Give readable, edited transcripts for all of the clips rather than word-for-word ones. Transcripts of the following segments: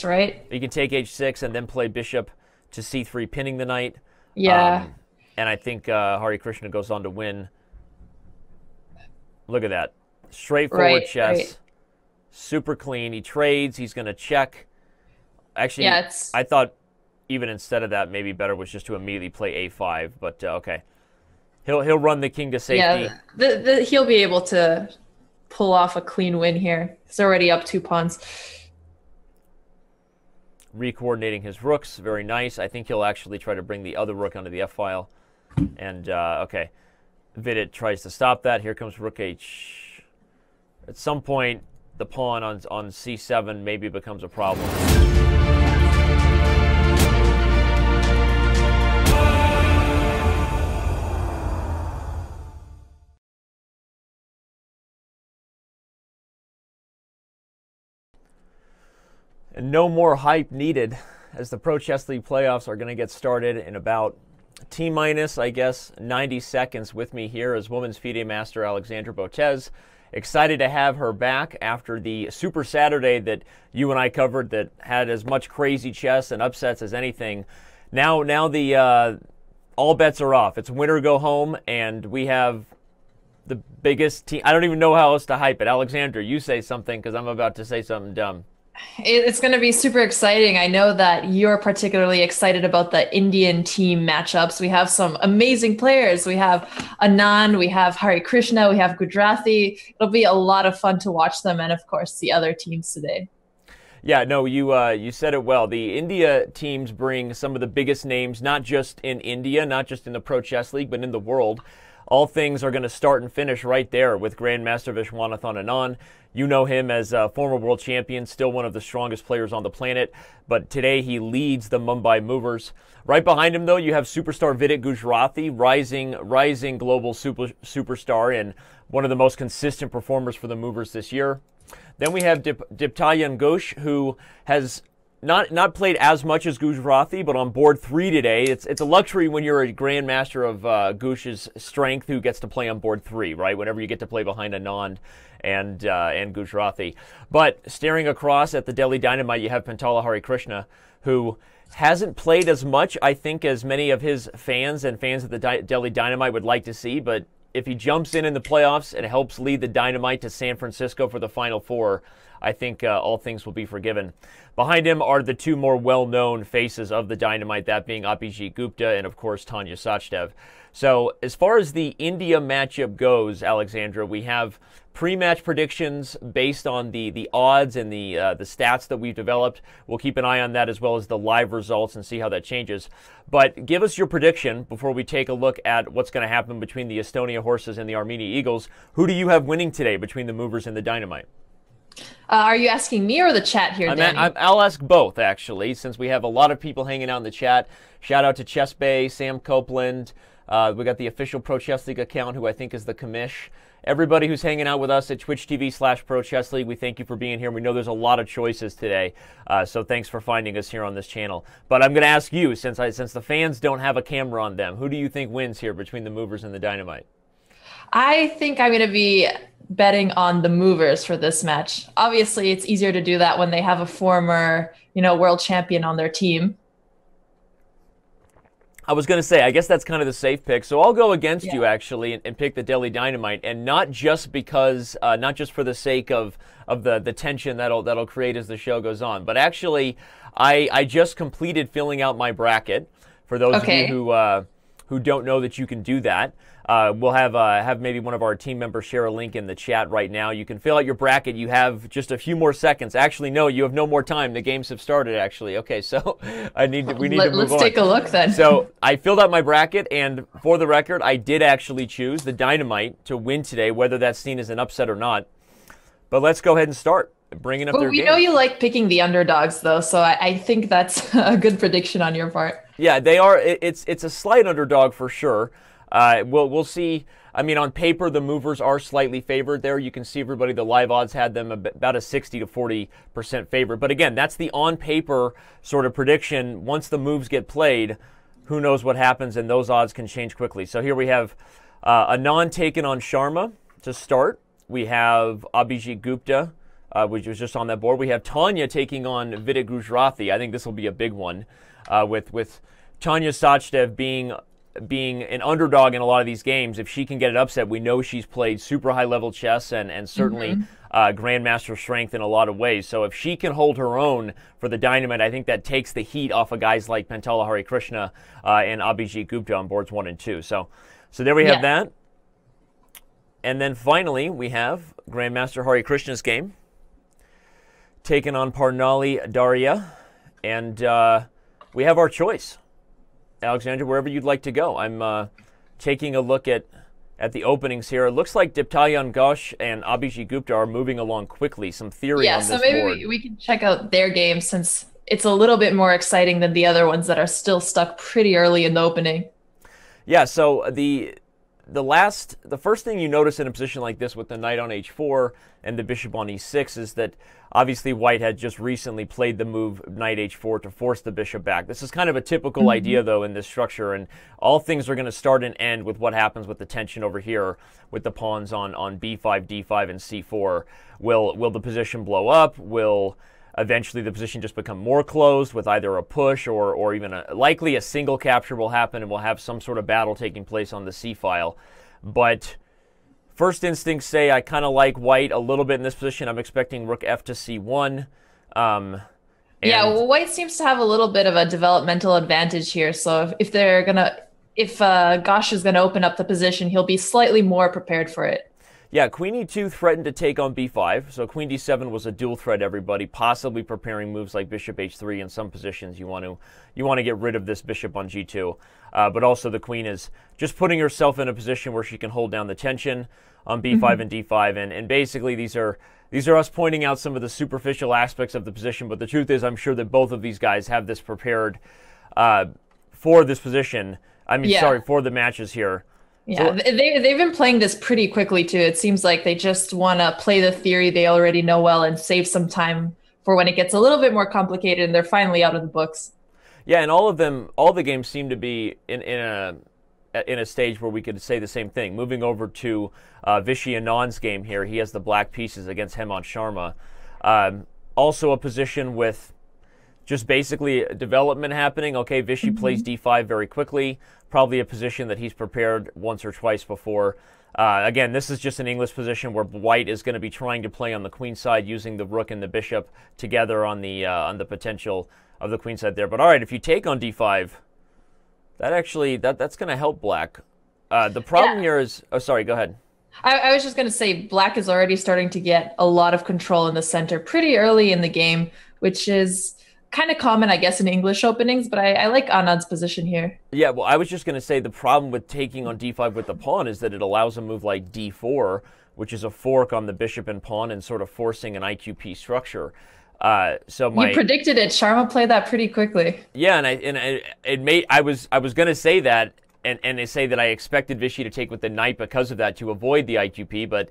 right? You can take h6 and then play bishop to c3, pinning the knight. Yeah. And I think Hari Krishna goes on to win. Look at that. Straightforward Right, right. chess. Super clean. He trades. He's going to check. Yeah, Actually, it's I thought even instead of that, maybe better was just to immediately play a5. But okay. He'll run the king to safety. yeah, he'll be able to pull off a clean win here. He's already up 2 pawns. Recoordinating his rooks. Very nice. I think he'll actually try to bring the other rook onto the f-file. And, okay. Vidit tries to stop that. Here comes rook h. At some point, the pawn on c7 maybe becomes a problem. And no more hype needed, as the Pro Chess League playoffs are going to get started in about T-minus, I guess, 90 seconds. With me here is women's FIDE master Alexandra Botez. Excited to have her back after the Super Saturday that you and I covered that had as much crazy chess and upsets as anything. Now the all bets are off. It's winner go home, and we have the biggest team. I don't even know how else to hype it. Alexandra, you say something because I'm about to say something dumb. It's going to be super exciting. I know that you're particularly excited about the Indian team matchups. We have some amazing players. We have Anand, we have Hari Krishna, we have Gujarati. It'll be a lot of fun to watch them, and of course the other teams today. Yeah, no, you said it well. The India teams bring some of the biggest names, not just in India, not just in the Pro Chess League, but in the world. All things are going to start and finish right there with Grandmaster Viswanathan Anand. You know him as a former world champion, still one of the strongest players on the planet, but today he leads the Mumbai Movers. Right behind him, though, you have superstar Vidit Gujarati, rising global superstar and one of the most consistent performers for the Movers this year. Then we have Diptayan Ghosh, who has not played as much as Gujarati, but on board 3 today. It's a luxury when you're a grandmaster of Ghosh's strength who gets to play on board 3, right? Whenever you get to play behind Anand and Gujarati. But staring across at the Delhi Dynamite, you have Pantala Hari Krishna, who hasn't played as much, I think, as many of his fans and fans of the Delhi Dynamite would like to see, but if he jumps in the playoffs and helps lead the Dynamite to San Francisco for the Final Four, I think all things will be forgiven. Behind him are the two more well-known faces of the Dynamite, that being Abhijit Gupta and, of course, Tanya Sachdev. So as far as the India matchup goes, Alexandra, we have pre-match predictions based on the odds and the stats that we've developed. We'll keep an eye on that as well as the live results and see how that changes. But give us your prediction before we take a look at what's going to happen between the Estonia Horses and the Armenia Eagles. Who do you have winning today between the Movers and the Dynamite? Are you asking me or the chat here, Danny? I'll ask both, actually, since we have a lot of people hanging out in the chat. Shout out to Chess Bay, Sam Copeland. We got the official Pro Chess League account, who I think is the commish. Everybody who's hanging out with us at Twitch TV/Pro Chess League, we thank you for being here. We know there's a lot of choices today, so thanks for finding us here on this channel. But I'm going to ask you, since the fans don't have a camera on them, who do you think wins here between the Movers and the Dynamite? I think I'm going to be betting on the Movers for this match. Obviously, it's easier to do that when they have a former, world champion on their team. I was going to say, I guess that's kind of the safe pick. So I'll go against you, actually, and pick the Delhi Dynamite, and not just because, not just for the sake of the tension that'll create as the show goes on, but actually, I just completed filling out my bracket. For those of you who don't know that you can do that, we'll have maybe one of our team members share a link in the chat right now. You can fill out your bracket. You have just a few more seconds. Actually, no, you have no more time. The games have started, actually. Okay, so we need to move on. Let's take a look then. So I filled out my bracket, and for the record, I did actually choose the Dynamite to win today, whether that's seen as an upset or not. But let's go ahead and start bringing up their games. We know you like picking the underdogs, though, so I think that's a good prediction on your part. Yeah, they are. It's a slight underdog for sure. We'll see. I mean, on paper, the Movers are slightly favored there. You can see everybody, the live odds had them about a 60 to 40% favorite. But again, that's the on-paper sort of prediction. Once the moves get played, who knows what happens, and those odds can change quickly. So here we have Anand taken on Sharma to start. We have Abhijit Gupta which was just on that board. We have Tanya taking on Vidit Gujrathi. I think this will be a big one, with Tanya Sachdev being an underdog in a lot of these games. If she can get it upset, we know she's played super high-level chess and certainly grandmaster strength in a lot of ways. So if she can hold her own for the Dynamite, I think that takes the heat off of guys like Pentala Harikrishna and Abhijit Gupta on boards 1 and 2. So there we have that. And then finally, we have Grandmaster Harikrishna's game, taking on Parnali Daria, and we have our choice. Alexandra, wherever you'd like to go. I'm taking a look at the openings here. It looks like Diptalyan Ghosh and Abhijit Gupta are moving along quickly. Some theory on this board. Yeah, so maybe we can check out their game, since it's a little bit more exciting than the other ones that are still stuck pretty early in the opening. Yeah, so the first thing you notice in a position like this with the knight on h4 and the bishop on e6 is that obviously white had just recently played the move knight h4 to force the bishop back. This is kind of a typical idea, though, in this structure, and all things are going to start and end with what happens with the tension over here with the pawns on b5, d5, and c4. Will the position blow up? Will eventually the position just become more closed with either a push or even likely a single capture will happen, and we'll have some sort of battle taking place on the c-file. But first instincts say I kind of like white a little bit in this position. I'm expecting rook f to c1. Yeah, well, white seems to have a little bit of a developmental advantage here. So if Ghosh is gonna open up the position, he'll be slightly more prepared for it. Yeah, queen e2 threatened to take on b5, so queen d7 was a dual threat, everybody, possibly preparing moves like bishop h3 in some positions. You want to get rid of this bishop on g2, but also the queen is just putting herself in a position where she can hold down the tension on b5 and d5, and basically these are us pointing out some of the superficial aspects of the position, but the truth is I'm sure that both of these guys have this prepared for this position. For the matches here. Yeah, they've been playing this pretty quickly, too. It seems like they just want to play the theory they already know well and save some time for when it gets a little bit more complicated and they're finally out of the books. Yeah, and all the games seem to be in a stage where we could say the same thing. Moving over to Vishy Anand's game here, he has the black pieces against Hemant Sharma. Also a position with just basically development happening. Okay, Vishy plays d5 very quickly. Probably a position that he's prepared once or twice before. Again, this is just an English position where white is going to be trying to play on the queen side using the rook and the bishop together on the potential of the queen side there. But all right, if you take on d5, that's going to help black. The problem here is... Oh, sorry, go ahead. I was just going to say black is already starting to get a lot of control in the center pretty early in the game, which is kind of common, I guess, in English openings, but I like Anand's position here. Yeah, well, I was just going to say the problem with taking on d5 with the pawn is that it allows a move like d4, which is a fork on the bishop and pawn and sort of forcing an IQP structure. You predicted it. Sharma played that pretty quickly. Yeah, I was going to say that and they say that I expected Vishy to take with the knight because of that to avoid the IQP, but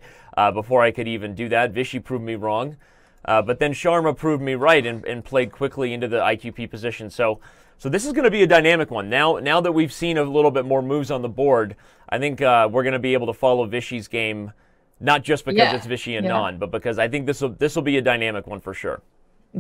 before I could even do that, Vishy proved me wrong. But then Sharma proved me right and played quickly into the IQP position. So this is going to be a dynamic one. Now that we've seen a little bit more moves on the board, I think we're going to be able to follow Vishy's game, not just because it's Vishy and Anand, but because I think this will be a dynamic one for sure.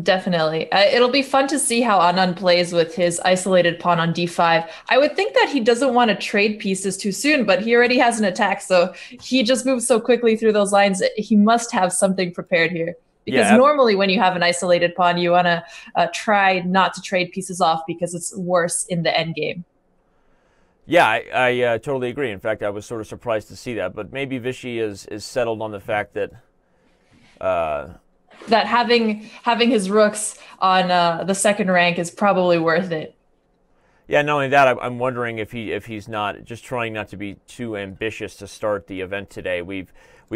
Definitely. It'll be fun to see how Anand plays with his isolated pawn on d5. I would think that he doesn't want to trade pieces too soon, but he already has an attack, so he just moves so quickly through those lines. He must have something prepared here. Because normally when you have an isolated pawn, you want to try not to trade pieces off because it's worse in the endgame. Yeah, I totally agree. In fact, I was sort of surprised to see that. But maybe Vishy is settled on the fact that... that having his rooks on the second rank is probably worth it. Yeah, not only that, I'm wondering if he's not just trying not to be too ambitious to start the event today. We've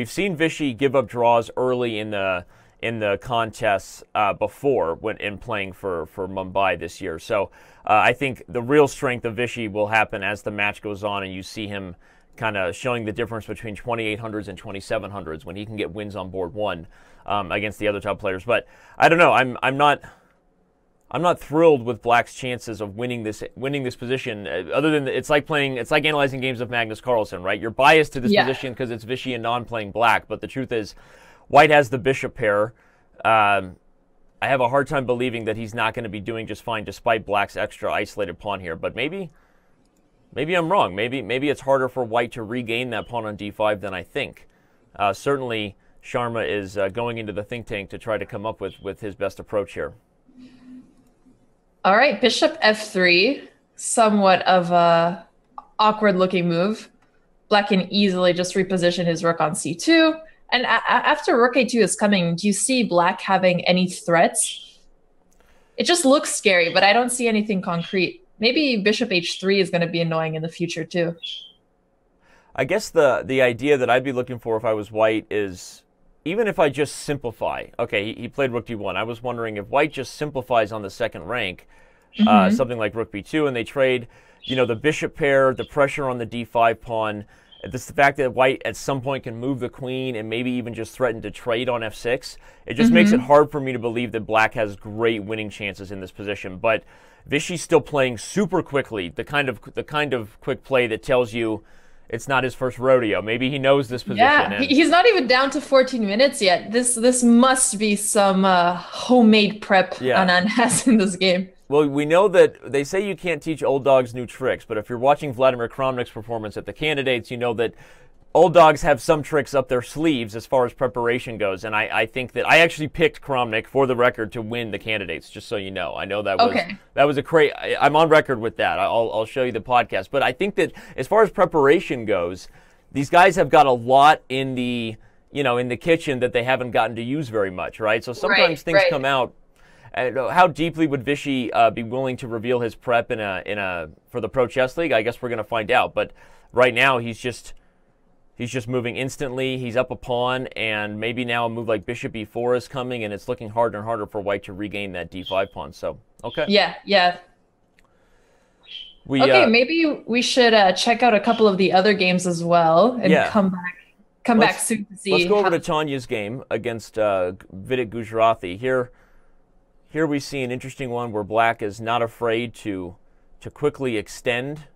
seen Vishy give up draws early in the contests before in playing for Mumbai this year. So I think the real strength of Vishy will happen as the match goes on and you see him kind of showing the difference between 2800s and 2700s when he can get wins on board one against the other top players. But I don't know. I'm not thrilled with Black's chances of winning this position. Other than it's like analyzing games of Magnus Carlsen, right? You're biased to this position because it's Vishy and Anand playing Black, but the truth is, White has the bishop pair. I have a hard time believing that he's not going to be doing just fine despite black's extra isolated pawn here. But maybe I'm wrong. Maybe it's harder for white to regain that pawn on d5 than I think. Certainly, Sharma is going into the think tank to try to come up with his best approach here. All right, bishop f3, somewhat of a awkward-looking move. Black can easily just reposition his rook on c2. And after rook a2 is coming, do you see black having any threats? It just looks scary, but I don't see anything concrete. Maybe bishop h3 is going to be annoying in the future too. I guess the idea that I'd be looking for if I was white is, even if I just simplify. Okay, he played rook d1. I was wondering if white just simplifies on the second rank, something like rook b2, and they trade, the bishop pair, the pressure on the d5 pawn, the fact that white at some point can move the queen and maybe even just threaten to trade on f6. It just makes it hard for me to believe that black has great winning chances in this position. But Vishy's still playing super quickly, the kind of quick play that tells you it's not his first rodeo. Maybe he knows this position. Yeah, he's not even down to 14 minutes yet. This must be some homemade prep Anand has in this game. Well, we know that they say you can't teach old dogs new tricks, but if you're watching Vladimir Kramnik's performance at the candidates, you know that old dogs have some tricks up their sleeves as far as preparation goes. And I think that I actually picked Kramnik, for the record, to win the candidates, just so you know. I know that was a crazy. I'm on record with that. I'll show you the podcast. But I think that as far as preparation goes, these guys have got a lot in the kitchen that they haven't gotten to use very much, right? So sometimes things come out. How deeply would Vishy be willing to reveal his prep for the Pro Chess League? I guess we're going to find out. But right now he's just moving instantly. He's up a pawn, and maybe now a move like bishop e4 is coming, and it's looking harder and harder for white to regain that d5 pawn. So okay. Yeah. Maybe we should check out a couple of the other games as well, and come back soon to see. Let's go over to Tanya's game against Vidit Gujarati here. Here we see an interesting one where black is not afraid to quickly extend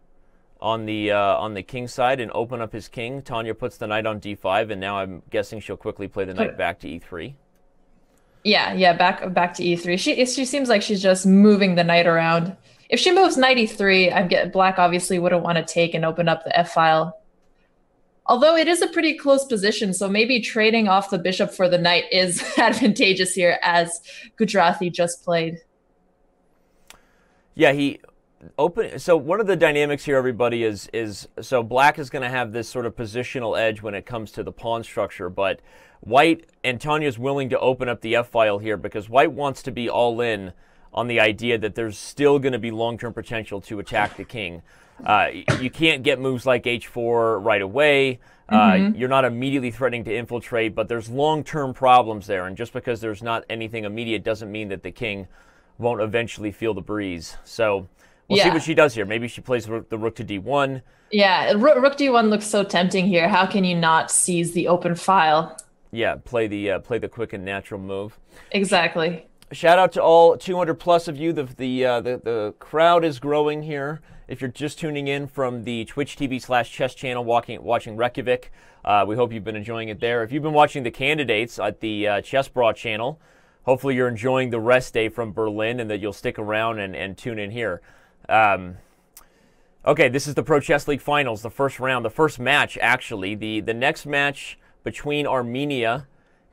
on the king side and open up his king. Tanya puts the knight on d5, and now I'm guessing she'll quickly play the knight back to e3. Yeah, back to e3. She seems like she's just moving the knight around. If she moves knight e3, black obviously wouldn't want to take and open up the f-file. Although it is a pretty close position, so maybe trading off the bishop for the knight is advantageous here, as Gujarati just played. Yeah, so one of the dynamics here, everybody, is so black is going to have this sort of positional edge when it comes to the pawn structure, but white and Tanya's willing to open up the f-file here because white wants to be all in on the idea that there's still going to be long-term potential to attack the king. You can't get moves like h4 right away. You're not immediately threatening to infiltrate, but there's long-term problems there. And just because there's not anything immediate doesn't mean that the king won't eventually feel the breeze. So we'll see what she does here. Maybe she plays the rook to d1. Yeah, rook d1 looks so tempting here. How can you not seize the open file? Yeah, play the quick and natural move. Exactly. Shout out to all 200 plus of you. The crowd is growing here. If you're just tuning in from the Twitch TV/Chess channel watching Reykjavik, we hope you've been enjoying it there. If you've been watching the candidates at the Chess Broad channel, hopefully you're enjoying the rest day from Berlin and that you'll stick around and tune in here. Okay, this is the Pro Chess League Finals, the first round, the first match, actually. The next match between Armenia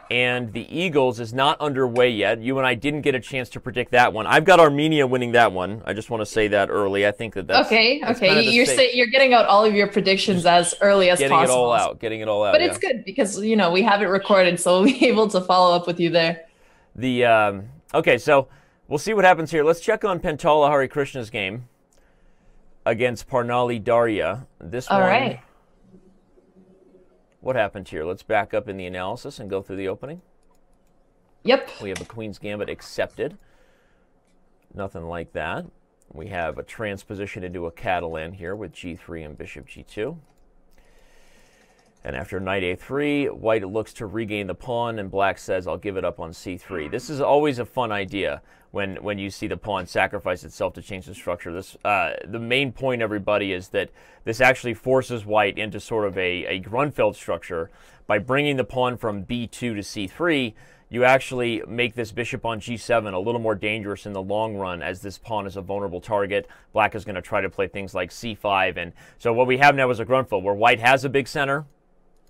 and the Eagles is not underway yet. You and I didn't get a chance to predict that one. I've got Armenia winning that one. I just want to say that early. I think that's okay. You're getting out all of your predictions as early as possible. Getting it all out. But it's good because we have it recorded, so we'll be able to follow up with you there. Okay, so we'll see what happens here. Let's check on Pentala Harikrishna's game against Parnali Darya. All right. What happened here? Let's back up in the analysis and go through the opening. Yep. We have a Queen's Gambit accepted. Nothing like that. We have a transposition into a Catalan here with g3 and bishop g2. And after knight a3, white looks to regain the pawn, and black says, I'll give it up on c3. This is always a fun idea when you see the pawn sacrifice itself to change the structure. The main point, everybody, is that this actually forces white into sort of a Grunfeld structure by bringing the pawn from b2 to c3, you actually make this bishop on g7 a little more dangerous in the long run, as this pawn is a vulnerable target. Black is going to try to play things like c5. And so what we have now is a Grunfeld where white has a big center,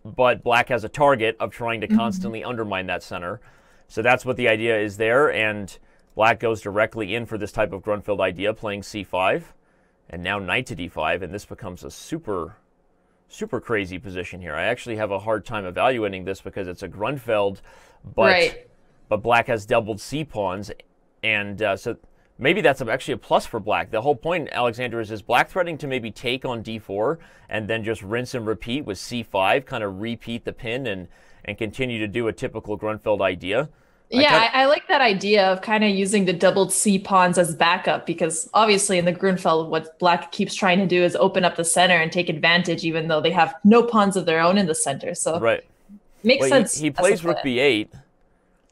but black has a target of trying to constantly undermine that center. So that's what the idea is there. And black goes directly in for this type of Grunfeld idea, playing c5. And now knight to d5. And this becomes a super crazy position here. I actually have a hard time evaluating this because it's a Grunfeld, but black has doubled c-pawns, and so maybe that's actually a plus for black. The whole point, Alexandra, is black threatening to maybe take on d4 and then just rinse and repeat with c5, kind of repeat the pin and continue to do a typical Grunfeld idea. Yeah, I like that idea of kind of using the doubled c-pawns as backup, because obviously in the Grunfeld, what black keeps trying to do is open up the center and take advantage, even though they have no pawns of their own in the center. So makes sense. He plays rook b8,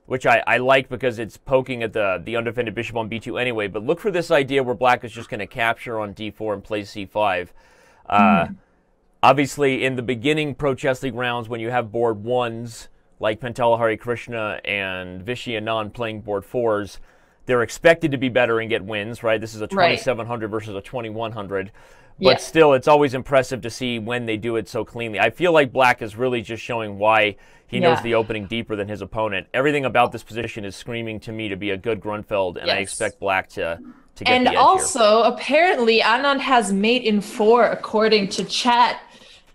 which I like because it's poking at the undefended bishop on b2 anyway. But look for this idea where black is just going to capture on d4 and play c5. Obviously, in the beginning Pro Chess League rounds, when you have board 1s, like Pentala Hari Krishna and Vishy Anand playing board 4s, they're expected to be better and get wins, right? This is a 2,700 versus a 2,100. But still, it's always impressive to see when they do it so cleanly. I feel like black is really just showing why he knows the opening deeper than his opponent. Everything about this position is screaming to me to be a good Grunfeld, and I expect black to get the edge here. And also, apparently, Anand has mate in 4, according to chat.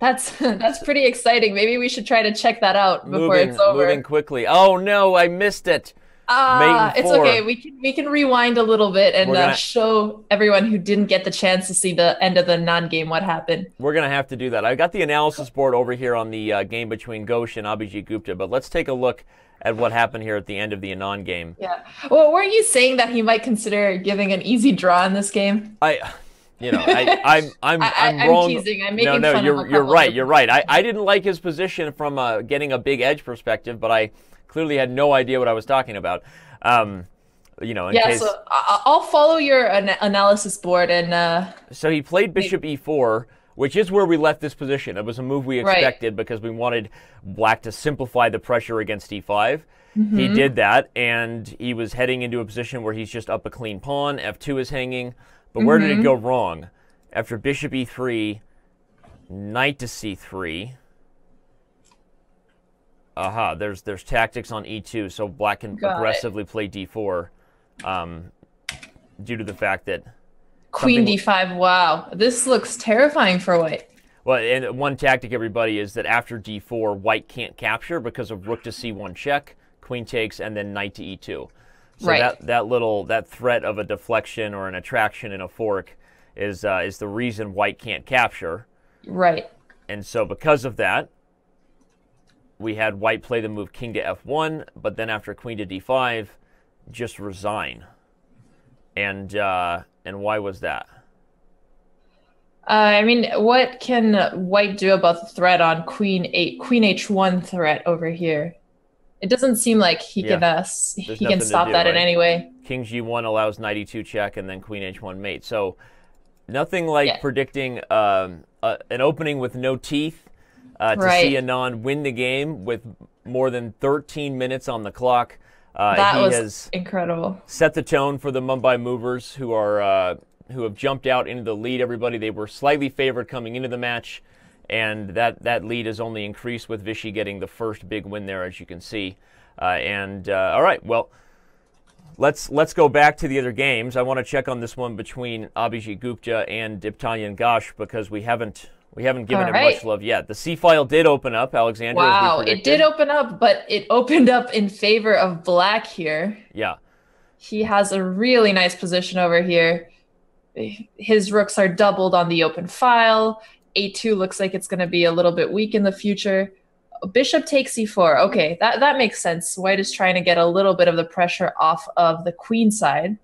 That's pretty exciting. Maybe we should try to check that out before it's over. Moving quickly. Oh no, I missed it. It's okay. We can rewind a little bit and show everyone who didn't get the chance to see the end of the non-game what happened. We're going to have to do that. I got the analysis board over here on the game between Ghosh and Abhijit Gupta, but let's take a look at what happened here at the end of the Anand game. Yeah. Well, weren't you saying that he might consider giving an easy draw in this game? I'm I'm wrong. Teasing. I'm making fun of you're right. You're right. I didn't like his position from getting a big edge perspective, but I clearly had no idea what I was talking about. So I'll follow your analysis board. And so he played bishop e4, which is where we left this position. It was a move we expected because we wanted black to simplify the pressure against e5. He did that, and he was heading into a position where he's just up a clean pawn. f2 is hanging. But where did it go wrong? After bishop e3, knight to c3. There's tactics on e2, so black can aggressively play d4 due to the fact that queen d5. Wow, this looks terrifying for white. Well, and one tactic, everybody, is that after d4, white can't capture because of rook to c1 check, queen takes, and then knight to e2. So that threat of a deflection or an attraction in a fork is the reason white can't capture. Right. And so because of that, we had white play the move king to f1, but then after queen to d5, just resign. And why was that? I mean, what can white do about the threat on queen h1 threat over here? It doesn't seem like he can stop that in any way. King g1 allows knight e2 check and then queen h1 mate. So nothing like predicting an opening with no teeth to see Anand win the game with more than 13 minutes on the clock. That was incredible. Set the tone for the Mumbai Movers, who have jumped out into the lead. Everybody, they were slightly favored coming into the match. And that lead has only increased with Vishy getting the first big win there, as you can see. All right, well, let's go back to the other games. I want to check on this one between Abhijit Gupta and Diptanyan Ghosh because we haven't given it much love yet. The C file did open up, Alexandra. Wow, it did open up, but it opened up in favor of black here. Yeah. He has a really nice position over here. His rooks are doubled on the open file. A2 looks like it's going to be a little bit weak in the future. Bishop takes e4. Okay, that makes sense. White is trying to get a little bit of the pressure off of the queen side.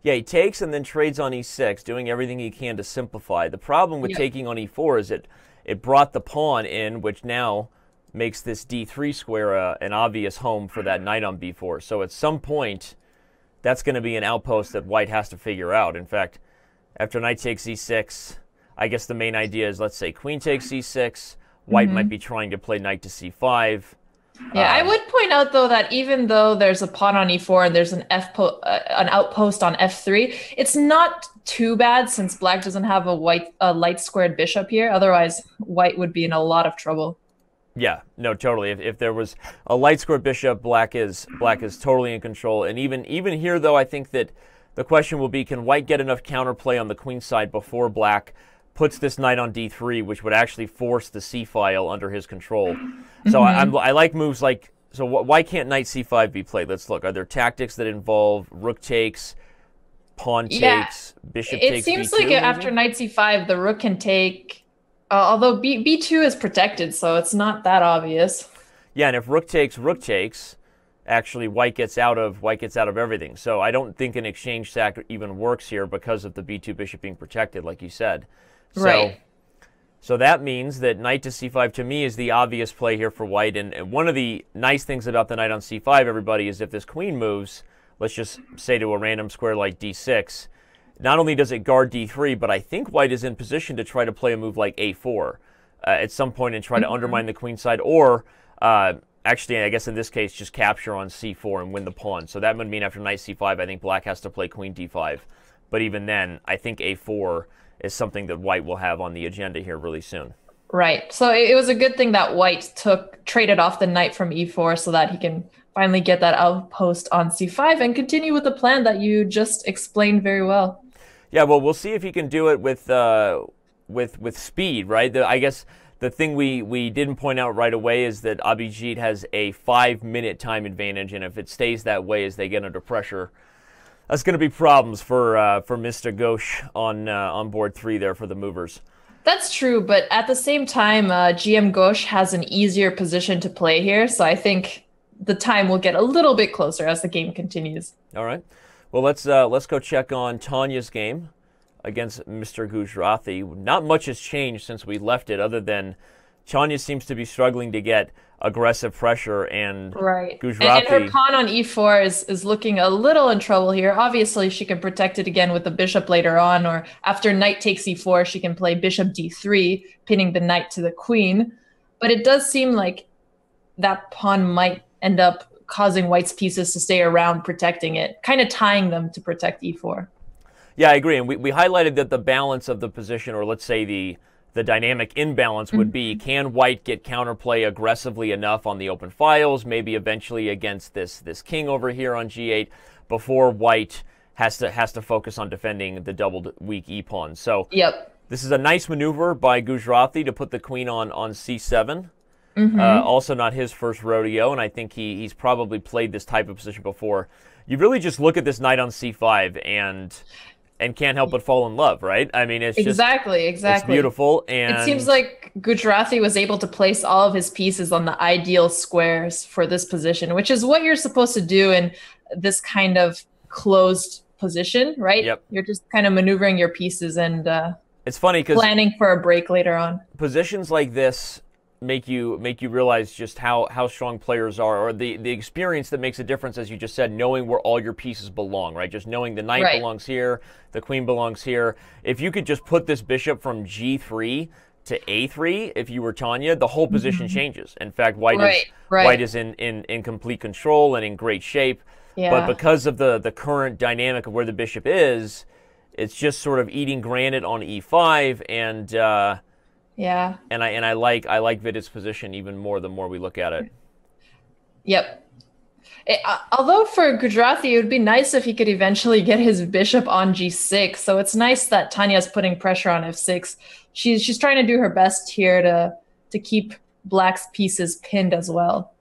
Yeah, he takes and then trades on e6, doing everything he can to simplify. The problem with taking on e4 is it brought the pawn in, which now makes this d3 square an obvious home for that knight on b4. So at some point, that's going to be an outpost that white has to figure out. In fact, after knight takes e6... I guess the main idea is, let's say queen takes c6. White might be trying to play knight to c5. Yeah, I would point out though that even though there's a pawn on e4 and there's an an outpost on f3, it's not too bad since black doesn't have a light squared bishop here. Otherwise, white would be in a lot of trouble. Yeah, no, totally. If there was a light squared bishop, black is totally in control. And even here though, I think that the question will be, can white get enough counterplay on the queen side before black puts this knight on d3, which would actually force the c file under his control. So I like moves like, so why can't knight c5 be played? Let's look. Are there tactics that involve rook takes, pawn takes, bishop takes? It seems b2, like after knight c5, the rook can take, although b2 is protected, so it's not that obvious. Yeah, and if rook takes, actually white gets out of everything. So I don't think an exchange sack even works here because of the b2 bishop being protected, like you said. So that means that knight to c5 to me is the obvious play here for white. And one of the nice things about the knight on c5, everybody, is if this queen moves, let's just say to a random square like d6, not only does it guard d3, but I think white is in position to try to play a move like a4 at some point and try to undermine the queen side, or actually, I guess in this case, just capture on c4 and win the pawn. So that would mean after knight c5, I think black has to play queen d5. But even then, I think a4 is something that white will have on the agenda here really soon. Right. So it was a good thing that white traded off the knight from e4 so that he can finally get that outpost on c5 and continue with the plan that you just explained very well. Yeah, well, we'll see if he can do it with speed, right? I guess the thing we didn't point out right away is that Abhijit has a 5-minute time advantage, and if it stays that way as they get under pressure, that's going to be problems for Mr. Ghosh on board 3 there for the movers. That's true, but at the same time, GM Ghosh has an easier position to play here, so I think the time will get a little bit closer as the game continues. All right. Well, let's go check on Tanya's game against Mr. Gujarati. Not much has changed since we left it, other than Tanya seems to be struggling to get aggressive pressure, and Gujarati... And her pawn on e4 is looking a little in trouble here. Obviously, she can protect it again with the bishop later on, or after knight takes e4, she can play bishop d3, pinning the knight to the queen. But it does seem like that pawn might end up causing white's pieces to stay around protecting it, kind of tying them to protect e4. Yeah, I agree. And we highlighted that the balance of the position, or let's say the dynamic imbalance would be, can white get counterplay aggressively enough on the open files, maybe eventually against this king over here on g8, before white has to focus on defending the doubled weak e-pawn. So this is a nice maneuver by Gujarati to put the queen on c7. Also not his first rodeo, and I think he's probably played this type of position before. You really just look at this knight on c5 and can't help but fall in love, right? I mean, it's exactly. It's beautiful, and it seems like Gujarati was able to place all of his pieces on the ideal squares for this position, which is what you're supposed to do in this kind of closed position, right? Yep. You're just kind of maneuvering your pieces and it's funny because planning for a break later on. Positions like this make you realize just how strong players are, or the experience that makes a difference, as you just said, knowing where all your pieces belong, right? Just knowing the knight belongs here, the queen belongs here. If you could just put this bishop from g3 to a3, if you were Tanya, the whole position changes. In fact, white is in complete control and in great shape. But because of the current dynamic of where the bishop is, it's just sort of eating granite on e5, and and I like Vidit's position even more the more we look at it. Yep. Although for Gujarati, it would be nice if he could eventually get his bishop on g6. So it's nice that Tanya's putting pressure on f6. She's trying to do her best here to keep black's pieces pinned as well.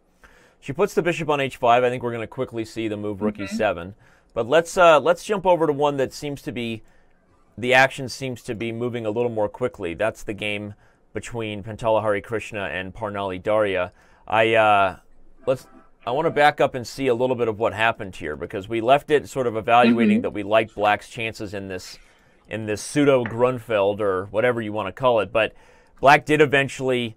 She puts the bishop on h5. I think we're going to quickly see the move rook e7. But let's jump over to one that seems to be, the action seems to be moving a little more quickly. That's the game between Pantala Harikrishna and Parnali Daria. I want to back up and see a little bit of what happened here, because we left it sort of evaluating that we liked black's chances in this pseudo Grunfeld, or whatever you want to call it. But black did eventually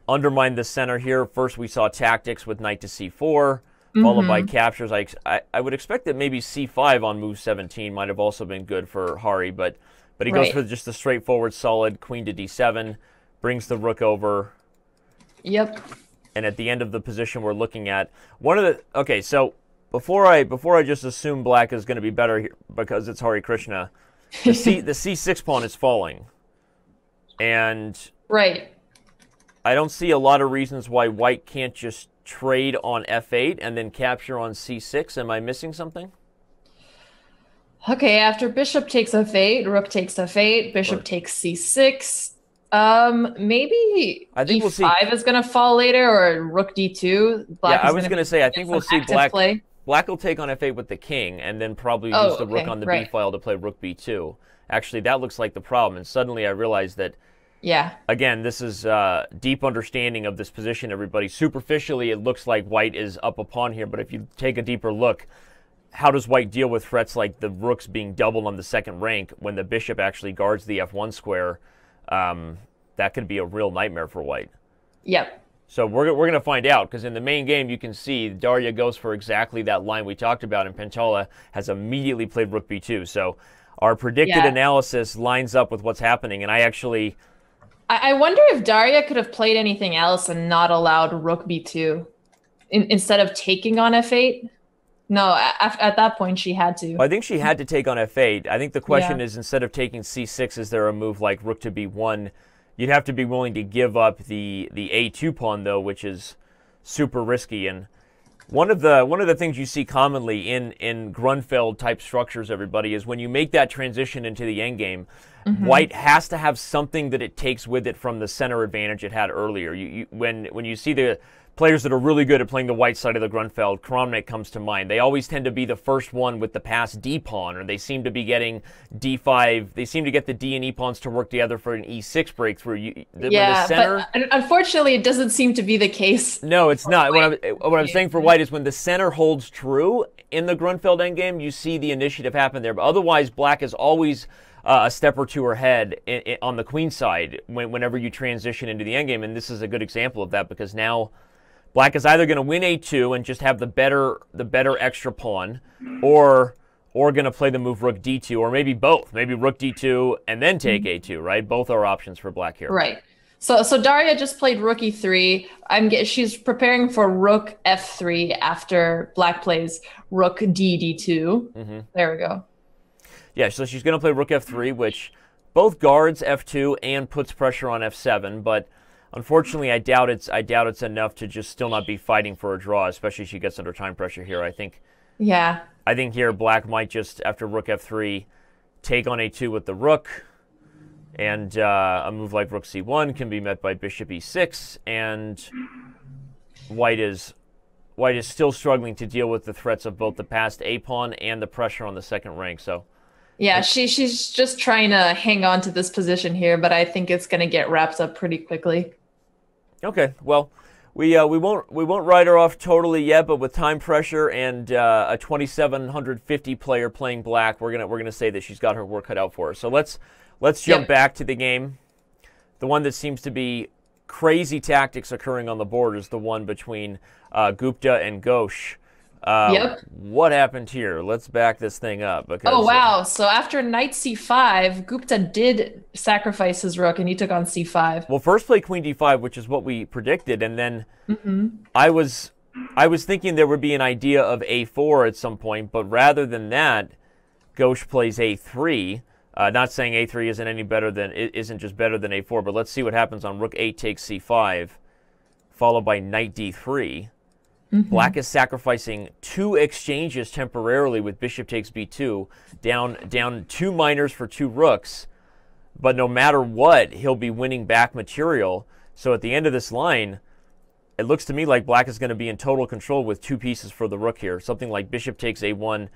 undermine the center here. First we saw tactics with knight to c4, followed by captures. I would expect that maybe c5 on move 17 might have also been good for Hari, but he goes for just a straightforward solid queen to d7, brings the rook over. Yep. And at the end of the position we're looking at, one of the okay, so before I just assume black is going to be better here because it's Hari Krishna, the C6 pawn is falling, and right. I don't see a lot of reasons why white can't just trade on F8 and then capture on C6. Am I missing something? Okay, after bishop takes F8, rook takes F8, bishop takes C6. Maybe I think E5 we'll see. is going to fall later, or rook D2. Black I was going to say, I think we'll see black. Play. Black will take on F8 with the king, and then probably use the rook on the B file to play rook B2. Actually, that looks like the problem, and suddenly I realized that. Yeah. Again, this is deep understanding of this position, everybody. Superficially, it looks like white is up a pawn here, but if you take a deeper look, how does white deal with threats like the rooks being doubled on the second rank when the bishop actually guards the F1 square? That could be a real nightmare for white. Yep. So we're going to find out, because in the main game you can see Daria goes for exactly that line we talked about, and Pentala has immediately played rook b2. So our predicted analysis lines up with what's happening, and I wonder if Daria could have played anything else and not allowed rook b2 instead of taking on f8. No, at that point she had to. I think she had to take on f8. I think the question is, instead of taking c6, is there a move like rook to b1? You'd have to be willing to give up the a2 pawn, though, which is super risky. And one of the things you see commonly in Grunfeld type structures, everybody, is when you make that transition into the endgame, white has to have something that it takes with it from the center advantage it had earlier. When you see the players that are really good at playing the white side of the Grunfeld, Kramnik comes to mind. They always tend to be the first one with the passed D pawn, or they seem to be getting D5. They seem to get the D and E pawns to work together for an E6 breakthrough. The center, but unfortunately, it doesn't seem to be the case. No, it's not. What I'm saying for white is when the center holds true in the Grunfeld endgame, you see the initiative happen there. But otherwise, black is always a step or two ahead on the queen side whenever you transition into the endgame, and this is a good example of that, because now black is either going to win a2 and just have the better extra pawn, or going to play the move rook d2, or maybe both. Maybe rook d2 and then take a2, right? Both are options for black here. Right. So Daria just played rook e3. She's preparing for rook f3 after black plays rook d2. There we go. Yeah, so she's going to play rook f3, which both guards f2 and puts pressure on f7, but unfortunately, I doubt it's enough to just still not be fighting for a draw, especially if she gets under time pressure here. I think here black might just, after rook f3, take on a2 with the rook, and a move like rook c1 can be met by bishop e6, and white is still struggling to deal with the threats of both the passed a pawn and the pressure on the second rank. So yeah, she's just trying to hang on to this position here, but I think it's going to get wrapped up pretty quickly. Okay, well, we won't write her off totally yet, but with time pressure and a 2750 player playing black, we're gonna say that she's got her work cut out for her. So let's jump back to the game. The one that seems to be crazy tactics occurring on the board is the one between Gupta and Ghosh. What happened here? Let's back this thing up. Because, oh, wow. So after knight c5, Gupta did sacrifice his rook, and he took on c5. Well, first play queen d5, which is what we predicted, and then I was thinking there would be an idea of a4 at some point, but rather than that, Ghosh plays a3. Not saying a3 isn't just better than a4, but let's see what happens on rook 8 takes c5, followed by knight d3. Black is sacrificing two exchanges temporarily with bishop takes b2, down two minors for two rooks, but no matter what, he'll be winning back material. So at the end of this line, it looks to me like black is going to be in total control with two pieces for the rook here. Something like bishop takes a1,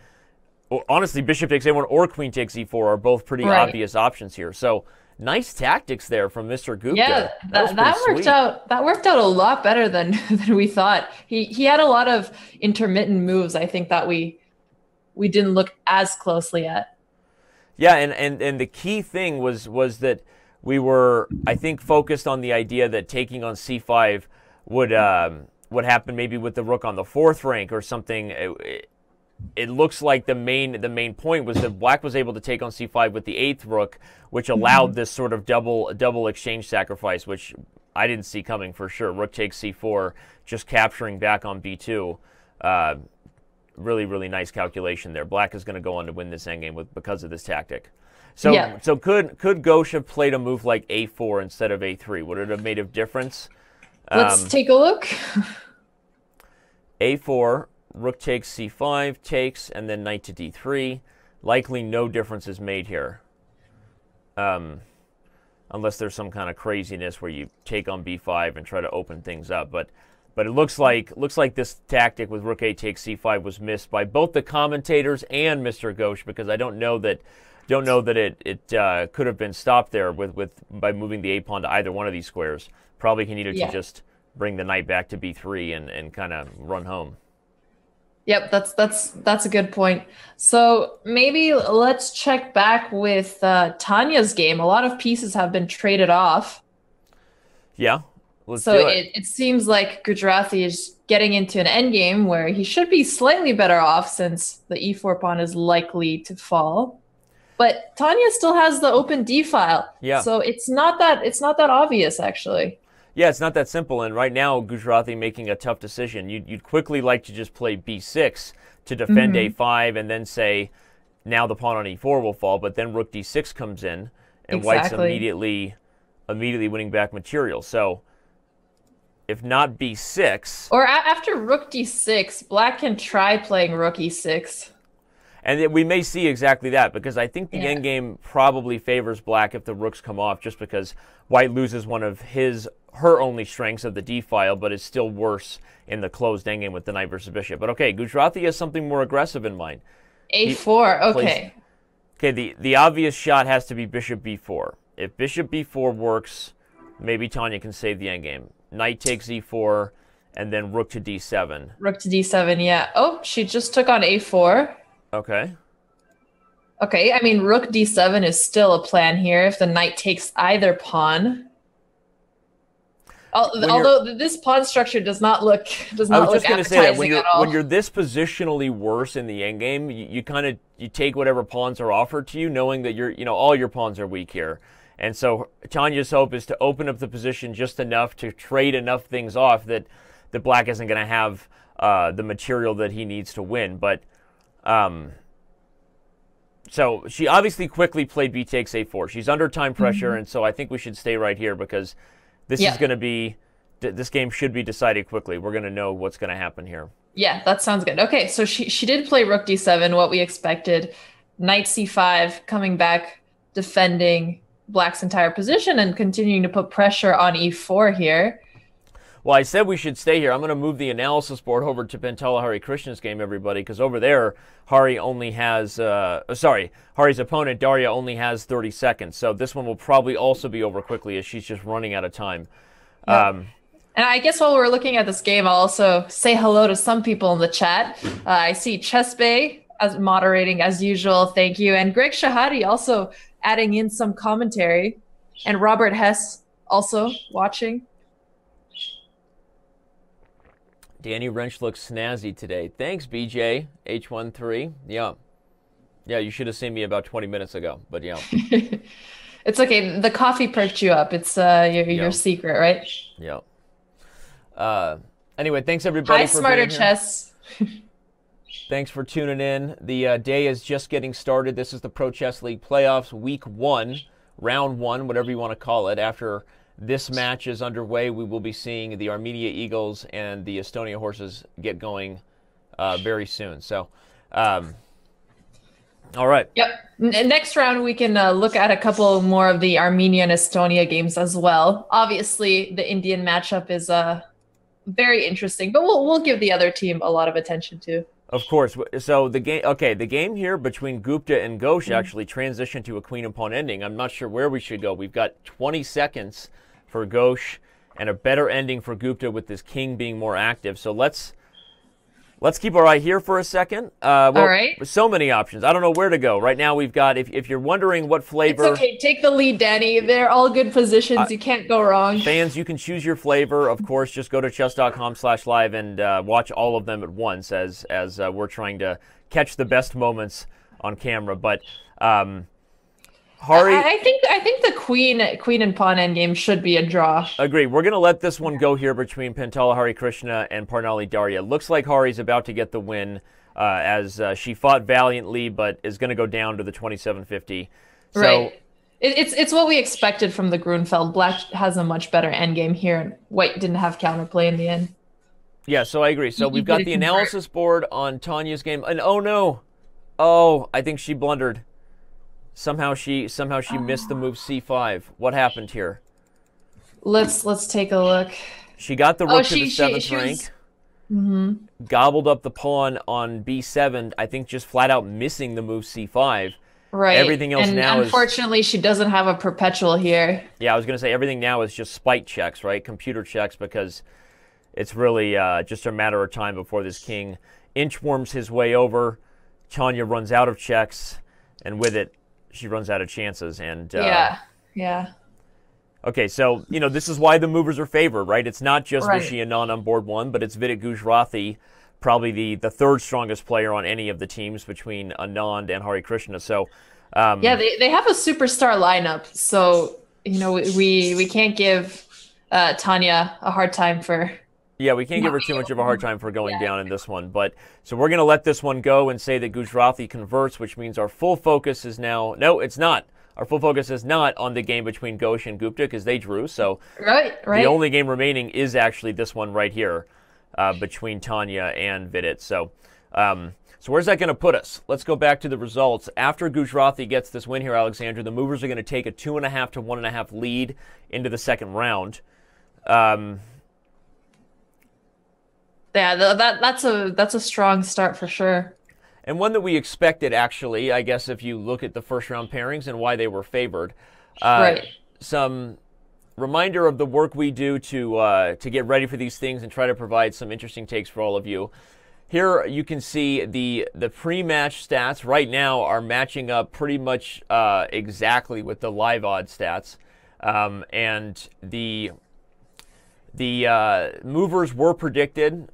or honestly, bishop takes a1 or queen takes e4 are both pretty obvious options here. So nice tactics there from Mr. Gupta. Yeah, that worked out a lot better than we thought. He had a lot of intermittent moves, I think, that we didn't look as closely at. Yeah, and the key thing was that we were, I think, focused on the idea that taking on c5 would happen maybe with the rook on the fourth rank or something. It looks like the main point was that black was able to take on c5 with the eighth rook, which allowed this sort of double exchange sacrifice, which I didn't see coming for sure. Rook takes c4, just capturing back on b2. Really, really nice calculation there. Black is going to go on to win this endgame because of this tactic. So, so could Ghosh have played a move like a4 instead of a3? Would it have made a difference? Let's take a look. a4, rook takes c5, takes, and then knight to d3. Likely no difference is made here. Unless there's some kind of craziness where you take on b5 and try to open things up. But it looks like this tactic with rook a takes c5 was missed by both the commentators and Mr. Ghosh, because I don't know that it could have been stopped there by moving the a pawn to either one of these squares. Probably he needed to just bring the knight back to b3 and kind of run home. Yep, that's a good point. So maybe let's check back with Tanya's game. A lot of pieces have been traded off. Yeah, let's do it. It seems like Gujarati is getting into an endgame where he should be slightly better off since the e4 pawn is likely to fall. But Tanya still has the open d file. Yeah. So it's not that obvious actually. Yeah, it's not that simple, and right now Gujarati making a tough decision. You'd quickly like to just play b6 to defend a5 and then say, now the pawn on e4 will fall, but then rook d6 comes in, and White's immediately winning back material. So if not b6... Or after rook d6, Black can try playing rook e6. And we may see exactly that, because I think the endgame probably favors Black if the rooks come off, just because White loses one of her only strengths of the d file, but is still worse in the closed endgame with the knight versus bishop. But okay, Gujarati has something more aggressive in mind. a4, okay. Okay, the obvious shot has to be bishop b4. If bishop b4 works, maybe Tanya can save the endgame. Knight takes e4, and then rook to d7. Rook to d7, yeah. Oh, she just took on a4. Okay. Okay, I mean, rook d7 is still a plan here if the knight takes either pawn. Although this pawn structure does not look appetizing I was just going to say that when you're this positionally worse in the endgame, you take whatever pawns are offered to you, knowing that all your pawns are weak here. And so Tanya's hope is to open up the position just enough to trade enough things off that Black isn't going to have the material that he needs to win. But so she obviously quickly played b takes a4. She's under time pressure, and so I think we should stay right here because this is going to be, this game should be decided quickly. We're going to know what's going to happen here. Yeah, that sounds good. Okay, so she did play rook d7, what we expected. Knight c5, coming back, defending Black's entire position and continuing to put pressure on e4 here. Well, I said we should stay here. I'm going to move the analysis board over to Pentala Hari Krishna's game, everybody, because over there, Hari only has, Hari's opponent, Daria, only has 30 seconds. So this one will probably also be over quickly as she's just running out of time. Yep. And I guess while we're looking at this game, I'll also say hello to some people in the chat. I see Chess Bay as moderating as usual. Thank you. And Greg Shahadi also adding in some commentary. And Robert Hess also watching. Danny Rensch looks snazzy today. Thanks, BJ, H13. Yeah. Yeah, you should have seen me about 20 minutes ago, but yeah. It's okay. The coffee perked you up. It's your secret, right? Yeah. Anyway, thanks everybody for Smarter being here. Chess. Thanks for tuning in. The day is just getting started. This is the Pro Chess League playoffs, week 1, round 1, whatever you want to call it. After this match is underway, we will be seeing the Armenia Eagles and the Estonia Horses get going very soon. So, all right. Yep. Next round, we can look at a couple more of the Armenia and Estonia games as well. Obviously, the Indian matchup is very interesting, but we'll give the other team a lot of attention too. Of course. So the game here between Gupta and Ghosh actually transitioned to a queen and pawn ending. I'm not sure where we should go. We've got 20 seconds for Ghosh and a better ending for Gupta with this king being more active. So let's keep our eye here for a second. All right. So many options. I don't know where to go. Right now we've got, if you're wondering what flavor... It's okay. Take the lead, Danny. They're all good positions. You can't go wrong. Fans, you can choose your flavor. Of course, just go to chess.com/live and watch all of them at once as we're trying to catch the best moments on camera. But Hari, I think the queen and pawn endgame should be a draw. agree. We're going to let this one go here between Pentala Hari Krishna and Parnali Daria. Looks like Hari's about to get the win as she fought valiantly, but is going to go down to the 2750. So, Right. It's what we expected from the Grunfeld. Black has a much better endgame here, and White didn't have counterplay in the end. yeah, so I agree. So we've got the analysis board on Tanya's game, and oh no, oh, I think she blundered. Somehow she missed the move c5. What happened here? Let's take a look. She got the rook to the 7th rank. Gobbled up the pawn on b7. I think just flat out missing the move c5. Right. Everything else and now unfortunately, she doesn't have a perpetual here. Yeah, I was going to say everything now is just spite checks, right? Computer checks, because it's really just a matter of time before this king inchworms his way over. Tanya runs out of checks, and with it, she runs out of chances. And yeah. Okay, so this is why the movers are favored, right? It's not just Vishy Anand on board 1, but it's Vidit Gujrathi, probably the third strongest player on any of the teams between Anand and Hari Krishna. So yeah, they have a superstar lineup, so we can't give Tanya a hard time for. Yeah, we can't give her too much of a hard time for going down in this one. But so we're going to let this one go and say that Gujrathi converts, which means our full focus is now. No, it's not. Our full focus is not on the game between Ghosh and Gupta because they drew. So right. The only game remaining is actually this one right here between Tanya and Vidit. So where's that going to put us? Let's go back to the results. After Gujrathi gets this win here, Alexandra, the movers are going to take a 2.5 to 1.5 lead into the second round. Yeah, that's a strong start for sure. And one that we expected, actually, I guess, if you look at the first round pairings and why they were favored. Right. Some reminder of the work we do to get ready for these things and try to provide some interesting takes for all of you. Here you can see the pre-match stats right now are matching up pretty much exactly with the live odds stats. And the movers were predicted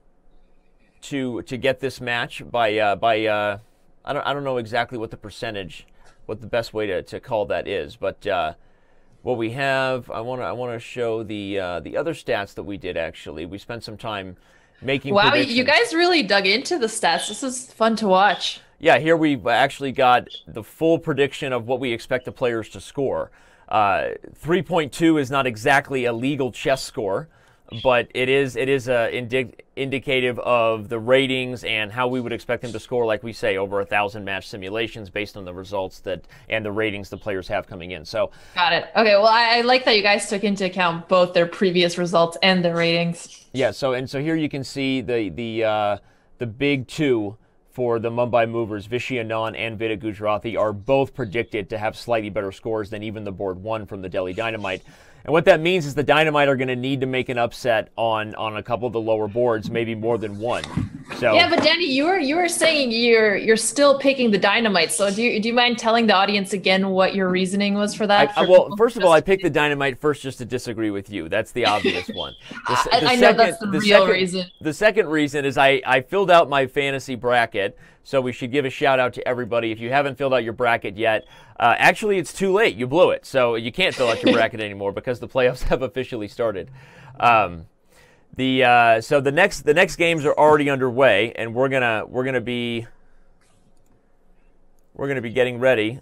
to get this match by I don't know exactly what the percentage, what the best way to call that is, but what we have, I want to show the other stats that we did. Actually, we spent some time making predictions. You guys really dug into the stats. This is fun to watch. Yeah, here we've actually got the full prediction of what we expect the players to score. 3.2 is not exactly a legal chess score, but it is indicative of the ratings and how we would expect them to score, like we say, over 1,000 match simulations based on the results and the ratings the players have coming in. So got it. Okay, well, I like that you guys took into account both their previous results and their ratings. Yeah. So here you can see the big two for the Mumbai Movers, Vishy Anand and Vidit Gujrathi, are both predicted to have slightly better scores than even the board 1 from the Delhi Dynamite. And what that means is the Dynamite are going to need to make an upset on a couple of the lower boards, maybe more than one. So yeah, but Danny, you were saying you're still picking the Dynamite. So do you mind telling the audience again what your reasoning was for that? Well, first of all, I picked the Dynamite first just to disagree with you. That's the obvious one. I know that's the real reason. The second reason is I filled out my fantasy bracket. So we should give a shout out to everybody. If you haven't filled out your bracket yet, actually it's too late. You blew it. So you can't fill out your bracket anymore because the playoffs have officially started. So the next games are already underway, and we're gonna be getting ready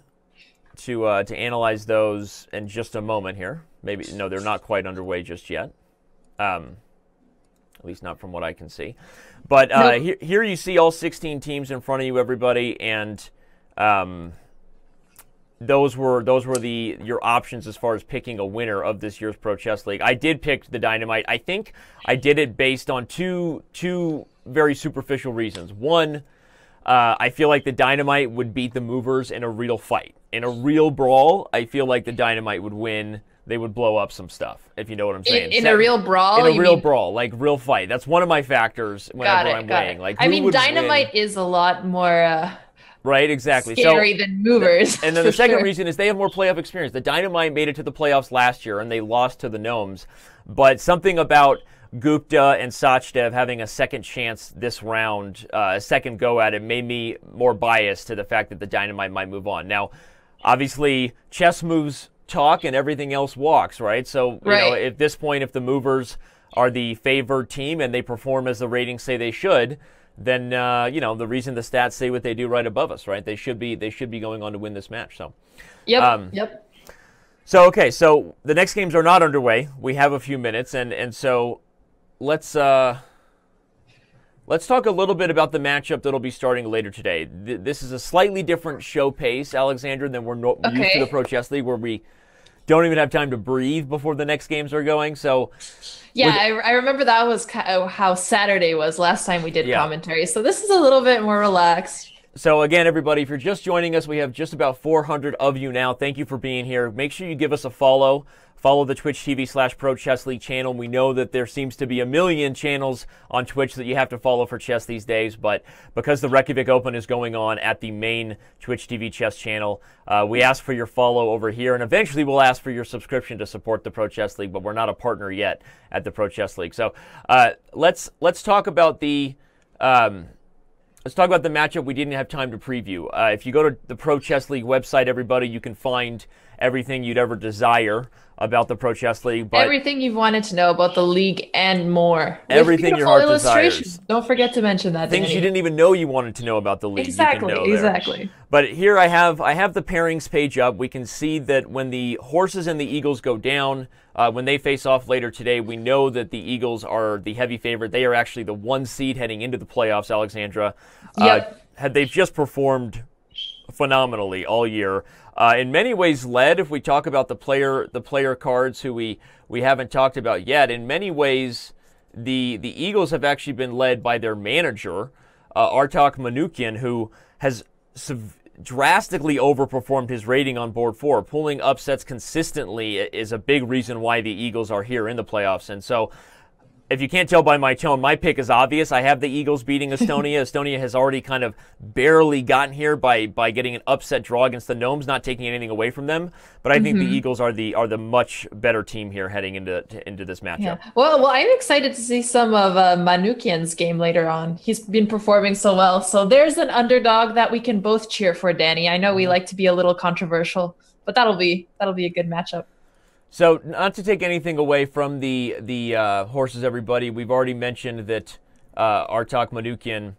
to analyze those in just a moment here. Maybe no, they're not quite underway just yet. At least not from what I can see. But nope. Here you see all 16 teams in front of you, everybody, and those were your options as far as picking a winner of this year's Pro Chess League. I did pick the Dynamite. I think I did it based on two very superficial reasons. One, I feel like the Dynamite would beat the Movers in a real fight. In a real brawl, I feel like the Dynamite would win. They would blow up some stuff, if you know what I'm saying. In a real brawl? In a real brawl, like real fight. That's one of my factors whenever I'm weighing. Like, I mean, Dynamite is a lot more right, exactly. Scary than Movers. And then the second reason is they have more playoff experience. The Dynamite made it to the playoffs last year, and they lost to the Gnomes. But something about Gupta and Sachdev having a second chance this round, a second go at it, made me more biased to the fact that the Dynamite might move on. Now, obviously chess moves talk and everything else walks, right? So, you know, at this point, if the Movers are the favored team and they perform as the ratings say they should, then, you know, the reason the stats say what they do right above us, right? They should be going on to win this match. So, Yep. So, okay, so the next games are not underway. We have a few minutes, and so let's talk a little bit about the matchup that'll be starting later today. This is a slightly different show pace, Alexandra, than we're used to the Pro Chess League, where we don't even have time to breathe before the next games are going. So, yeah, I remember that was how Saturday was last time we did commentary. So this is a little bit more relaxed. So again, everybody, if you're just joining us, we have just about 400 of you now. Thank you for being here. Make sure you give us a follow. Follow the Twitch TV/Pro Chess League channel. We know that there seems to be a million channels on Twitch that you have to follow for chess these days, but because the Reykjavik Open is going on at the main Twitch TV chess channel, we ask for your follow over here, and eventually we'll ask for your subscription to support the Pro Chess League, but we're not a partner yet at the Pro Chess League. So let's talk about the matchup we didn't have time to preview. If you go to the Pro Chess League website, everybody, you can find everything you'd ever desire about the Pro Chess League. But everything you've wanted to know about the league and more. Everything your heart desires. Don't forget to mention that. Things you didn't even know you wanted to know about the league. Exactly. But here I have the pairings page up. We can see that when the Horses and the Eagles go down, when they face off later today, we know that the Eagles are the heavy favorite. They are actually the 1 seed heading into the playoffs, Alexandra. They've just performed phenomenally all year. In many ways led, if we talk about the player cards who we haven't talked about yet, in many ways the Eagles have actually been led by their manager, Artak Manukyan, who has drastically overperformed his rating on board 4. Pulling upsets consistently is a big reason why the Eagles are here in the playoffs. And so, if you can't tell by my tone, my pick is obvious. I have the Eagles beating Estonia. Estonia has already kind of barely gotten here by getting an upset draw against the Gnomes, not taking anything away from them. But I think the Eagles are the much better team here heading into this matchup. Yeah. Well, I'm excited to see some of Manukyan's game later on. He's been performing so well. So there's an underdog that we can both cheer for, Danny. I know we like to be a little controversial, but that'll be a good matchup. So, not to take anything away from the Horses, everybody, we've already mentioned that Artak Manukyan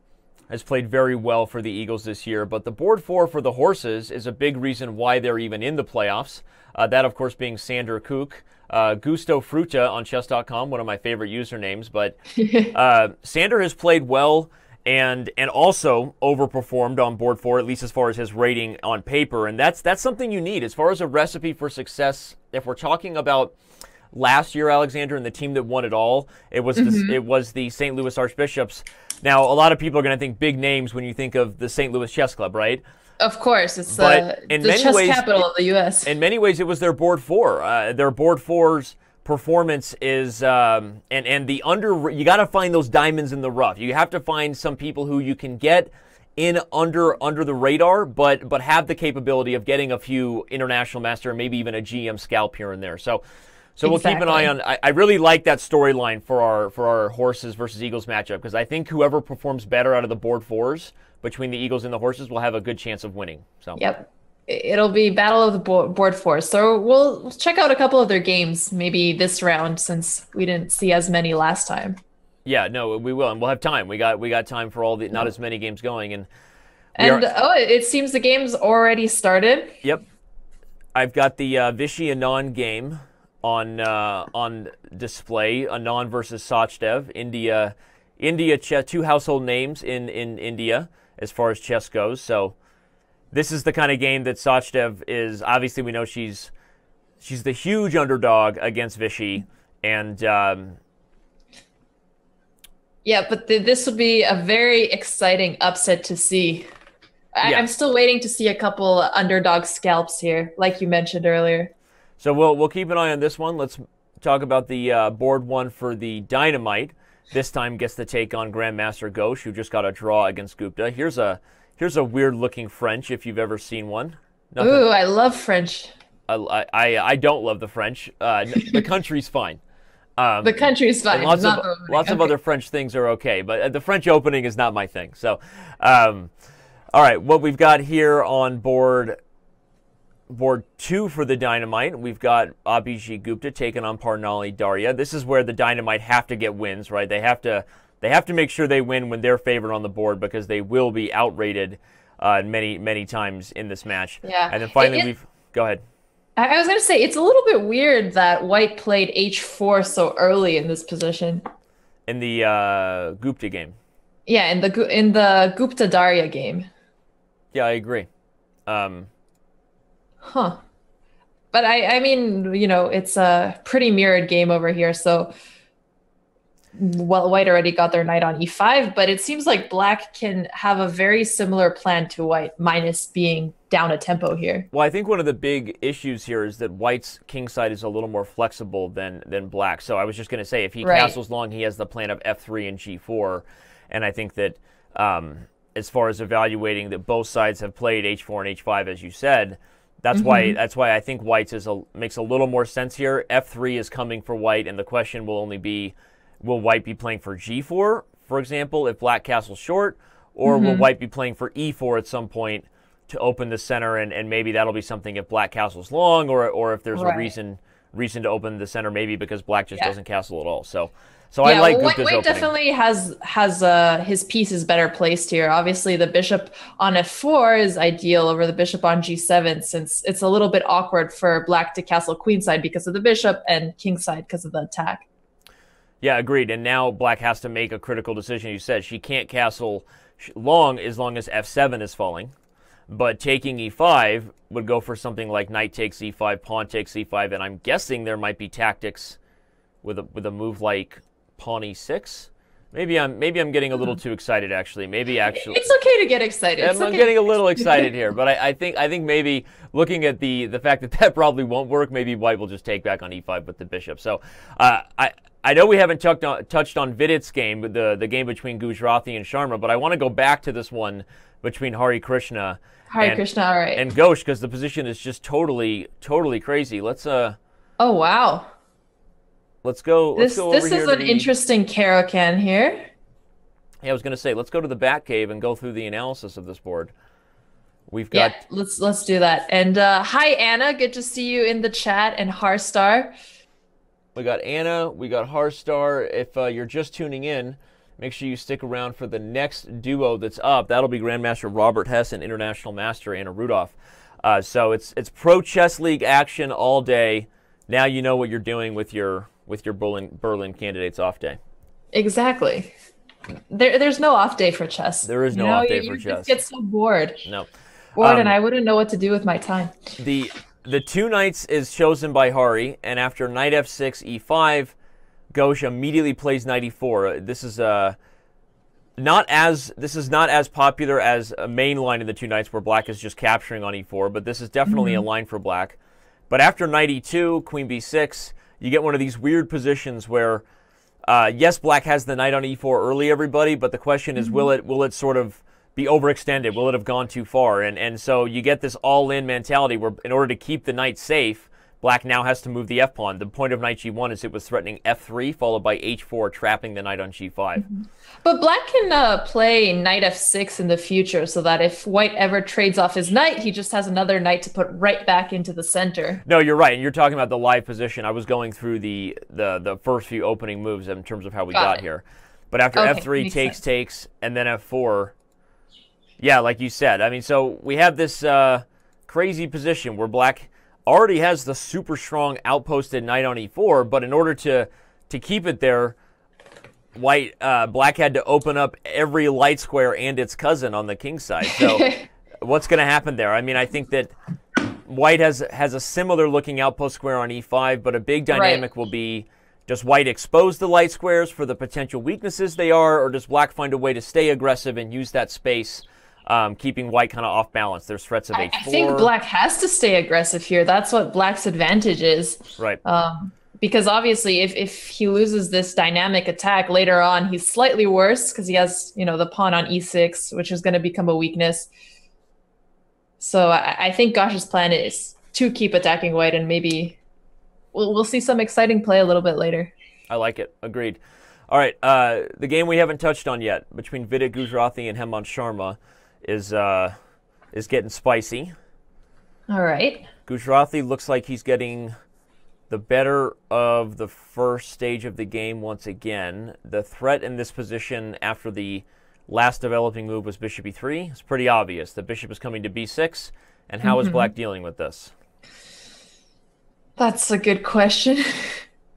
has played very well for the Eagles this year, but the board 4 for the Horses is a big reason why they're even in the playoffs. That, of course, being Sander Kook, Gusto Fruta on Chess.com, one of my favorite usernames, but Sander has played well and also overperformed on board 4, at least as far as his rating on paper. And that's something you need as far as a recipe for success. If we're talking about last year, Alexander, and the team that won it all, it was the St. Louis Archbishops. Now, a lot of people are going to think big names when you think of the St. Louis Chess Club, right? Of course, it's the chess capital of the U.S. In many ways, it was their board 4. Their board 4's performance is and you got to find those diamonds in the rough. You have to find some people who you can get in under the radar, but have the capability of getting a few international master and maybe even a GM scalp here and there. So we'll keep an eye on. I really like that storyline for our Horses versus Eagles matchup, because I think whoever performs better out of the board 4s between the Eagles and the Horses will have a good chance of winning. So yep. It'll be battle of the board 4. So we'll check out a couple of their games maybe this round, since we didn't see as many last time. Yeah, no, we will, and we'll have time. We got time for all the not as many games going, and it seems the game's already started. Yep, I've got the Vishy Anand game on display. Anand versus Sachdev. India chess, 2 household names in India as far as chess goes. So this is the kind of game that Sachdev is. Obviously, we know she's the huge underdog against Vishy, and yeah, but this would be a very exciting upset to see. I'm still waiting to see a couple underdog scalps here, like you mentioned earlier. So we'll keep an eye on this one. Let's talk about the board 1 for the Dynamite. This time gets the take on Grandmaster Ghosh, who just got a draw against Gupta. Here's a weird-looking French, if you've ever seen one. Nothing. Ooh, I love French. I don't love the French. The country's fine. The country's fine. Lots of other French things are okay, but the French opening is not my thing. So, all right, what we've got here on board board 2 for the Dynamite. We've got Abhijit Gupta taking on Parnali Daria. This is where the Dynamite have to get wins, right? They have to make sure they win when they're favored on the board, because they will be outrated many times in this match. Yeah. And then finally go ahead. I was going to say, it's a little bit weird that White played h4 so early in this position. In the Gupta game. Yeah, in the Gupta Daria game. Yeah, I agree. Huh. But I mean, it's a pretty mirrored game over here. So, well, White already got their knight on e5, but it seems like Black can have a very similar plan to White, minus being down a tempo here. Well, I think one of the big issues here is that White's king side is a little more flexible than Black. So I was just going to say, if he castles long, he has the plan of f3 and g4. And I think that as far as evaluating that both sides have played h4 and h5, as you said, that's why I think White's makes a little more sense here. f3 is coming for White, and the question will only be, will White be playing for g4, for example, if Black castles short, or will White be playing for e4 at some point to open the center, and maybe that'll be something if Black castles long, or if there's a reason to open the center, maybe because Black just doesn't castle at all. So I like Gupta's White opening. Definitely has his pieces better placed here. Obviously, the bishop on f4 is ideal over the bishop on g7, since it's a little bit awkward for Black to castle queenside because of the bishop and kingside because of the attack. Yeah, agreed. And now Black has to make a critical decision. You said she can't castle long as f7 is falling, but taking e5 would go for something like knight takes e5, pawn takes e5, and I'm guessing there might be tactics with a move like pawn e6. Maybe I'm getting a little too excited. It's okay to get excited. I'm getting a little excited here, but I think maybe looking at the fact that probably won't work, maybe White will just take back on e5 with the bishop. So I know we haven't touched on Vidit's game, the game between Gujarati and Sharma, but I want to go back to this one between Hari Krishna all right, and Ghosh, because the position is just totally crazy. Let's oh wow. Let's go. This is an interesting Caro-Kann here. Yeah, I was going to say, let's go to the Batcave and go through the analysis of this board. We've got. Yeah, let's do that. And hi Anna, good to see you in the chat, and Harstar. We got Anna, we got Harstar. If you're just tuning in, make sure you stick around for the next duo that's up. That'll be Grandmaster Robert Hess and International Master Anna Rudolph. So it's Pro Chess League action all day. Now you know what you're doing with your Berlin candidates off day. Exactly. There's no off day for chess. There is no off day for chess. You just get so bored. No. And I wouldn't know what to do with my time. The two knights is chosen by Hari, and after knight f6, e5, Ghosh immediately plays knight e4. This is not as popular as a main line in the two knights where Black is just capturing on e4, but this is definitely a line for Black. But after knight e2, queen b6, you get one of these weird positions where, yes, Black has the knight on e4 early, everybody, but the question is, will it sort of be overextended? Will it have gone too far? And so you get this all-in mentality where, in order to keep the knight safe, Black now has to move the f-pawn. The point of knight g1 is it was threatening f3, followed by h4, trapping the knight on g5. But Black can play knight f6 in the future, so that if White ever trades off his knight, he just has another knight to put right back into the center. No, you're right. And you're talking about the live position. I was going through the first few opening moves in terms of how we got here. But after f3, takes, and then f4, yeah, like you said. I mean, so we have this crazy position where Black already has the super strong outposted knight on e4, but in order to keep it there, Black had to open up every light square and its cousin on the king side. So what's going to happen there? I mean, I think that White has a similar looking outpost square on e5, but a big dynamic will be, does White expose the light squares for the potential weaknesses they are, or does Black find a way to stay aggressive and use that space, keeping White kind of off balance? There's threats of h4. I think Black has to stay aggressive here. That's what Black's advantage is. Right. Because obviously, if he loses this dynamic attack later on, he's slightly worse because he has, the pawn on e6, which is going to become a weakness. So I think Ghosh's plan is to keep attacking White, and maybe we'll see some exciting play a little bit later. I like it. Agreed. All right. The game we haven't touched on yet between Vidit Gujarati and Hemant Sharma is getting spicy. All right. Gujarati looks like he's getting the better of the first stage of the game once again. The threat in this position after the last developing move was bishop e3. It's pretty obvious. The bishop is coming to b6. And how is black dealing with this? That's a good question.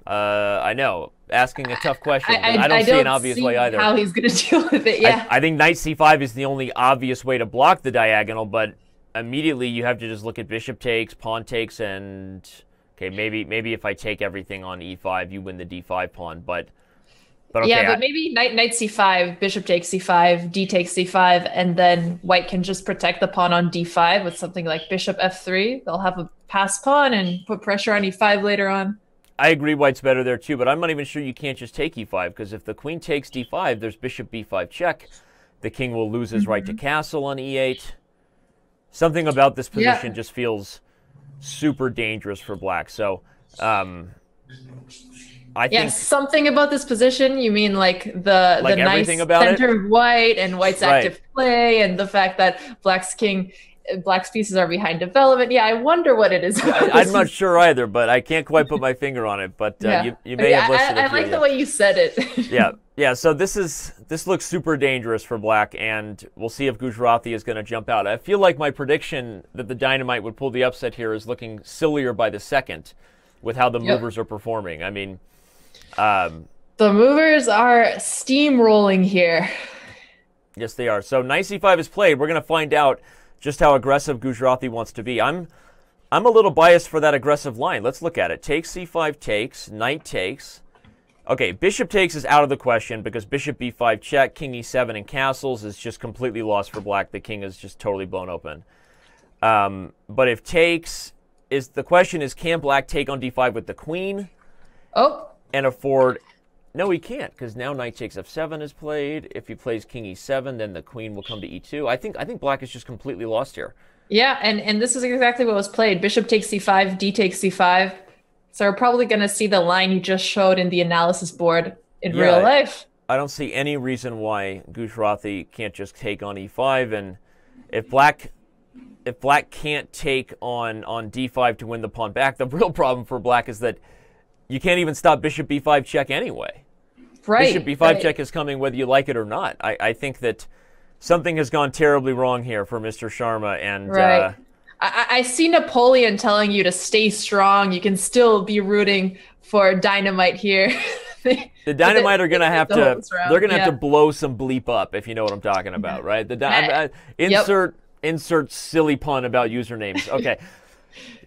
I know. Asking a tough question. I don't see an obvious way either. How he's going to deal with it, yeah. I think knight c5 is the only obvious way to block the diagonal, but immediately you have to just look at bishop takes, pawn takes, and okay, maybe if I take everything on e5, you win the d5 pawn, but okay. Yeah, but maybe knight c5, bishop takes c5, d takes c5, and then white can just protect the pawn on d5 with something like bishop f3. They'll have a passed pawn and put pressure on e5 later on. I agree white's better there too, but I'm not even sure you can't just take e5, because if the queen takes d5, there's bishop b5 check. The king will lose his right to castle on e8. Something about this position just feels super dangerous for black. So I think something about this position. You mean like the nice center of white and white's active play, and the fact that black's pieces are behind development. Yeah, I wonder what it is. I'm not sure either, but I can't quite put my finger on it. But you may have listed it. I like the way you said it. Yeah. So this looks super dangerous for black, and we'll see if Gujarati is going to jump out. I feel like my prediction that the Dynamite would pull the upset here is looking sillier by the second, with how the movers are performing. I mean, the movers are steamrolling here. Yes, they are. So knight c5 is played. We're going to find out just how aggressive Gujarati wants to be. I'm a little biased for that aggressive line. Let's look at it. Take c5 takes, knight takes. Okay, bishop takes is out of the question because bishop b5 check, king e7 and castles is just completely lost for black. The king is just totally blown open. But if takes is the question is, can black take on d5 with the queen? And afford? No, he can't, because now knight takes f7 is played. If he plays king e7, then the queen will come to e2. I think black is just completely lost here. Yeah, and this is exactly what was played. Bishop takes c5, d takes c5. So we're probably going to see the line you just showed in the analysis board in real life. I don't see any reason why Gujarati can't just take on e5. And if black can't take on d5 to win the pawn back, the real problem for black is that you can't even stop bishop b5 check anyway. Bishop b5 check is coming whether you like it or not. I think that something has gone terribly wrong here for Mr. Sharma. And I see Napoleon telling you to stay strong. You can still be rooting for Dynamite here. The Dynamite are going to have to, they're going to have to blow some bleep up, if you know what I'm talking about, right? Insert silly pun about usernames. Okay.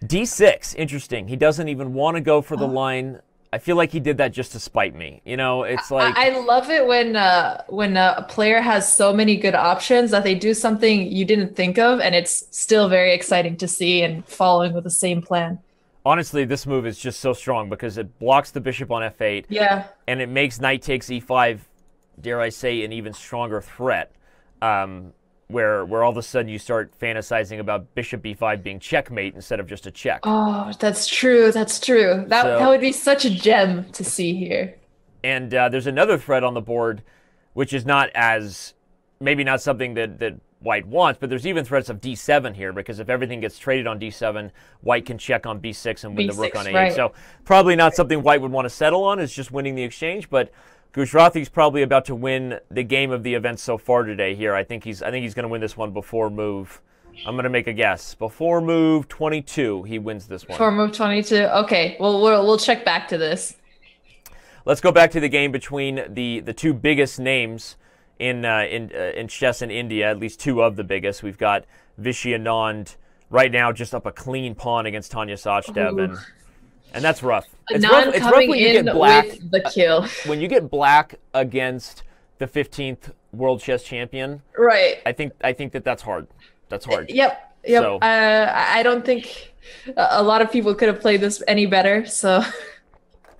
D6, interesting. He doesn't even want to go for the line. I feel like he did that just to spite me. You know, it's like I love it when a player has so many good options that they do something you didn't think of, and it's still very exciting to see and following with the same plan. Honestly, this move is just so strong because it blocks the bishop on f8. Yeah. And it makes knight takes e5, dare I say, an even stronger threat. Where all of a sudden you start fantasizing about bishop b5 being checkmate instead of just a check. Oh, that's true. That's true. That would be such a gem to see here. And there's another threat on the board, which is maybe not something that white wants, but there's even threats of d7 here, because if everything gets traded on d7, white can check on b6 and win the rook on a8. Right. So probably not something white would want to settle on, is just winning the exchange, but Gujarati's probably about to win the game of the event so far today here. I think he's going to win this one before move. I'm going to make a guess. Before move 22, he wins this one. Before move 22. Okay. Well, we'll check back to this. Let's go back to the game between the two biggest names in chess in India, at least two of the biggest. We've got Viswanathan Anand right now just up a clean pawn against Tanya Sachdev, and that's rough. It's rough when you get black with the kill. When you get black against the 15th world chess champion, right? I think that's hard. That's hard. Yep. So, I don't think a lot of people could have played this any better. So,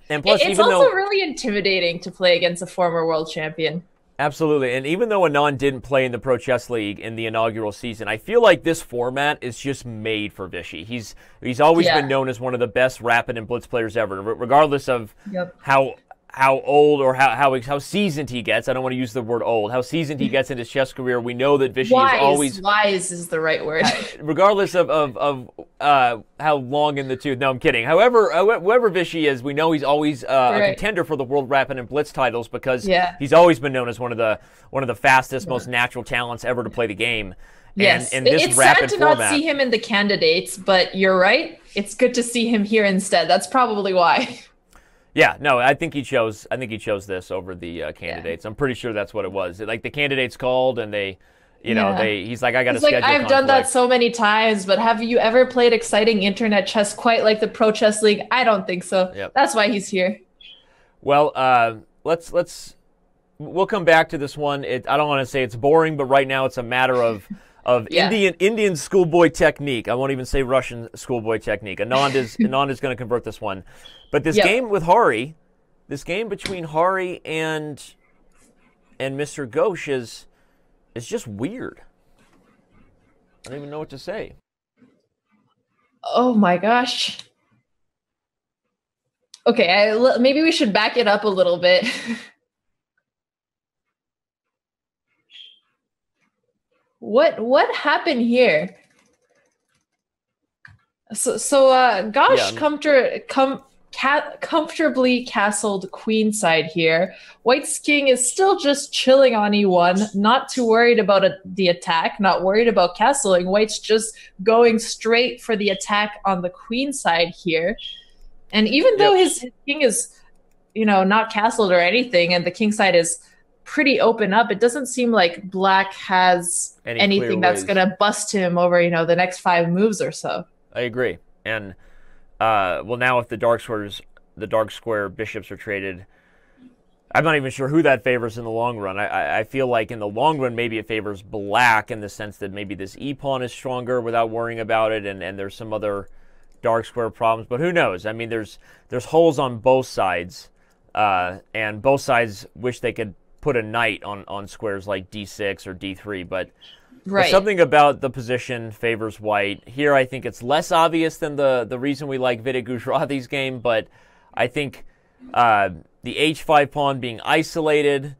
and plus, it's also really intimidating to play against a former world champion. Absolutely. And even though Anand didn't play in the Pro Chess League in the inaugural season, I feel like this format is just made for Vishy. He's always been known as one of the best rapid and blitz players ever, regardless of how how old or how seasoned he gets. I don't want to use the word old. How seasoned he gets in his chess career. We know that Vishy is always wise is the right word. Regardless of how long in the tooth. No, I'm kidding. However, whoever Vishy is, we know he's always a contender for the World Rapid and Blitz titles because he's always been known as one of the fastest, most natural talents ever to play the game. Yes, and this it's rapid sad to not see him in the candidates, but you're right. It's good to see him here instead. That's probably why. Yeah, no, I think he chose this over the candidates. I'm pretty sure that's what it was. Like the candidates called and they, he's like, I got to schedule. I've done that so many times, but have you ever played exciting internet chess quite like the Pro Chess League? I don't think so. Yep. That's why he's here. Well, we'll come back to this one. I don't want to say it's boring, but right now it's a matter of Indian schoolboy technique. I won't even say Russian schoolboy technique. Anand is going to convert this one. But this game with Hari, this game between Hari and Mr. Ghosh is just weird. I don't even know what to say. Oh my gosh. Okay, maybe we should back it up a little bit. What happened here? So Ghosh comfortably castled queenside here. White's king is still just chilling on e1, not too worried about the attack, not worried about castling. White's just going straight for the attack on the queen side here. And even though his king is, not castled or anything, and the king side is pretty open up, it doesn't seem like black has anything that's going to bust him over, the next 5 moves or so. I agree. And now if the dark square bishops are traded, I'm not even sure who that favors in the long run. I feel like in the long run maybe it favors black in the sense that maybe this e-pawn is stronger without worrying about it, and there's some other dark square problems, but who knows? I mean, there's holes on both sides, and both sides wish they could put a knight on squares like d6 or d3, but something about the position favors white. Here I think it's less obvious than the reason we like Vidit Gujrathy's game, but I think the h5 pawn being isolated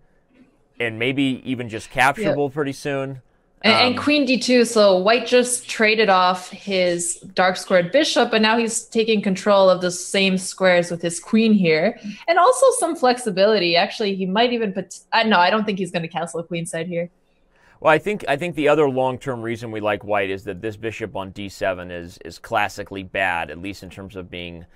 and maybe even just capturable pretty soon. And queen d2, so white just traded off his dark squared bishop, and now he's taking control of the same squares with his queen here. And also some flexibility. Actually, he might even put... no, I don't think he's going to castle a queenside here. Well, I think the other long-term reason we like white is that this bishop on d7 is classically bad, at least in terms of being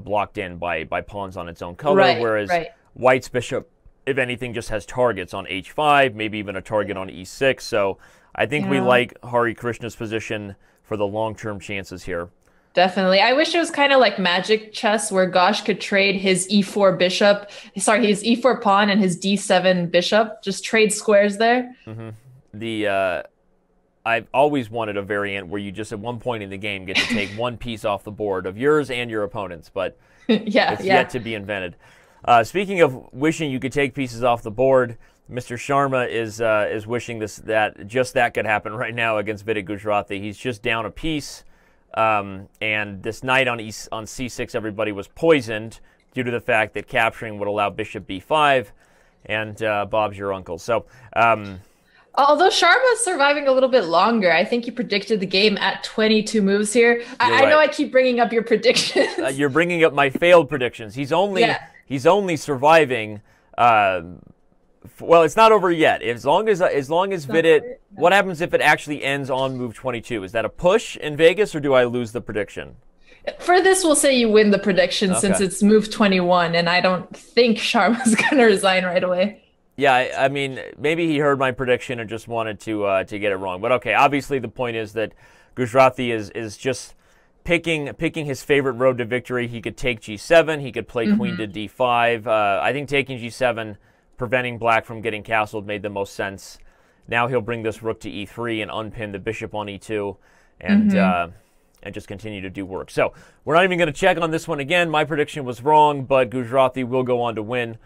blocked in by pawns on its own color, whereas white's bishop, if anything, just has targets on h5, maybe even a target on e6. So I think we like Hari Krishna's position for the long-term chances here. Definitely. I wish it was kind of like Magic Chess where Ghosh could trade his e4 bishop, his e4 pawn and his d7 bishop, just trade squares there. I've always wanted a variant where you just at one point in the game get to take one piece off the board of yours and your opponent's, but it's yet to be invented. Speaking of wishing you could take pieces off the board, Mr. Sharma is wishing that could happen right now against Vidit Gujrathi. He's just down a piece, and this knight on c6, everybody was poisoned due to the fact that capturing would allow bishop b5, and Bob's your uncle. So, although Sharma's surviving a little bit longer, I think you predicted the game at 22 moves here. I know I keep bringing up your predictions. You're bringing up my failed predictions. He's only surviving. Well, it's not over yet. As long as Vidit, what happens if it actually ends on move 22? Is that a push in Vegas, or do I lose the prediction? For this, we'll say you win the prediction since it's move 21, and I don't think Sharma's going to resign right away. Yeah, I mean, maybe he heard my prediction and just wanted to get it wrong. But okay, obviously the point is that Gujrathi is just picking his favorite road to victory. He could take g7. He could play queen to d5. I think taking g7, preventing black from getting castled, made the most sense. Now he'll bring this rook to e3 and unpin the bishop on e2, and just continue to do work. So we're not even going to check on this one again. My prediction was wrong, but Gujrathi will go on to win.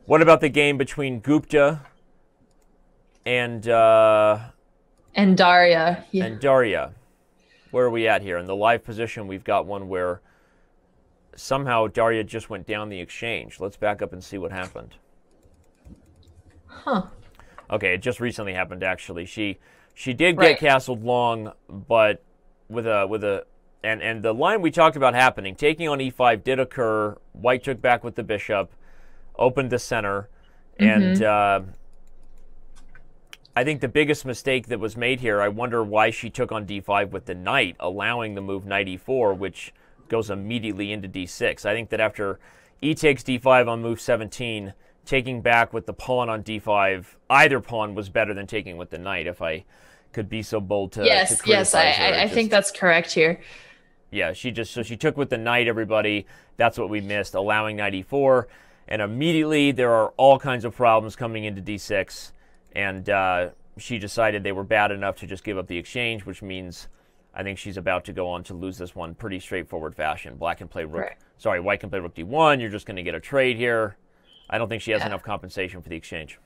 What about the game between Gupta and Daria? And Daria. Where are we at here? In the live position, we've got one where somehow Daria just went down the exchange. Let's back up and see what happened. Huh. Okay, it just recently happened, actually. She did get castled long, but with a and the line we talked about happening, taking on e5 did occur. White took back with the bishop, opened the center, and I think the biggest mistake that was made here, I wonder why she took on d5 with the knight, allowing the move knight e4, which goes immediately into d6. I think that after e takes d5 on move 17, taking back with the pawn on d5, either pawn was better than taking with the knight, if I could be so bold to Yes, I think that's correct here. Yeah, she took with the knight, everybody. That's what we missed, allowing knight e4. And immediately there are all kinds of problems coming into d6. And she decided they were bad enough to just give up the exchange, which means I think she's about to go on to lose this one pretty straightforward fashion. White can play rook d1. You're just going to get a trade here. I don't think she has enough compensation for the exchange.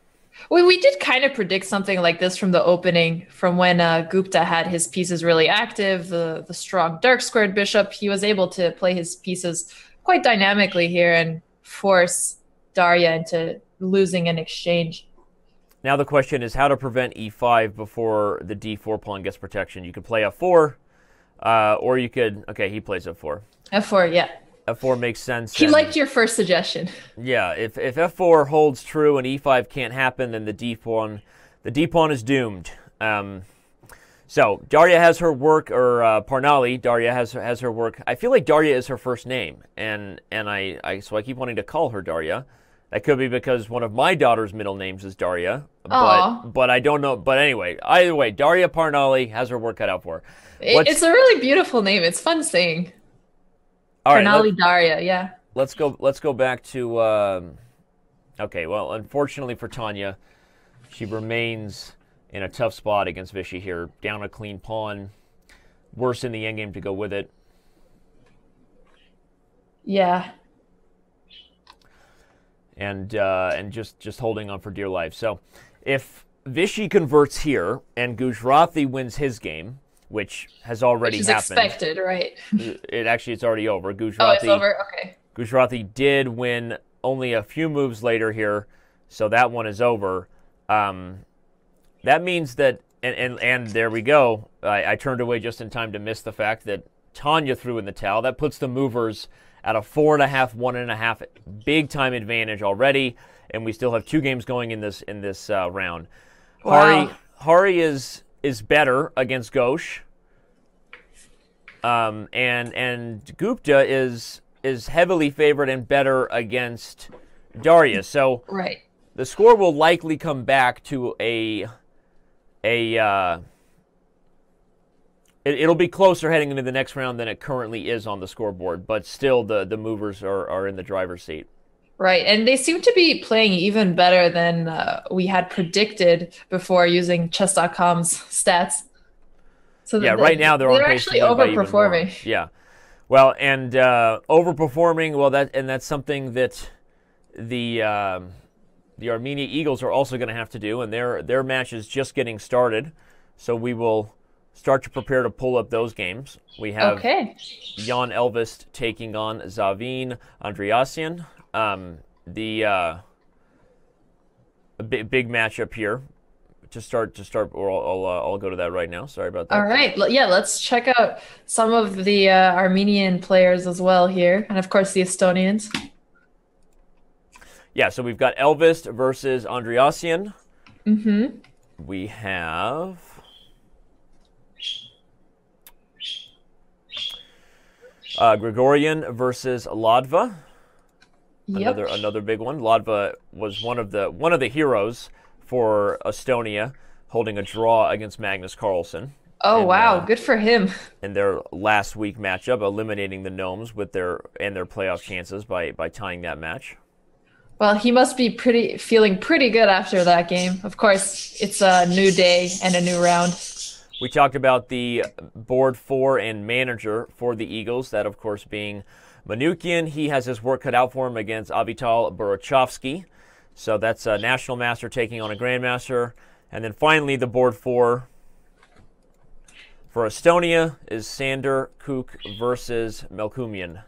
Well, we did kind of predict something like this from the opening, from when Gupta had his pieces really active, the strong dark squared bishop. He was able to play his pieces quite dynamically here and force Daria into losing an exchange. Now the question is how to prevent e5 before the d4 pawn gets protection. You could play f4, or you could... Okay, he plays f4. F4, yeah. F4 makes sense. He liked your first suggestion. Yeah, if f4 holds true and e5 can't happen, then the d pawn is doomed. So Daria has her work, or Parnali, Daria has her work. I feel like Daria is her first name, and so I keep wanting to call her Daria. That could be because one of my daughter's middle names is Daria, but I don't know. But anyway, either way, Daria Parnali has her work cut out for her. It's a really beautiful name. It's fun saying. All right, Parnali Daria, yeah. Let's go back to. Okay, well, unfortunately for Tanya, she remains in a tough spot against Vichy here. Down a clean pawn, worse in the endgame to go with it. Yeah. And just holding on for dear life. So, if Vichy converts here and Gujarati wins his game, which has already happened. Expected, right? It's already over. It's over. Okay. Gujarati did win only a few moves later here, so that one is over. That means that, and there we go. I turned away just in time to miss the fact that Tanya threw in the towel. That puts the movers at a 4.5, 1.5 big time advantage already, and we still have 2 games going in this round. Wow. Hari is better against Ghosh, and Gupta is heavily favored and better against Daria. So right. The score will likely come back to it'll be closer heading into the next round than it currently is on the scoreboard, but still the movers are in the driver's seat. Right, and they seem to be playing even better than we had predicted before using Chess.com's stats. So yeah, right now they're actually overperforming. Yeah, well, and overperforming. Well, that's something that the Armenia Eagles are also going to have to do, and their match is just getting started. So we will start to prepare to pull up those games. We have Jan Elvist taking on Zavin Andreassian. A big matchup here to start. Or I'll go to that right now. Sorry about that. All right, yeah, let's check out some of the Armenian players as well here, and of course the Estonians. Yeah, so we've got Elvist versus Andreassian. Mm-hmm. We have Gregorian versus Ladva. Yep. Another big one. Ladva was one of the heroes for Estonia, holding a draw against Magnus Carlsen. Oh, wow, good for him. In their last week matchup, eliminating the Gnomes with their playoff chances by tying that match. Well, he must be feeling pretty good after that game. Of course, it's a new day and a new round. We talked about the board 4 and manager for the Eagles, that of course being Manukian. He has his work cut out for him against Avital Borochovsky. So that's a national master taking on a grandmaster. And then finally the board 4 for Estonia is Sander Kuk versus Melkumian.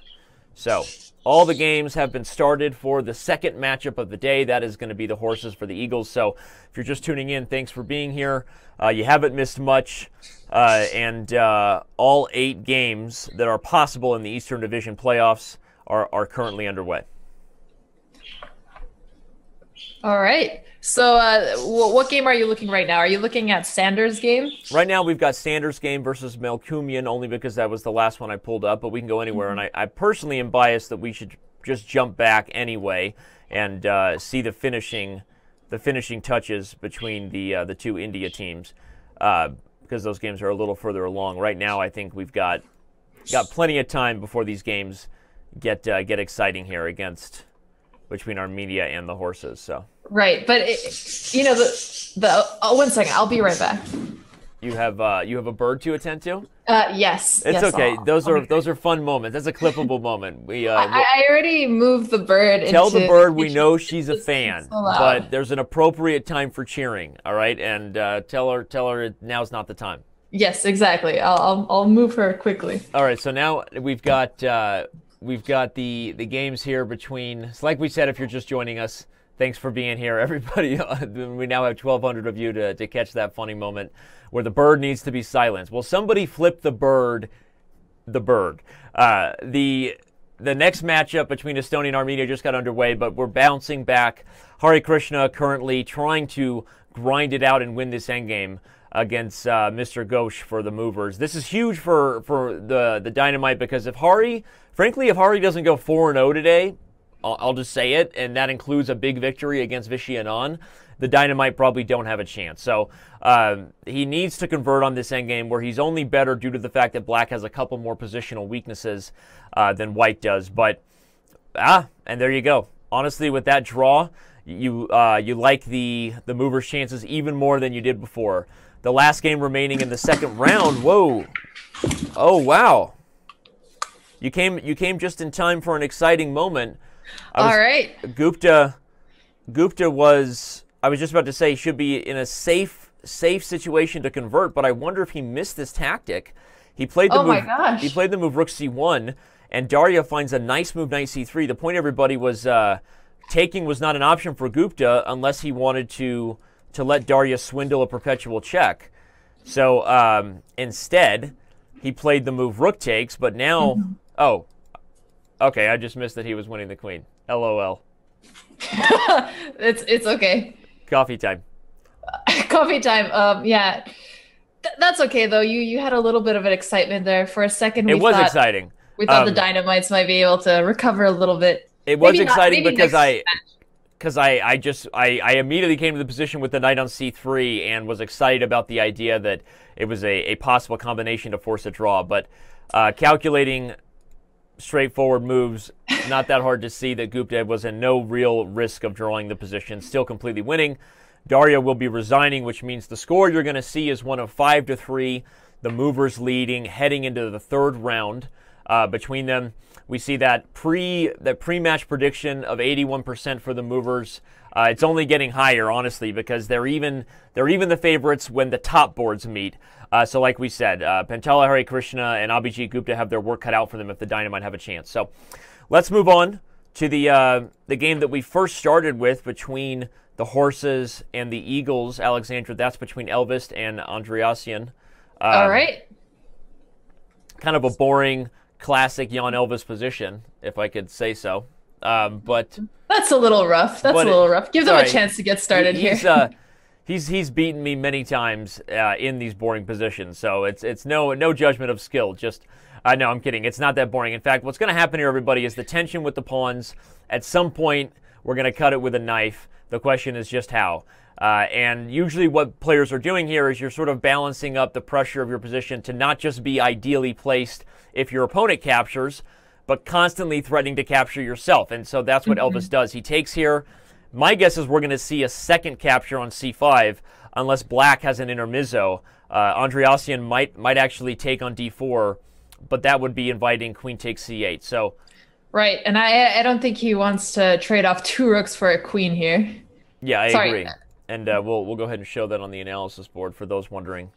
So all the games have been started for the second matchup of the day. That is going to be the Horses for the Eagles. So if you're just tuning in, thanks for being here. You haven't missed much. And all 8 games that are possible in the Eastern Division playoffs are currently underway. All right. So what game are you looking right now? Are you looking at Sanders' game? Right now we've got Sanders' game versus Melkumian, only because that was the last one I pulled up, but we can go anywhere. And I personally am biased that we should just jump back anyway and see the finishing touches between the two India teams, because those games are a little further along. Right now I think we've got plenty of time before these games get exciting here between Armenia and the Horses. So right, but one second, I'll be right back. You have a bird to attend to? Yes. It's yes, okay. Those are fun moments. That's a clippable moment. I already moved the bird. Tell the bird we know she's a fan, but there's an appropriate time for cheering. All right, and tell her now's not the time. Yes, exactly. I'll move her quickly. All right. So now we've got the games here between. So like we said, if you're just joining us, thanks for being here, everybody. We now have 1,200 of you to catch that funny moment where the bird needs to be silenced. Well, somebody flipped the bird. The next matchup between Estonia and Armenia just got underway, but we're bouncing back. Hari Krishna currently trying to grind it out and win this endgame against Mr. Ghosh for the Movers. This is huge for the Dynamite, because if Hari doesn't go 4-0 today, I'll just say it, and that includes a big victory against Viswanathan, the Dynamite probably don't have a chance. So he needs to convert on this endgame, where he's only better due to the fact that Black has a couple more positional weaknesses than White does. But and there you go. Honestly, with that draw, you like the Movers' chances even more than you did before. The last game remaining in the second round. Whoa! Oh wow! You came just in time for an exciting moment. All right. Gupta was, I was just about to say, should be in a safe situation to convert, but I wonder if he missed this tactic. He played the my gosh. He played the move Rook C1, and Daria finds a nice move Knight C3. The point, everybody, was taking was not an option for Gupta unless he wanted to let Daria swindle a perpetual check. So instead, he played the move Rook takes, but now, okay, I just missed that he was winning the queen. LOL. It's okay. Coffee time. Coffee time. Yeah. That's okay, though. You had a little bit of an excitement there. For a second, it was exciting. We thought the Dynamites might be able to recover a little bit. It was exciting because I immediately came to the position with the knight on c3 and was excited about the idea that it was a possible combination to force a draw. But calculating straightforward moves, not that hard to see that Gupta was in no real risk of drawing the position, still completely winning. Daria will be resigning, which means the score you're going to see is one of 5-3. The Movers leading, heading into the third round. Between them, we see that pre-match prediction of 81% for the Movers. It's only getting higher, honestly, because they're even the favorites when the top boards meet. So, like we said, Pentala Hari Krishna and Abhijit Gupta have their work cut out for them if the Dynamite have a chance. So, let's move on to the game that we first started with between the Horses and the Eagles. Alexandra, that's between Elvis and Andreasian. All right. Kind of a boring, classic Jan Elvis position, if I could say so. But that's a little rough. Give them a chance to get started here. He's beaten me many times in these boring positions, so it's no judgment of skill. Just no, I'm kidding. It's not that boring. In fact, what's going to happen here, everybody, is the tension with the pawns. At some point, we're going to cut it with a knife. The question is just how. And usually what players are doing here is you're sort of balancing up the pressure of your position to not just be ideally placed if your opponent captures, but constantly threatening to capture yourself. And so that's what Elvis does. He takes here. My guess is we're going to see a second capture on c5 unless Black has an intermezzo. Andreasian might actually take on d4, but that would be inviting queen takes c8. So, right, and I don't think he wants to trade off 2 rooks for a queen here. Yeah, I agree. And we'll go ahead and show that on the analysis board for those wondering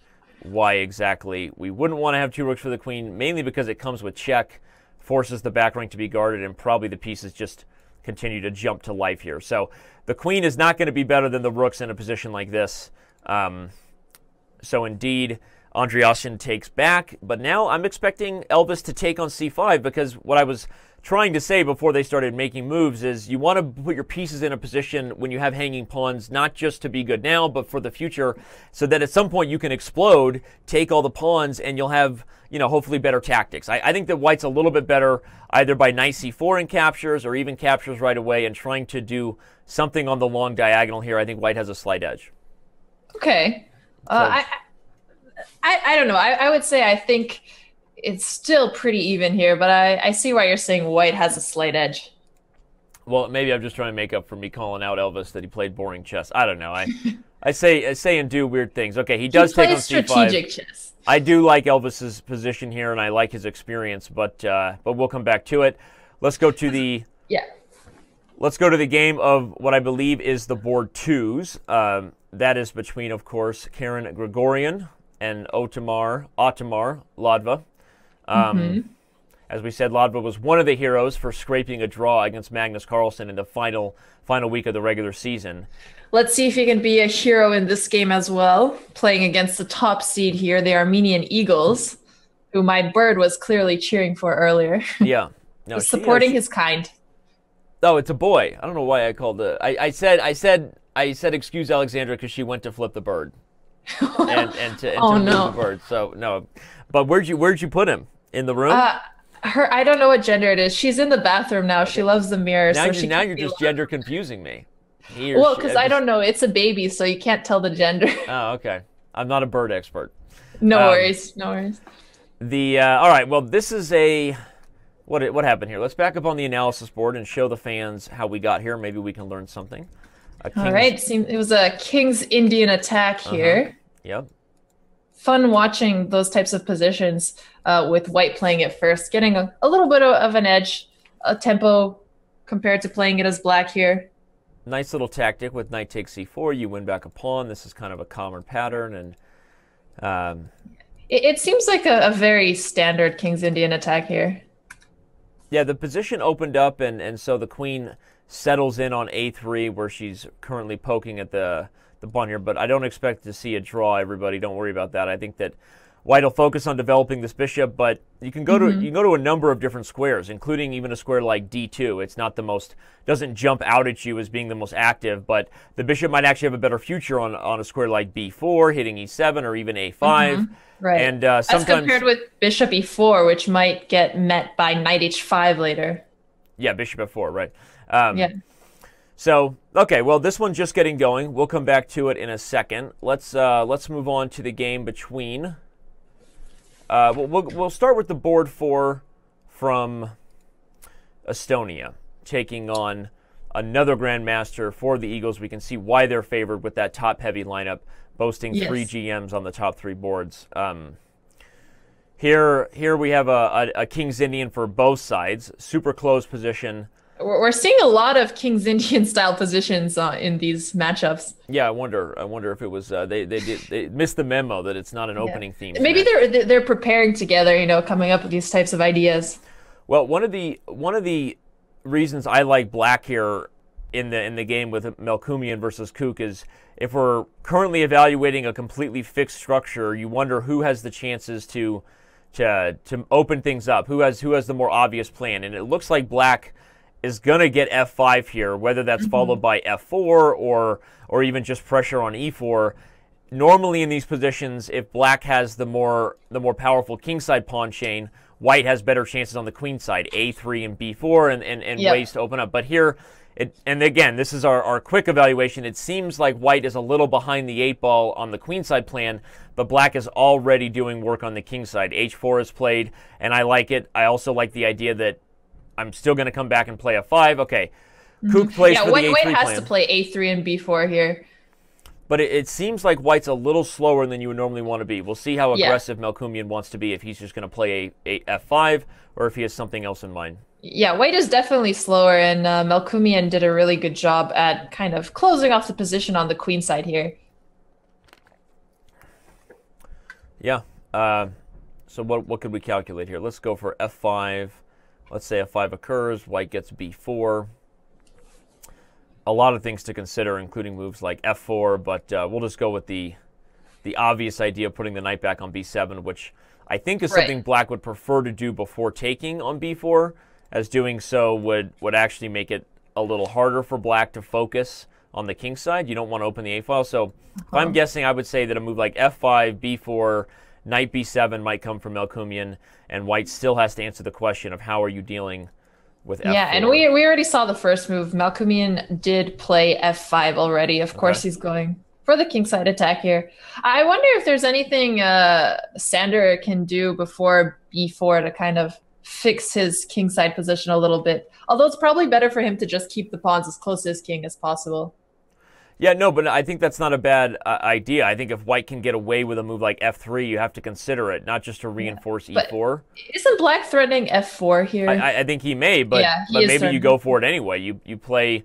why exactly we wouldn't want to have 2 rooks for the queen, mainly because it comes with check forces the back rank to be guarded, and probably the pieces just continue to jump to life here. So the queen is not going to be better than the rooks in a position like this. So indeed, Andreasen takes back, but now I'm expecting Elvis to take on c5, because what I was trying to say before they started making moves is you want to put your pieces in a position when you have hanging pawns, not just to be good now, but for the future, so that at some point you can explode, take all the pawns, and you'll have, hopefully better tactics. I think that white's a little bit better either by knight c4 in captures or even captures right away and trying to do something on the long diagonal here. I think white has a slight edge. Okay. I don't know. I would say I think it's still pretty even here, but I see why you're saying white has a slight edge. Well, maybe I'm just trying to make up for me calling out Elvis that he played boring chess. I don't know. I say and do weird things. Okay, he does take on c5. Strategic chess. I do like Elvis's position here, and I like his experience, but we'll come back to it. Let's go to the Let's go to the game of what I believe is the board twos. That is between, of course, Karen Gregorian and Otmar Ladva. As we said, Ladva was one of the heroes for scraping a draw against Magnus Carlsen in the final week of the regular season. Let's see if he can be a hero in this game as well, playing against the top seed here, the Armenian Eagles, who my bird was clearly cheering for earlier. Yeah. No, supporting his kind. Oh, it's a boy. I don't know why I called it. I said excuse Alexandra because she went to flip the bird. and to move the bird. So no. But where'd you put him? In the room? I don't know what gender it is. She's in the bathroom now. Okay. She loves the mirror. Now you're just gender confusing me. Well, because I don't know. It's a baby, so you can't tell the gender. Oh, okay. I'm not a bird expert. No worries. No worries. All right. Well, this is what happened here? Let's back up on the analysis board and show the fans how we got here. Maybe we can learn something. All right. It was a King's Indian attack here. Yep. Fun watching those types of positions with white playing it first, getting a little bit of an edge, a tempo compared to playing it as black here. Nice little tactic with knight takes c4. You win back a pawn. This is kind of a common pattern. And it seems like a very standard King's Indian attack here. Yeah, the position opened up, and so the queen settles in on a3, where she's currently poking at the pawn here, but I don't expect to see a draw, everybody. Don't worry about that. I think that white will focus on developing this bishop, but you can go to a number of different squares, including even a square like d2. It's not the most, doesn't jump out at you as being the most active, but the bishop might actually have a better future on a square like b4, hitting e7, or even a5. Right. And sometimes, as compared with bishop e4, which might get met by knight h5 later. Yeah, bishop f4, right. Yeah. So, okay, well, this one's just getting going. We'll come back to it in a second. Let's move on to the game between. We'll start with the board 4 from Estonia, taking on another grandmaster for the Eagles. We can see why they're favored with that top-heavy lineup, boasting 3 GMs on the top 3 boards. Here we have a King's Indian for both sides, super close position. We're seeing a lot of King's Indian style positions in these matchups. Yeah, I wonder if it was they missed the memo that it's not an opening theme. Maybe they're preparing together, coming up with these types of ideas. Well, one of the reasons I like black here in the game with Melkumian versus Kuk is if we're currently evaluating a completely fixed structure, you wonder who has the chances to open things up, who has the more obvious plan, and it looks like black is going to get f5 here, whether that's followed by f4 or even just pressure on e4. Normally in these positions, if black has the more powerful kingside pawn chain, white has better chances on the queen side, a3 and b4, and ways to open up. But here, and again, this is our quick evaluation. It seems like white is a little behind the 8-ball on the queenside plan, but black is already doing work on the king side. h4 is played, and I like it. I also like the idea that I'm still going to come back and play a5. Okay, Kuk plays for the a3 white has plan. to play a3 and b4 here. But it seems like white's a little slower than you would normally want to be. We'll see how aggressive Melkumian wants to be, if he's just going to play a f5 or if he has something else in mind. Yeah, white is definitely slower, and Melkumian did a really good job at kind of closing off the position on the queen side here. Yeah. So what could we calculate here? Let's go for f5. let's say f5 occurs, white gets b4. A lot of things to consider, including moves like f4, but we'll just go with the obvious idea of putting the knight back on b7, which I think is something black would prefer to do before taking on b4, as doing so would actually make it a little harder for black to focus on the king side. You don't want to open the a file. So if I'm guessing, I would say that a move like f5, b4, knight b7 might come from Melkumian, and white still has to answer the question of how are you dealing with f4. Yeah, and we already saw the first move. Melkumian did play f5 already. Of course, he's going for the kingside attack here. I wonder if there's anything Sander can do before b4 to kind of fix his kingside position a little bit. Although it's probably better for him to just keep the pawns as close to his king as possible. Yeah, no, but I think that's not a bad idea. I think if white can get away with a move like f3, you have to consider it, not just to reinforce e4. Isn't black threatening f4 here? I think he may, but maybe you go for it anyway. You play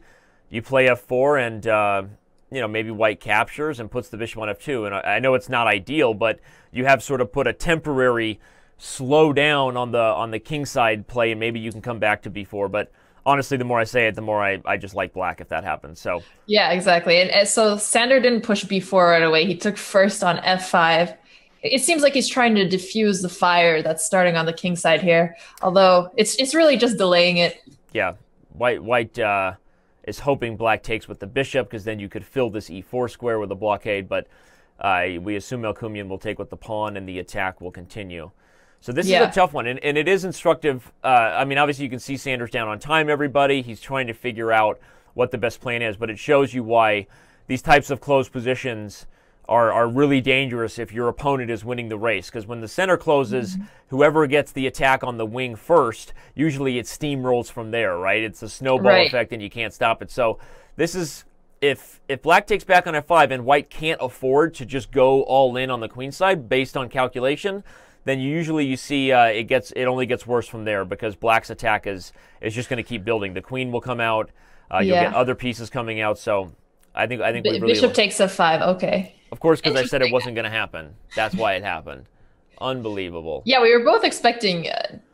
f4 and maybe white captures and puts the bishop on f2. And I know it's not ideal, but you have sort of put a temporary slow down on the king side play, and maybe you can come back to b4. But honestly, the more I say it, the more I just like black if that happens. So yeah, exactly. And so Sander didn't push b4 right away. He took first on f5. It seems like he's trying to diffuse the fire that's starting on the king side here, although it's really just delaying it. Yeah, white is hoping black takes with the bishop, because then you could fill this e4 square with a blockade, but we assume Melkumian will take with the pawn and the attack will continue. So this is a tough one, and it is instructive. I mean, obviously you can see Sanders down on time, everybody. He's trying to figure out what the best plan is, but it shows you why these types of closed positions are really dangerous if your opponent is winning the race. Because when the center closes, whoever gets the attack on the wing first, usually it steamrolls from there, right? It's a snowball effect, and you can't stop it. So this is, if black takes back on f5 and white can't afford to just go all in on the queen side based on calculation, then you see it only gets worse from there, because black's attack is just going to keep building. The queen will come out. You'll get other pieces coming out. So I think we really bishop takes f5. Okay. Of course, because I said it wasn't going to happen. That's why it happened. Unbelievable. Yeah, we were both expecting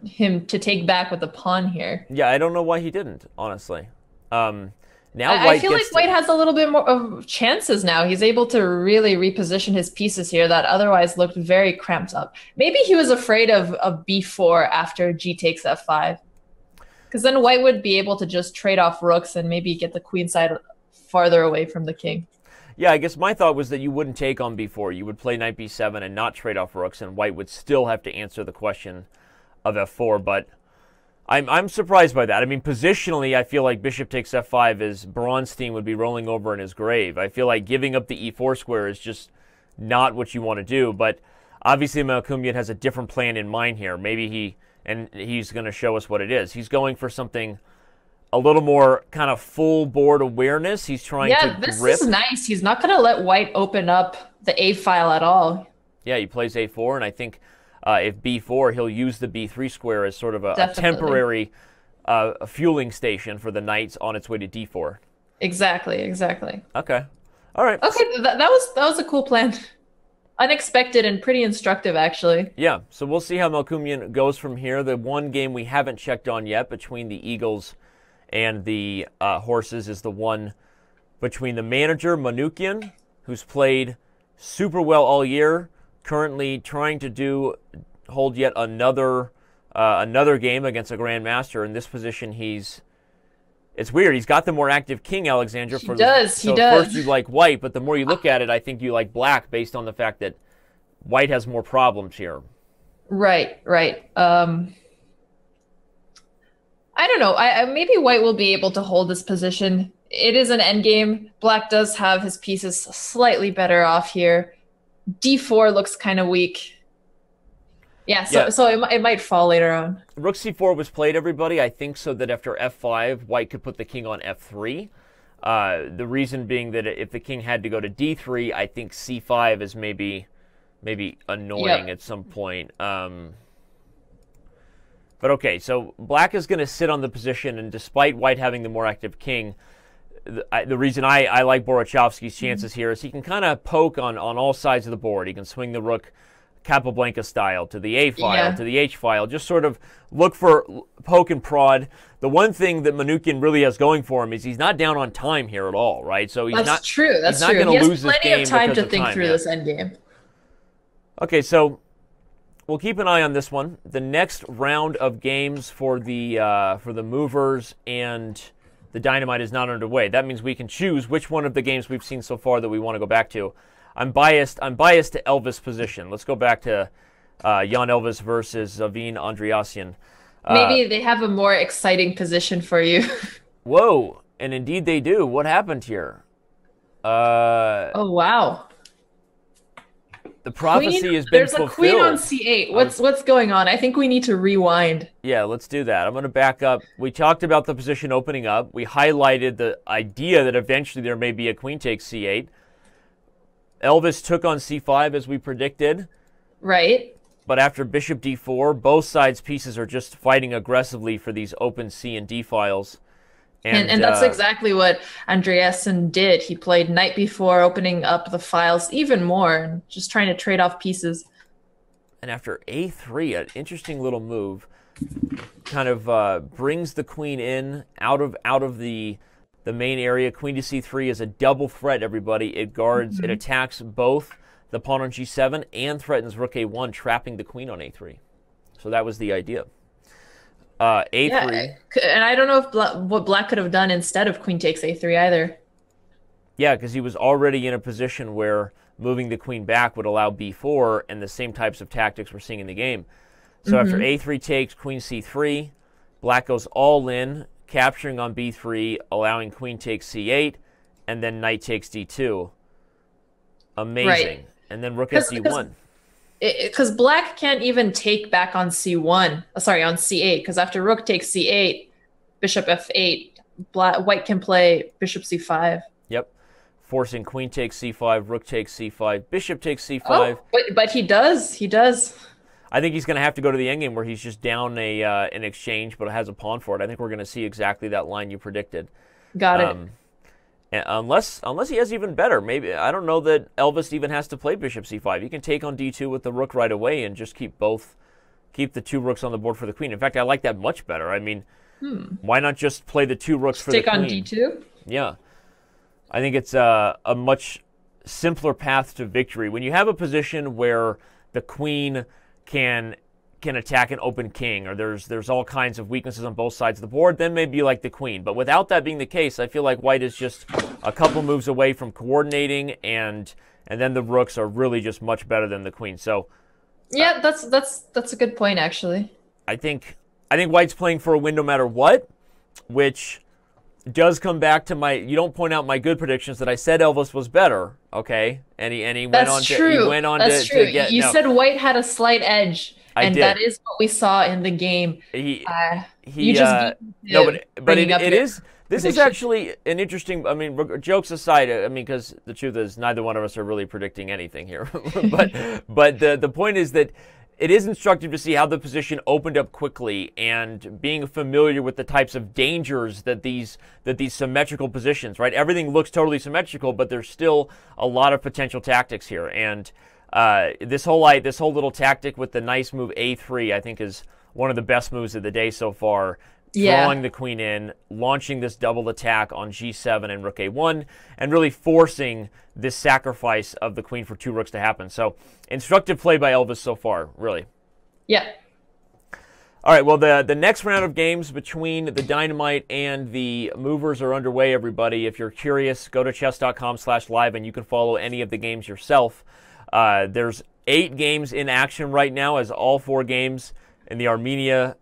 him to take back with the pawn here. Yeah, I don't know why he didn't, honestly. Now I feel like white has a little bit more of chances now. He's able to really reposition his pieces here that otherwise looked very cramped up. Maybe he was afraid of b4 after g takes f5. Because then white would be able to just trade off rooks and maybe get the queen side farther away from the king. Yeah, I guess my thought was that you wouldn't take on b4. You would play knight b7 and not trade off rooks, and white would still have to answer the question of f4. But I'm surprised by that. I mean, positionally, I feel like bishop takes f5 is Bronstein would be rolling over in his grave. I feel like giving up the e4 square is just not what you want to do. But obviously, Melkumian has a different plan in mind here. Maybe he's going to show us what it is. He's going for something a little more kind of full board awareness. He's trying to grip. Yeah, this is nice. He's not going to let white open up the a file at all. Yeah, he plays a4, and I think if b4, he'll use the b3 square as sort of a temporary fueling station for the knights on its way to d4. Exactly. Okay. All right. Okay, that was a cool plan. Unexpected and pretty instructive, actually. Yeah, so we'll see how Melkumian goes from here. The one game we haven't checked on yet between the Eagles and the Horses is the one between the manager, Manukian, who's played super well all year, currently trying to hold yet another game against a grandmaster. In this position, it's weird. He's got the more active king, Alexandra. He does. First you like white, but the more you look at it, I think you like black based on the fact that white has more problems here. Right. I don't know. Maybe white will be able to hold this position. It is an endgame. Black does have his pieces slightly better off here. d4 looks kind of weak. So it might fall later on. Rook c4 was played, everybody. I think so that after f5, white could put the king on f3. The reason being that if the king had to go to d3, I think c5 is maybe annoying at some point. But okay, so black is going to sit on the position, and despite white having the more active king, the reason I like Borochovsky's chances here is he can kind of poke on all sides of the board. He can swing the rook Capablanca style, to the A file, to the H file. Just sort of look for poke and prod. The one thing that Manukyan really has going for him is he's not down on time here at all, right? So he's not true. That's he's not true. going to lose this game. He has plenty of time to think time, through this endgame. Okay, so we'll keep an eye on this one. The next round of games for the Movers and the Dynamite is not underway. That means we can choose which one of the games we've seen so far that we want to go back to. I'm biased to Elvis' position. Let's go back to Jan Elvis versus Zavin Andreasyan. Maybe they have a more exciting position for you. Whoa, and indeed they do. What happened here? Oh, wow. The prophecy has been There's fulfilled. A queen on c8. What's going on? I think we need to rewind. Yeah, let's do that. I'm going to back up. We talked about the position opening up. We highlighted the idea that eventually there may be a queen takes c8. Elvis took on c5 as we predicted. Right. But after bishop d4, both sides' pieces are just fighting aggressively for these open c and d files. And that's exactly what Andreasson did. He played knight b4, opening up the files even more, and just trying to trade off pieces. And after a3, an interesting little move, kind of brings the queen in out of the main area. Queen to c3 is a double threat, everybody. It guards, it attacks both the pawn on g7 and threatens rook a1, trapping the queen on a3. So that was the idea. A3. Yeah, and I don't know if what Black could have done instead of queen takes a3 either. Yeah, because he was already in a position where moving the queen back would allow b4 and the same types of tactics we're seeing in the game. So after a3 takes, queen c3, Black goes all in, capturing on b3, allowing queen takes c8, and then knight takes d2. Amazing. Right. And then rook sd1. Because Black can't even take back on c1. Sorry, on c8. Because after rook takes c8, bishop f8, White can play bishop c5. Yep. Forcing queen takes c5, rook takes c5, bishop takes c5. Oh, but he does. He does. I think he's going to have to go to the endgame where he's just down an exchange, but has a pawn for it. I think we're going to see exactly that line you predicted. Got it. Unless he has even better. Maybe, I don't know that Elvis even has to play bishop c5. He can take on d2 with the rook right away and just keep the two rooks on the board for the queen. In fact, I like that much better. I mean, why not just play the two rooks for the queen? Take on d2? Yeah. I think it's a much simpler path to victory. When you have a position where the queen can attack an open king, or there's all kinds of weaknesses on both sides of the board, then maybe you like the queen. But without that being the case, I feel like White is just a couple moves away from coordinating, and then the rooks are really just much better than the queen. So yeah, that's a good point, actually. I think White's playing for a win no matter what, which does come back to you don't point out my good predictions that I said Elvis was better, okay? And he went on to get. You said White had a slight edge. And that is what we saw in the game. This is actually an interesting, I mean, jokes aside, I mean, because the truth is neither one of us are really predicting anything here. but the point is that it is instructive to see how the position opened up quickly, and being familiar with the types of dangers that these symmetrical positions, right? Everything looks totally symmetrical, but there's still a lot of potential tactics here. And this whole little tactic with the nice move a3, I think, is one of the best moves of the day so far. Drawing the queen in, launching this double attack on g7 and rook a1, and really forcing this sacrifice of the queen for two rooks to happen. So, instructive play by Elvis so far, really. Yeah. All right, well, the next round of games between the Dynamite and the Movers are underway, everybody. If you're curious, go to chess.com/live, and you can follow any of the games yourself. There's 8 games in action right now, as all 4 games in the Armenia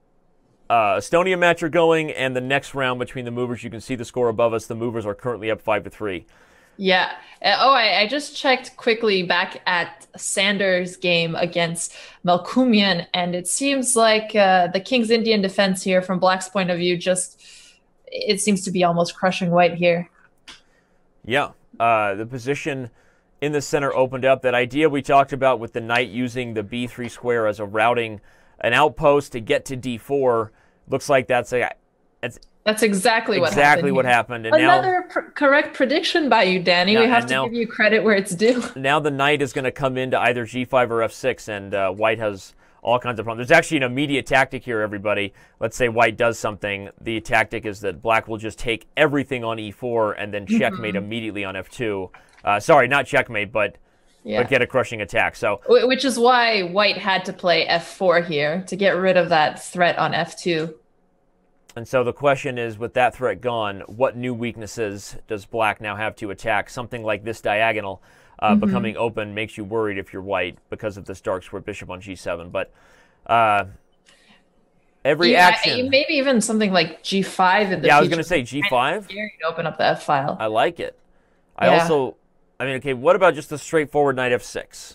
Estonia match are going, and the next round between the Movers, you can see the score above us. The Movers are currently up 5-3. Yeah. I just checked quickly back at Sanders' game against Melkumian, and it seems like the King's Indian defense here, from Black's point of view, it seems to be almost crushing White here. Yeah. The position in the center opened up. That idea we talked about with the knight using the b3 square as an outpost to get to d4, looks like that's That's exactly what happened. Exactly what happened. And Another correct prediction by you, Danny. We have to give you credit where it's due. Now the knight is going to come into either g5 or f6, and white has all kinds of problems. There's actually an immediate tactic here, everybody. Let's say white does something. The tactic is that black will just take everything on e4 and then checkmate immediately on f2. Sorry, not checkmate, but get a crushing attack. So, which is why white had to play f4 here to get rid of that threat on f2. And so the question is, with that threat gone, what new weaknesses does black now have to attack? Something like this diagonal becoming open makes you worried if you're white because of this dark square bishop on g7. But every action... Maybe even something like g5 in the future. Yeah, I was going to say g5. Scary to open up the f file. I like it. I mean, okay, what about just a straightforward knight f6?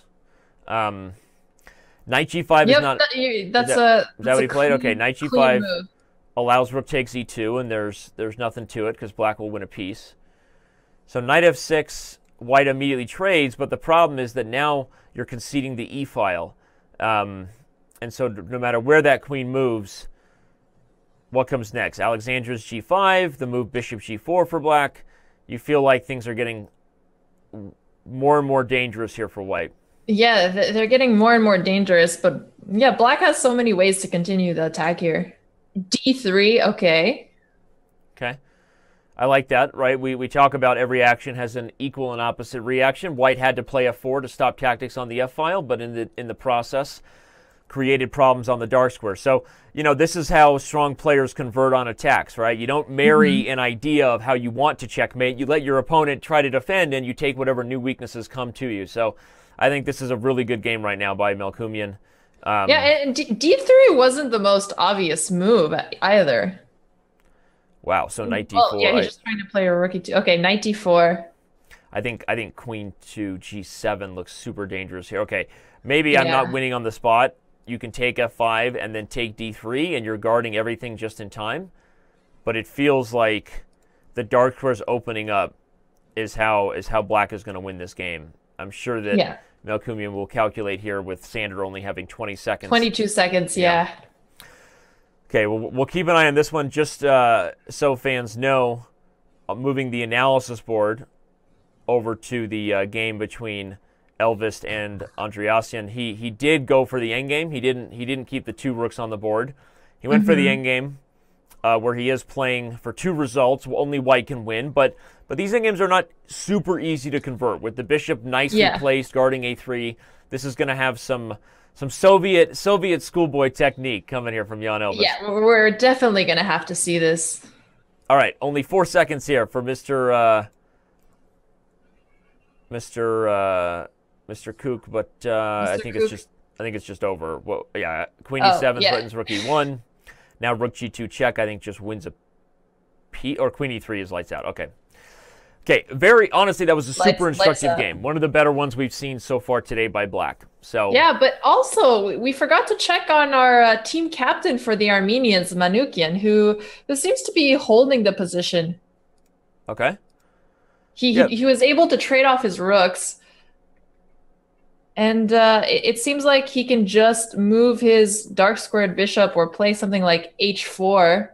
Knight g5 is not... Is that what he played? Okay, knight g5... allows rook takes e2, and there's nothing to it because black will win a piece. So knight f6, white immediately trades, but the problem is that now you're conceding the e file. And so no matter where that queen moves, what comes next? Alexandra's g5, the move bishop g4 for black. You feel like things are getting more and more dangerous here for white. Yeah, they're getting more and more dangerous, but yeah, black has so many ways to continue the attack here. D3, okay. Okay. I like that, right? We talk about every action has an equal and opposite reaction. White had to play f4 to stop tactics on the f file, but in the process created problems on the dark square. So, you know, this is how strong players convert on attacks, right? You don't marry an idea of how you want to checkmate. You let your opponent try to defend, and you take whatever new weaknesses come to you. So I think this is a really good game right now by Melkumian. And D3 wasn't the most obvious move either. Wow, so knight D4. Yeah, he's just trying to play a rookie too. Okay, knight D4. I think queen to G7 looks super dangerous here. Okay, maybe I'm not winning on the spot. You can take F5 and then take D3, and you're guarding everything just in time. But it feels like the dark squares opening up is how black is going to win this game. I'm sure that Melkumian will calculate here with Sander only having 20 seconds. 22 seconds, yeah. Okay, well, we'll keep an eye on this one just so fans know. Moving the analysis board over to the game between Elvis and Andreasen. He did go for the endgame. He didn't keep the two rooks on the board. He went for the endgame, where he is playing for two results. Only white can win, but these endgames are not super easy to convert. With the bishop nicely placed, guarding a3, this is going to have some Soviet schoolboy technique coming here from Jan Elvis. Yeah, we're definitely going to have to see this. All right, only 4 seconds here for Mr. Kook, but I think it's just over. Well, yeah, Queen E7 threatens Rook E1. Now Rook G2 check, I think, just wins a piece, or Queen E3 is lights out. Okay. Okay, honestly, that was a super instructive game. One of the better ones we've seen so far today by black. So yeah, but also we forgot to check on our team captain for the Armenians, Manukyan, who seems to be holding the position. Okay. He was able to trade off his rooks, and it seems like he can just move his dark squared bishop or play something like h4.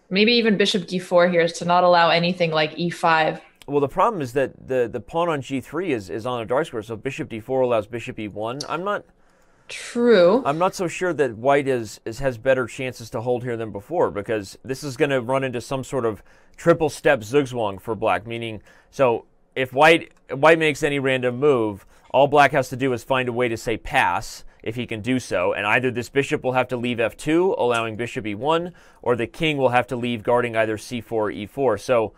Maybe even bishop d4 here to not allow anything like e5. Well, the problem is that the pawn on g3 is on a dark square, so bishop d4 allows bishop e1. I'm not so sure that white has better chances to hold here than before, because this is going to run into some sort of triple step zugzwang for black, meaning, so if white makes any random move, all black has to do is find a way to say pass, if he can do so, and either this bishop will have to leave f2, allowing bishop e1, or the king will have to leave guarding either c4 or e4. So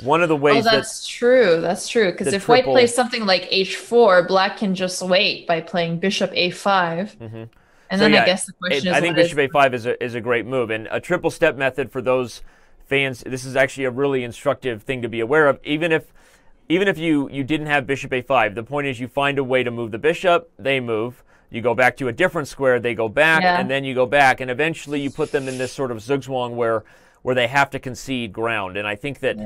one of the ways that's true, because if white plays something like h4, black can just wait by playing bishop a5. And then I guess the question is, I think bishop a5 is a great move, and a triple step method for those fans, this is actually a really instructive thing to be aware of. Even if you didn't have bishop a5, the point is you find a way to move the bishop, they move, you go back to a different square, they go back, and then you go back, and eventually you put them in this sort of zugzwang where they have to concede ground. And I think that,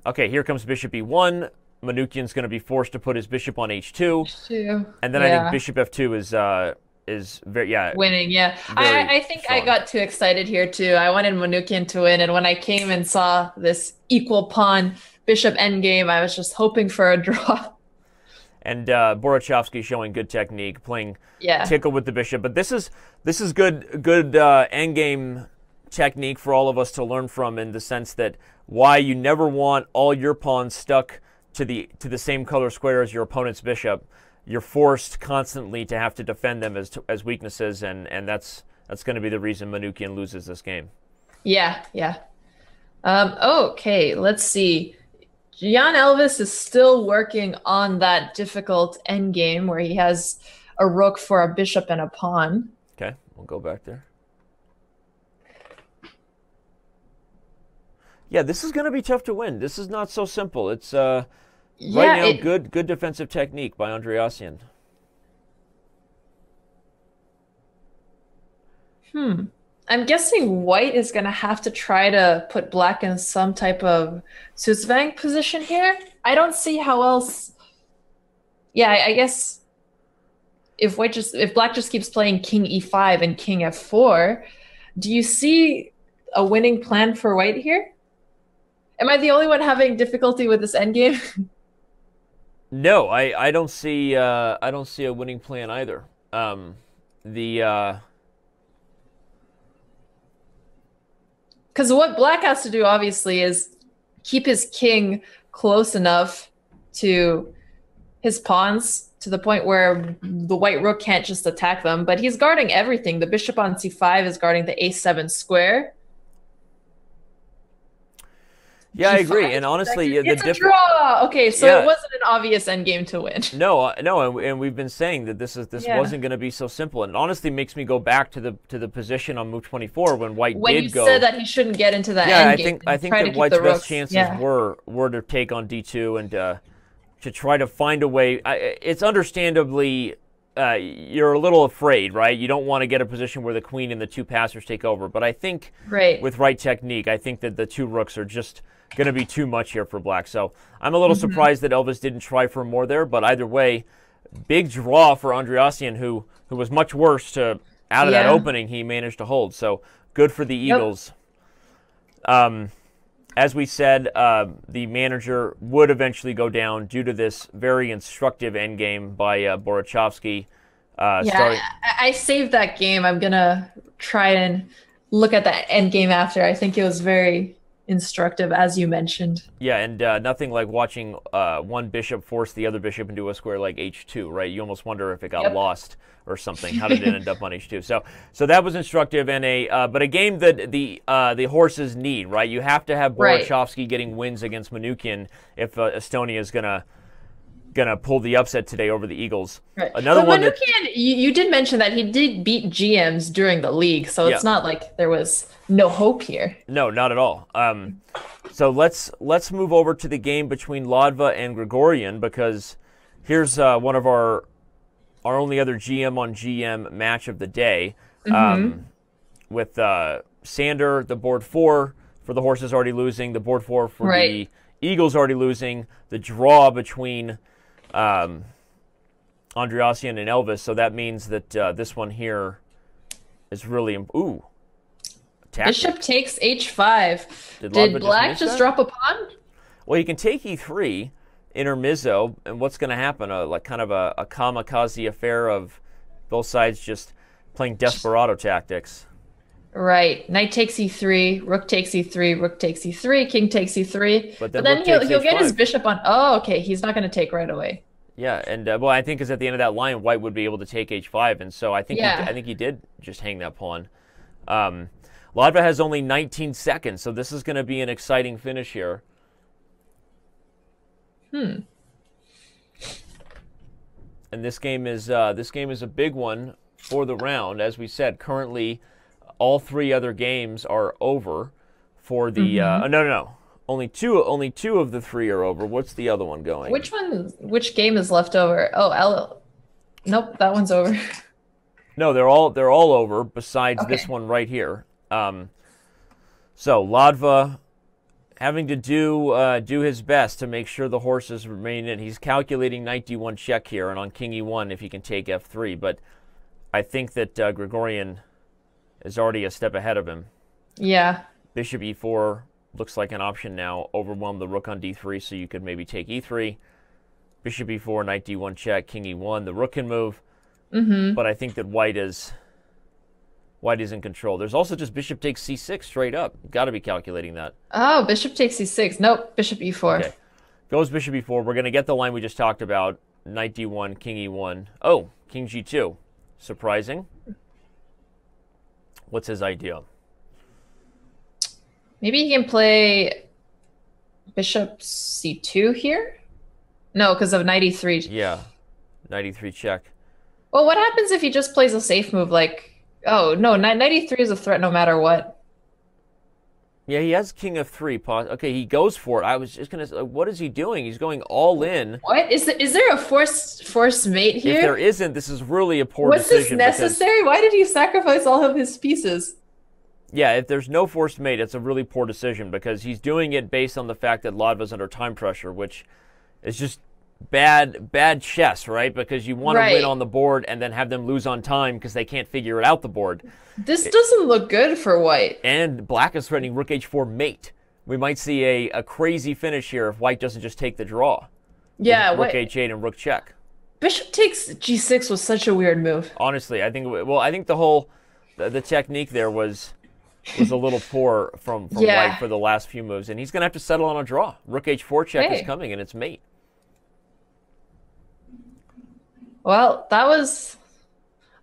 okay, here comes bishop e1. Manukyan's going to be forced to put his bishop on h2. And then I think bishop f2 is very, yeah, winning. Yeah, very I think I strong. got too excited here too. I wanted Manukian to win, and when I came and saw this equal pawn bishop endgame, I was just hoping for a draw. And Borachovsky showing good technique, playing Yeah. tickle with the bishop. But this is good endgame technique for all of us to learn from, in the sense that why you never want all your pawns stuck to the same color square as your opponent's bishop. You're forced constantly to have to defend them as weaknesses, and that's going to be the reason Manukian loses this game. Yeah, yeah. Okay, let's see. Jan Elvis is still working on that difficult endgame where he has a rook for a bishop and a pawn. Okay, we'll go back there. Yeah, this is going to be tough to win. This is not so simple. It's right now good defensive technique by Andreassian. I'm guessing white is going to have to try to put black in some type of Susvang position here. I don't see how else. Yeah, I guess if black just keeps playing king e5 and king f4, do you see a winning plan for white here? Am I the only one having difficulty with this endgame? No, I don't see a winning plan either. Because what black has to do, obviously, is keep his king close enough to his pawns to the point where the white rook can't just attack them. But he's guarding everything. The bishop on c5 is guarding the a7 square. Yeah, I agree. And honestly, it's a draw. Okay, so yeah. It wasn't an obvious endgame to win. No, and we've been saying that this wasn't going to be so simple. And it honestly makes me go back to the position on move 24 when white when did go. When you said that he shouldn't get into that endgame. I think that white's best chances were to take on d2 and to try to find a way. It's understandably you're a little afraid, right? You don't want to get a position where the queen and the two passers take over. But I think with right technique, I think that the two rooks are just going to be too much here for black. So I'm a little surprised that Elvis didn't try for more there. But either way, big draw for Andreassian, who was much worse out of that opening. He managed to hold. So good for the Eagles. As we said, the manager would eventually go down due to this very instructive endgame by Borachovsky. I saved that game. I'm going to try and look at that endgame after. I think it was very instructive, as you mentioned. Yeah, and nothing like watching one bishop force the other bishop into a square like h2, right? You almost wonder if it got lost or something. How did it end up on h2? So that was instructive, and but a game that the horses need, right? You have to have Borachovsky getting wins against Manukian if Estonia is gonna pull the upset today over the Eagles. Right. Another one. Manukian, you did mention that he did beat GMs during the league, so it's not like there was no hope here. No, not at all. So let's move over to the game between Ladva and Grigorian, because here's one of our only other GM on GM match of the day, with Sander, the board 4 for the horses already losing, the board 4 for the Eagles already losing, the draw between Andreassian and Elvis. So that means that this one here is really Bishop takes h5. Did black just drop a pawn? Well, you can take e3, intermezzo, and what's going to happen? Like kind of a kamikaze affair of both sides just playing desperado tactics. Right. Knight takes e3, rook takes e3, rook takes e3, king takes e3. But then he'll get his bishop on. Oh, okay. He's not going to take right away. Yeah, and well, I think because at the end of that line, white would be able to take h5, and so I think he did just hang that pawn. Ladva has only 19 seconds, so this is going to be an exciting finish here. And this game is a big one for the round, as we said. Currently, all three other games are over for the. No. Only two of the three are over. What's the other one going? Which game is left over? Oh, nope, that one's over. No, they're all over. Besides this one right here. So Ladva having to do his best to make sure the horses remain in. He's calculating knight d1 check here, and on king e1 if he can take f3. But I think that Gregorian is already a step ahead of him. Yeah. Bishop e4 looks like an option now. Overwhelm the rook on d3, so you could maybe take e3. Bishop e4, knight d1 check, king e1. The rook can move, but I think that white is in control. There's also just bishop takes c6 straight up. Got to be calculating that. Oh, bishop takes c6. Nope, bishop e4. Okay. Goes bishop e4. We're going to get the line we just talked about. Knight d1, king e1. Oh, king g2. Surprising. What's his idea? Maybe he can play bishop c2 here? No, because of knight e3. Yeah, knight e3 check. Well, what happens if he just plays a safe move like... Oh, no, knight e3 is a threat no matter what. Yeah, he has king of 3. Okay, he goes for it. I was just going to... What is he doing? He's going all in. What? Is there a forced mate here? If there isn't, this is really a poor decision. Was this necessary? Why did he sacrifice all of his pieces? Yeah, if there's no forced mate, it's a really poor decision because he's doing it based on the fact that Ladva's under time pressure, which is just bad chess, right? Because you want to win on the board and then have them lose on time because they can't figure it out the board. This doesn't look good for white. And black is threatening rook h4 mate. We might see a crazy finish here if white doesn't just take the draw. Yeah, rook h8 and rook check. Bishop takes g6 was such a weird move. Honestly, I think the whole the technique there was a little poor from white for the last few moves, and he's going to have to settle on a draw. Rook h4 check is coming, and it's mate. Well, that was,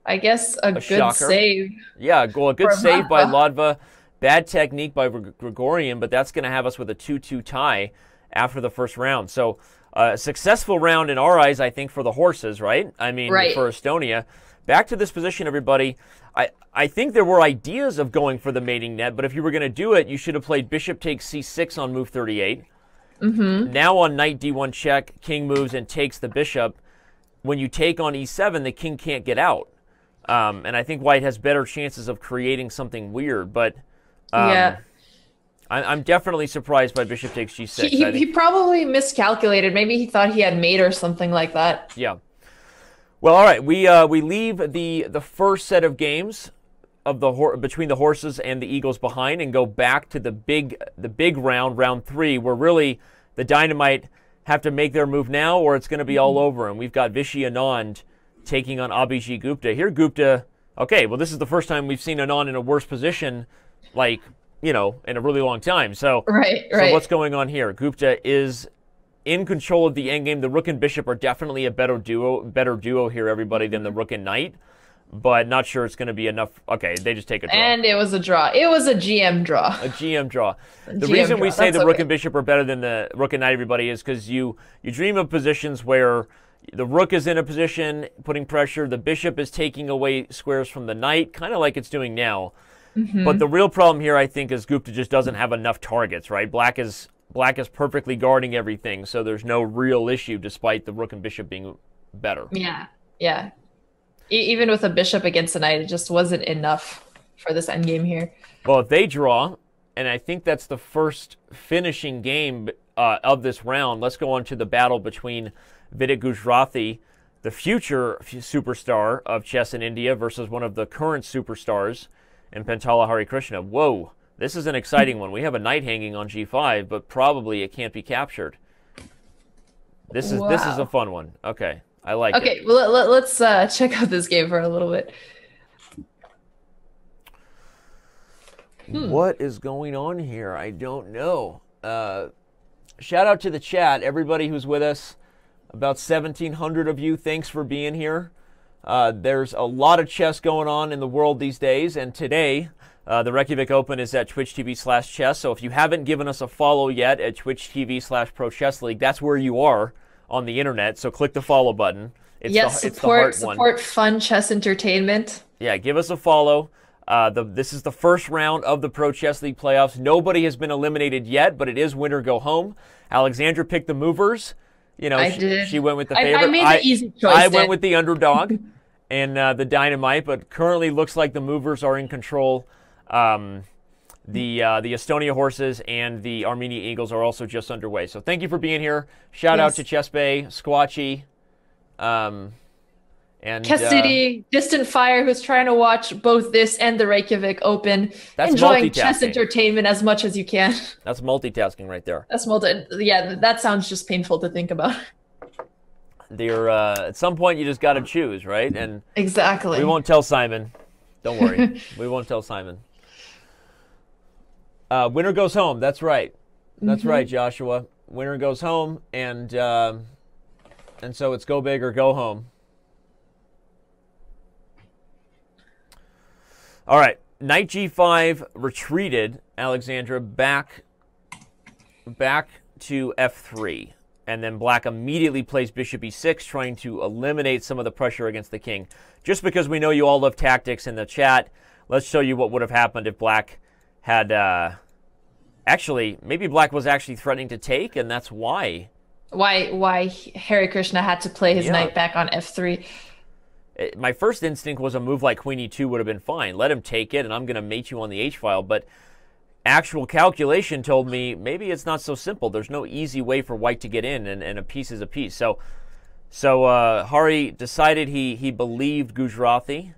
I guess, a good shocker. save. Yeah, a good save by Ladva. Bad technique by Gregorian, but that's going to have us with a 2-2 tie after the first round. So a successful round in our eyes, I think, for the horses, right? I mean, for Estonia. Back to this position, everybody. I think there were ideas of going for the mating net, but if you were going to do it, you should have played bishop takes c6 on move 38. Now on knight d1 check, king moves and takes the bishop. When you take on e7, the king can't get out. And I think white has better chances of creating something weird. But I'm definitely surprised by bishop takes g6. He probably miscalculated. Maybe he thought he had mate or something like that. Yeah. Well, all right. We leave the first set of games of between the horses and the Eagles behind and go back to the big round 3, where really the Dynamite have to make their move now or it's going to be all over. And we've got Viswanathan Anand taking on Abhijit Gupta. Here, Gupta, okay, well, this is the first time we've seen Anand in a worse position, like, in a really long time. So, so what's going on here? Gupta is in control of the endgame. The rook and bishop are definitely a better duo here, everybody, than the rook and knight. But not sure it's going to be enough. Okay, they just take a draw. And it was a draw. It was a GM draw. A GM draw. The reason we say the rook and bishop are better than the rook and knight, everybody, is because you dream of positions where the rook is in a position putting pressure, the bishop is taking away squares from the knight, kind of like it's doing now. But the real problem here, I think, is Gupta just doesn't have enough targets, right? Black is perfectly guarding everything, so there's no real issue despite the rook and bishop being better. Yeah. Even with a bishop against a knight, it just wasn't enough for this endgame here. Well, if they draw, and I think that's the first finishing game of this round, let's go on to the battle between Vidit Gujrathi, the future superstar of chess in India, versus one of the current superstars in Pentala Harikrishna. Whoa, this is an exciting one. We have a knight hanging on g5, but probably it can't be captured. This is a fun one. Okay. I like it. Okay, well, let's check out this game for a little bit. What is going on here? I don't know. Shout out to the chat, everybody who's with us. About 1,700 of you. Thanks for being here. There's a lot of chess going on in the world these days, and today the Reykjavik Open is at Twitch TV/chess. So if you haven't given us a follow yet at Twitch TV/Pro Chess League, that's where you are on the internet, so click the follow button. It's support fun chess entertainment. Yeah, give us a follow. This is the first round of the Pro Chess League playoffs. Nobody has been eliminated yet, but it is winner go home. Alexandra picked the movers. She went with the favorite. I made the easy choice. I went with the underdog and the Dynamite, but currently looks like the movers are in control. The Estonia Horses and the Armenia Eagles are also just underway. So thank you for being here. Shout out to Chess Bay, Squatchy, And Cassidy, Distant Fire, who's trying to watch both this and the Reykjavik Open, that's enjoying chess multitasking. entertainment as much as you can. That's multitasking right there. Yeah, that sounds just painful to think about. At some point, you just got to choose, right? And exactly. we won't tell Simon. Don't worry. We won't tell Simon. Winner goes home. That's right. That's right, Joshua. Winner goes home, and so it's go big or go home. All right, knight g5 retreated, Alexandra, back to f3. And then black immediately plays bishop e6, trying to eliminate some of the pressure against the king. Just because we know you all love tactics in the chat, let's show you what would have happened if black had... actually, maybe black was actually threatening to take, and that's why. Why Hare Krishna had to play his knight back on f3. My first instinct was a move like queen e2 would have been fine. Let him take it, and I'm going to mate you on the h-file. But actual calculation told me maybe it's not so simple. There's no easy way for white to get in, and a piece is a piece. So Hari decided he believed Gujarati,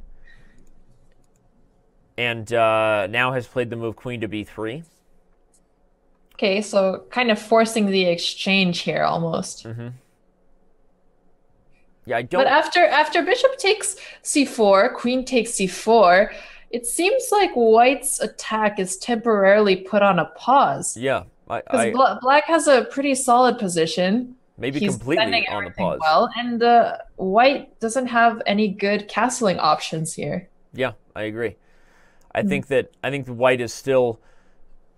and now has played the move queen to b3. Okay, so kind of forcing the exchange here almost. Yeah, I don't. But after bishop takes c4, queen takes c4, it seems like white's attack is temporarily put on a pause. Yeah, because black has a pretty solid position. Maybe He's completely on the pause. Well, and white doesn't have any good castling options here. Yeah, I agree. I think the white is still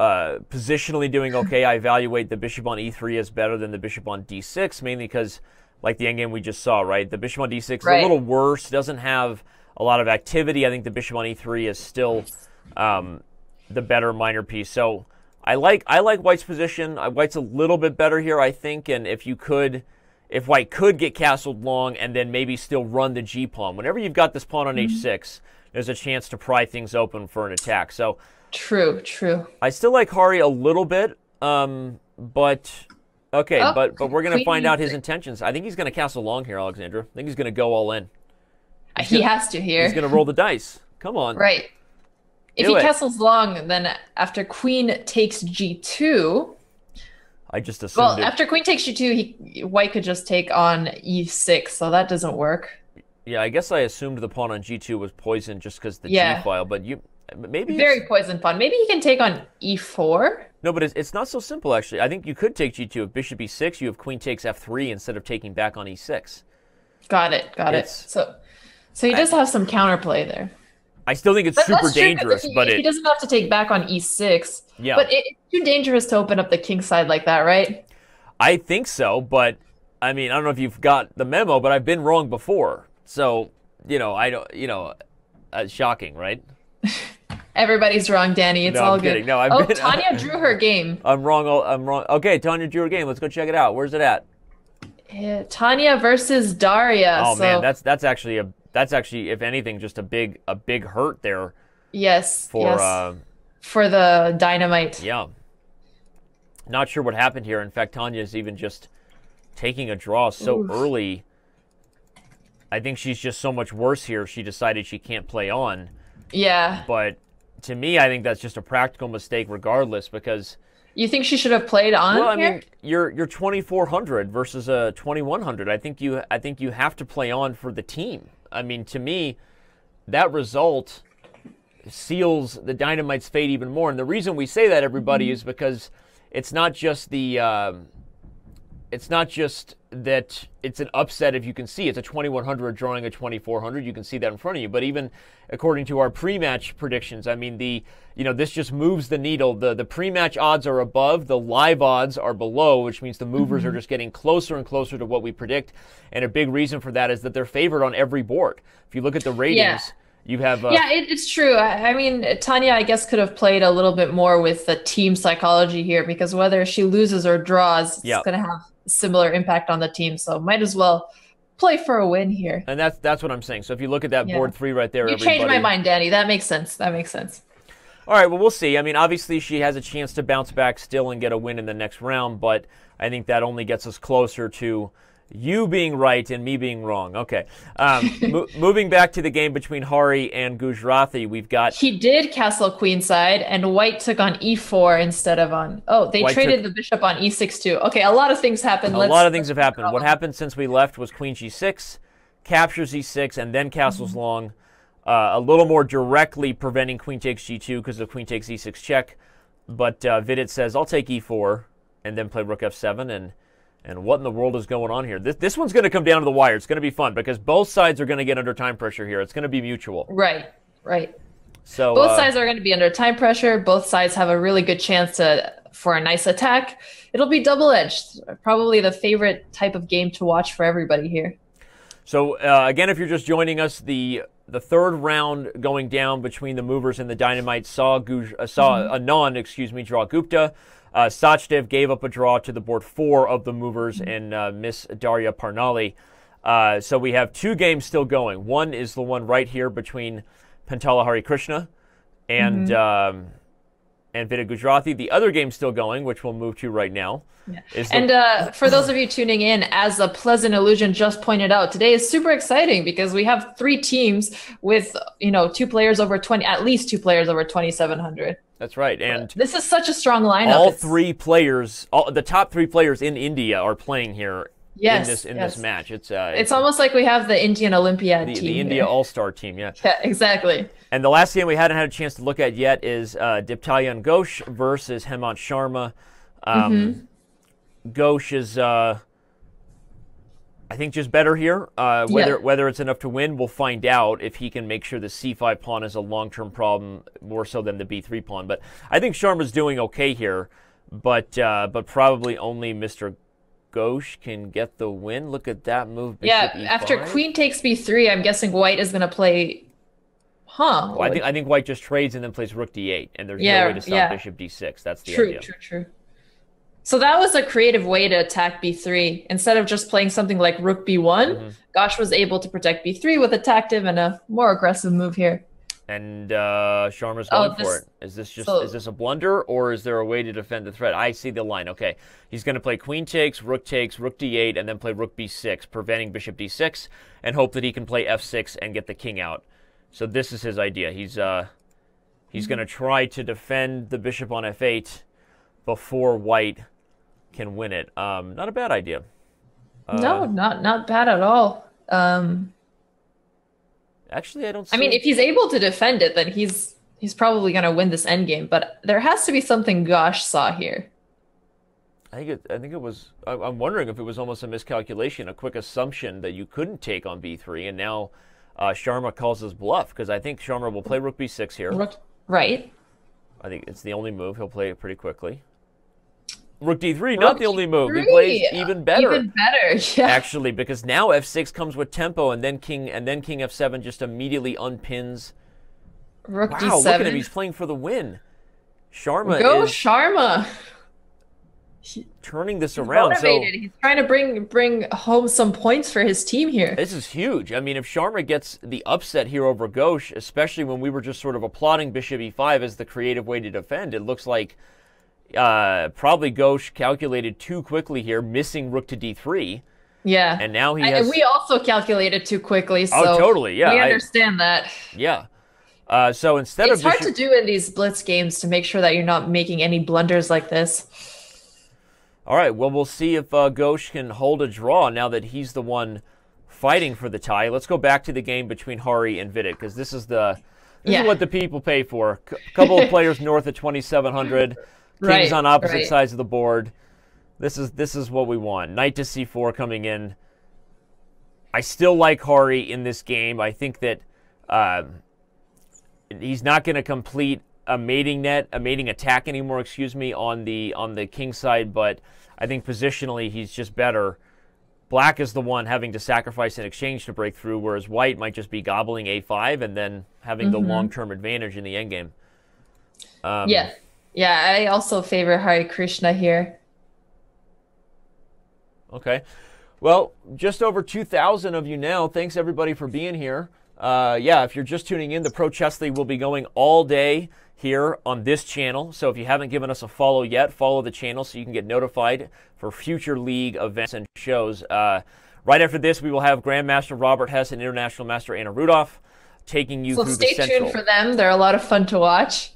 positionally doing okay. I evaluate the bishop on e3 as better than the bishop on d6, mainly because, like the endgame we just saw, right? The bishop on d6 is a little worse, doesn't have a lot of activity. I think the bishop on e3 is still the better minor piece. So I like white's position. White's a little bit better here, I think, and if white could get castled long and then maybe still run the g-pawn. Whenever you've got this pawn on h6, there's a chance to pry things open for an attack. So True. I still like Hari a little bit, but okay, but we're going to find out his intentions. I think he's going to castle long here, Alexandra. I think he's going to go all in. He has to here. He's going to roll the dice. Come on. Right. If he castles long, then after queen takes g2... I just assumed Well, after queen takes g2, white could just take on e6, so that doesn't work. Yeah, I guess I assumed the pawn on g2 was poisoned just because the g-file, but maybe very poisoned pawn. Maybe he can take on e4. No, but it's not so simple, actually. I think you could take g2. If bishop e6, you have queen takes f3 instead of taking back on e6. Got it. So he does have some counterplay there. I still think it's super dangerous, but he doesn't have to take back on e6. Yeah. But it's too dangerous to open up the king side like that, right? I think so, but I mean, I don't know if you've got the memo, but I've been wrong before. So, I don't, shocking, right? Everybody's wrong, Danny. It's all kidding. good. No, Tanya drew her game. I'm wrong. Okay, Tanya drew her game. Let's go check it out. Where's it at? Tanya versus Daria. Oh man, that's actually if anything just a big hurt there. Yes. For the Dynamite. Yeah. Not sure what happened here. In fact, Tanya is even just taking a draw so early. I think she's just so much worse here. She decided she can't play on. Yeah. But to me, I think that's just a practical mistake regardless, because you think she should have played on? Well, I mean, you're 2400 versus a 2100. I think you have to play on for the team. I mean, to me, that result seals the Dynamite's fate even more. And the reason we say that, everybody, is because it's not just that it's an upset. If you can see it's a 2100 drawing a 2400, you can see that in front of you. But even according to our pre-match predictions, I mean, this just moves the needle. The pre-match odds are above, the live odds are below, which means the movers are just getting closer and closer to what we predict. And a big reason for that is that they're favored on every board. If you look at the ratings, you have it's true. I mean, Tanya, I guess, could have played a little bit more with the team psychology here, because whether she loses or draws, it's going to have similar impact on the team. So might as well play for a win here. And that's what I'm saying. So if you look at that board 3 right there, you changed my mind, Danny. That makes sense. All right, well, we'll see. I mean, obviously she has a chance to bounce back still and get a win in the next round, but I think that only gets us closer to, You being right and me being wrong. Okay. Moving back to the game between Hari and Gujarati, we've got... He did castle queenside, and white took on e4 instead of on... Oh, they traded the bishop on e6 too. Okay, a lot of things happened. A lot of things have happened. What happened since we left was queen g6, captures e6, and then castles long. A little more directly preventing queen takes g2 because of queen takes e6 check. But Vidit says, I'll take e4, and then play rook f7, and what in the world is going on here? This one's going to come down to the wire. It's going to be fun because both sides are going to get under time pressure here. It's going to be mutual. Right. So both sides are going to be under time pressure. Both sides have a really good chance for a nice attack. It'll be double-edged. Probably the favorite type of game to watch for everybody here. So again, if you're just joining us, the third round going down between the Movers and the Dynamite saw Anand, draw Gupta. Sachdev gave up a draw to the board 4 of the Movers and Miss Daria Parnali. So we have 2 games still going. One is the one right here between Pentala Hari Krishna and Vidit Gujarati. The other game still going, which we'll move to right now. Yeah. For those of you tuning in, as a Pleasant Illusion just pointed out, today is super exciting because we have 3 teams with, 2 players over 20, at least 2 players over 2,700. That's right, and this is such a strong lineup. All 3 players, the top 3 players in India are playing here in this match. It's almost like we have the Indian Olympiad team. The India All-Star team, yeah. Yeah, exactly. And the last game we hadn't had a chance to look at yet is Diptalyan Ghosh versus Hemant Sharma. Ghosh is, I think, just better here. Whether it's enough to win, we'll find out if he can make sure the c5 pawn is a long-term problem, more so than the b3 pawn. But I think Sharma's doing okay here, but probably only Mr. Ghosh can get the win. Look at that move. Bishop E5. After queen takes b3, I'm guessing white is going to play... Well, I think white just trades and then plays rook d8, and there's no way to stop bishop d6. That's the idea. True. So that was a creative way to attack b3. Instead of just playing something like rook b1, Ghosh was able to protect b3 with a tactive and a more aggressive move here. And Sharma's going for it. Is this a blunder, or is there a way to defend the threat? I see the line. Okay, he's going to play queen takes, rook d8, and then play rook b6, preventing bishop d6, and hope that he can play f6 and get the king out. So this is his idea. He's going to try to defend the bishop on f8 before white can win it. Not a bad idea. No, not bad at all. Actually, I don't see... I mean, if he's able to defend it, then he's probably going to win this endgame. But there has to be something Ghosh saw here. I think it was... I'm wondering if it was almost a miscalculation, a quick assumption that you couldn't take on b3, and now Sharma calls his bluff, because I think Sharma will play rook b6 here. Right. I think it's the only move. He'll play it pretty quickly. Rook d3, not the only move. He plays even better. Even better, yeah. Actually, because now f6 comes with tempo, and then king f7 just immediately unpins. Rook d7. Wow, look at him. He's playing for the win. Sharma Sharma. Turning this around. Motivated. He's trying to bring home some points for his team here. This is huge. I mean, if Sharma gets the upset here over Ghosh, especially when we were just sort of applauding bishop e5 as the creative way to defend, it looks like probably Ghosh calculated too quickly here, missing rook to d3. Yeah. And now he has... And we also calculated too quickly, so totally, yeah. We understand that. Yeah. So instead it's hard to do in these blitz games to make sure that you're not making any blunders like this. All right, well, we'll see if Ghosh can hold a draw now that he's the one fighting for the tie. Let's go back to the game between Hari and Vidit, because this is what the people pay for. A couple of players north of 2,700. Kings on opposite sides of the board. This is what we want. Knight to c4 coming in. I still like Hari in this game. I think that he's not going to complete a mating attack anymore, on the king side, but I think positionally he's just better. Black is the one having to sacrifice an exchange to break through, whereas white might just be gobbling a5 and then having the long-term advantage in the endgame. Yeah, I also favor Hari Krishna here. Okay. Well, just over 2,000 of you now. Thanks, everybody, for being here. If you're just tuning in, the Pro Chess League will be going all day here on this channel. So if you haven't given us a follow yet, follow the channel so you can get notified for future league events and shows. Right after this, we will have Grandmaster Robert Hess and International Master Anna Rudolph taking you through the Central. So stay tuned for them. They're a lot of fun to watch.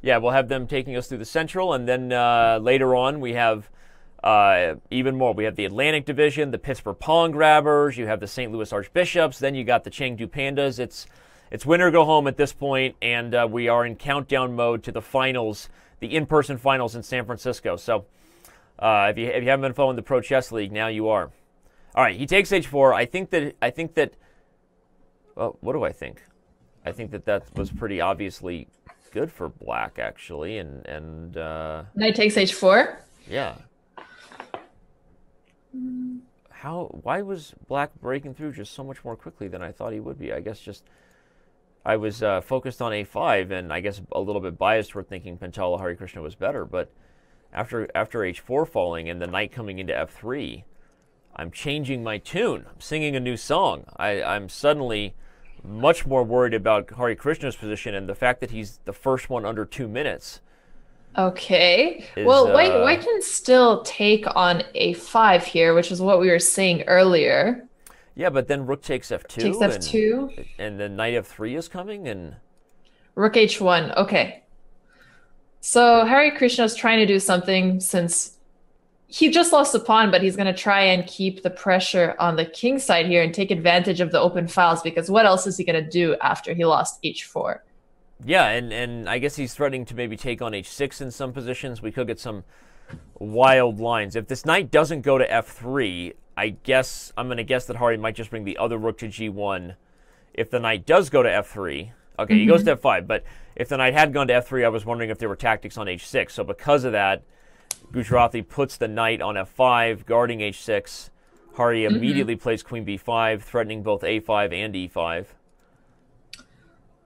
Yeah, we'll have them taking us through the Central, and then later on we have even more. We have the Atlantic Division, the Pittsburgh Pawn Grabbers, you have the St. Louis Archbishops, then you got the Chengdu Pandas. It's win or go home at this point, and we are in countdown mode to the finals, the in-person finals in San Francisco. So if you haven't been following the Pro Chess League, now you are. All right, he takes h4. I think that. Well, what do I think? I think that was pretty obviously good for black, actually, and knight takes h4. Yeah. Why was black breaking through just so much more quickly than I thought he would be? I guess just I was focused on a5, and I guess a little bit biased toward thinking Pentala Harikrishna was better. But after h4 falling and the knight coming into f3, I'm changing my tune. I'm singing a new song. I'm suddenly much more worried about Hari Krishna's position, and the fact that he's the first one under 2 minutes. Okay. Well, white can still take on a5 here, which is what we were saying earlier. Yeah, but then rook takes f2. Takes f2. And then knight f3 is coming, and rook h1. Okay. So Hari Krishna's trying to do something since he just lost the pawn, but he's going to try and keep the pressure on the king side here and take advantage of the open files, because what else is he going to do after he lost h4? Yeah, and I guess he's threatening to maybe take on h6 in some positions. We could get some wild lines. If this knight doesn't go to f3, I'm going to guess that Hari might just bring the other rook to g1. If the knight does go to f3, okay, he goes to f5, but if the knight had gone to f3, I was wondering if there were tactics on h6. So because of that, Gujarati puts the knight on f5, guarding h6. Hari immediately plays queen b5, threatening both a5 and e5.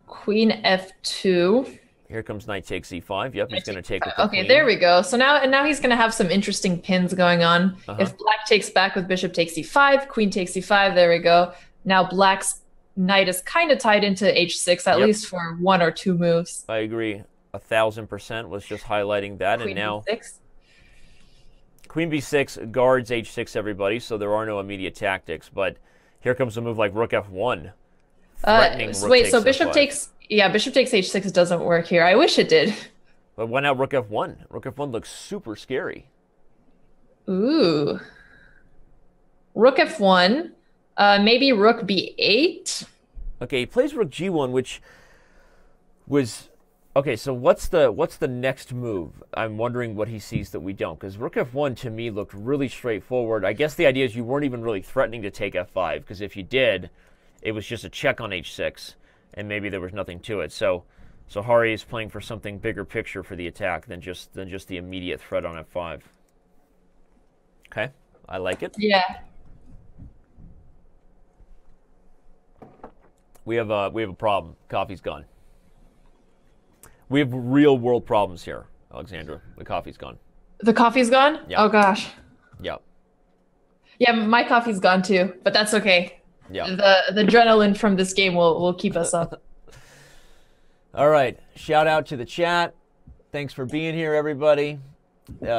Queen f2. Here comes knight takes e5. Yep, he's going to take with the Okay, queen. there we go. So now he's going to have some interesting pins going on. If black takes back with bishop takes e5, queen takes e5, there we go. Now black's knight is kind of tied into h6, at least for 1 or 2 moves. I agree. 1000% was just highlighting that. Queen and now b6. Queen b6 guards h6, everybody, so there are no immediate tactics. But here comes a move like rook f1. Wait, so bishop takes h6 doesn't work here. I wish it did. But why not rook f1? Rook f1 looks super scary. Ooh. Rook f1. Maybe rook b8. Okay, he plays rook g1, which was... Okay, so what's the next move? I'm wondering what he sees that we don't, because rook f1 to me looked really straightforward. I guess the idea is you weren't even really threatening to take f5, because if you did, it was just a check on h6, and maybe there was nothing to it. So Hari is playing for something bigger picture for the attack than just the immediate threat on f5. Okay, I like it. Yeah. We have a problem. Coffee's gone. We have real world problems here, Alexandra. The coffee's gone. The coffee's gone? Yeah. Oh, gosh. Yeah. Yeah, my coffee's gone too, but that's okay. Yeah. The adrenaline from this game will keep us up. All right. Shout out to the chat. Thanks for being here, everybody.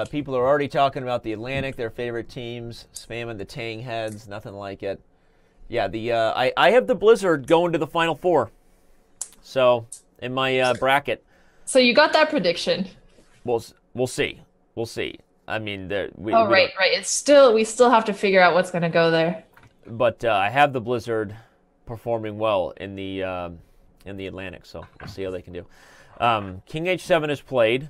People are already talking about the Atlantic, their favorite teams, spamming the Tang heads. Nothing like it. Yeah, I have the Blizzard going to the Final Four. So, in my bracket. So you got that prediction. We'll see. We'll see. I mean, right. We still have to figure out what's going to go there. But I have the Blizzard performing well in the Atlantic, so we'll see how they can do. King h7 is played.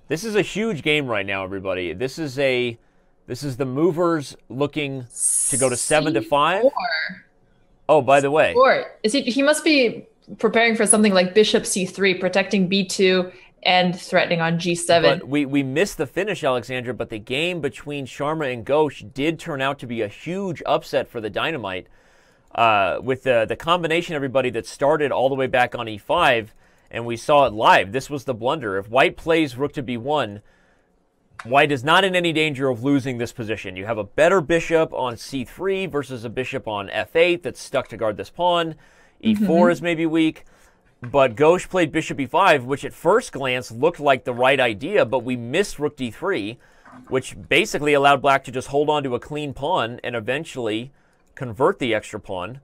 This is a huge game right now, everybody. This is the Movers looking to go to 7-5. Oh, by the way, he must be preparing for something like bishop c3, protecting b2 and threatening on g7. But we missed the finish, Alexandra, but the game between Sharma and Ghosh did turn out to be a huge upset for the Dynamite. With the combination, everybody, that started all the way back on e5, and we saw it live. This was the blunder. If white plays rook to b1, white is not in any danger of losing this position. You have a better bishop on c3 versus a bishop on f8 that's stuck to guard this pawn. e4 is maybe weak. But Ghosh played bishop e5, which at first glance looked like the right idea, but we missed rook d3, which basically allowed black to just hold on to a clean pawn and eventually convert the extra pawn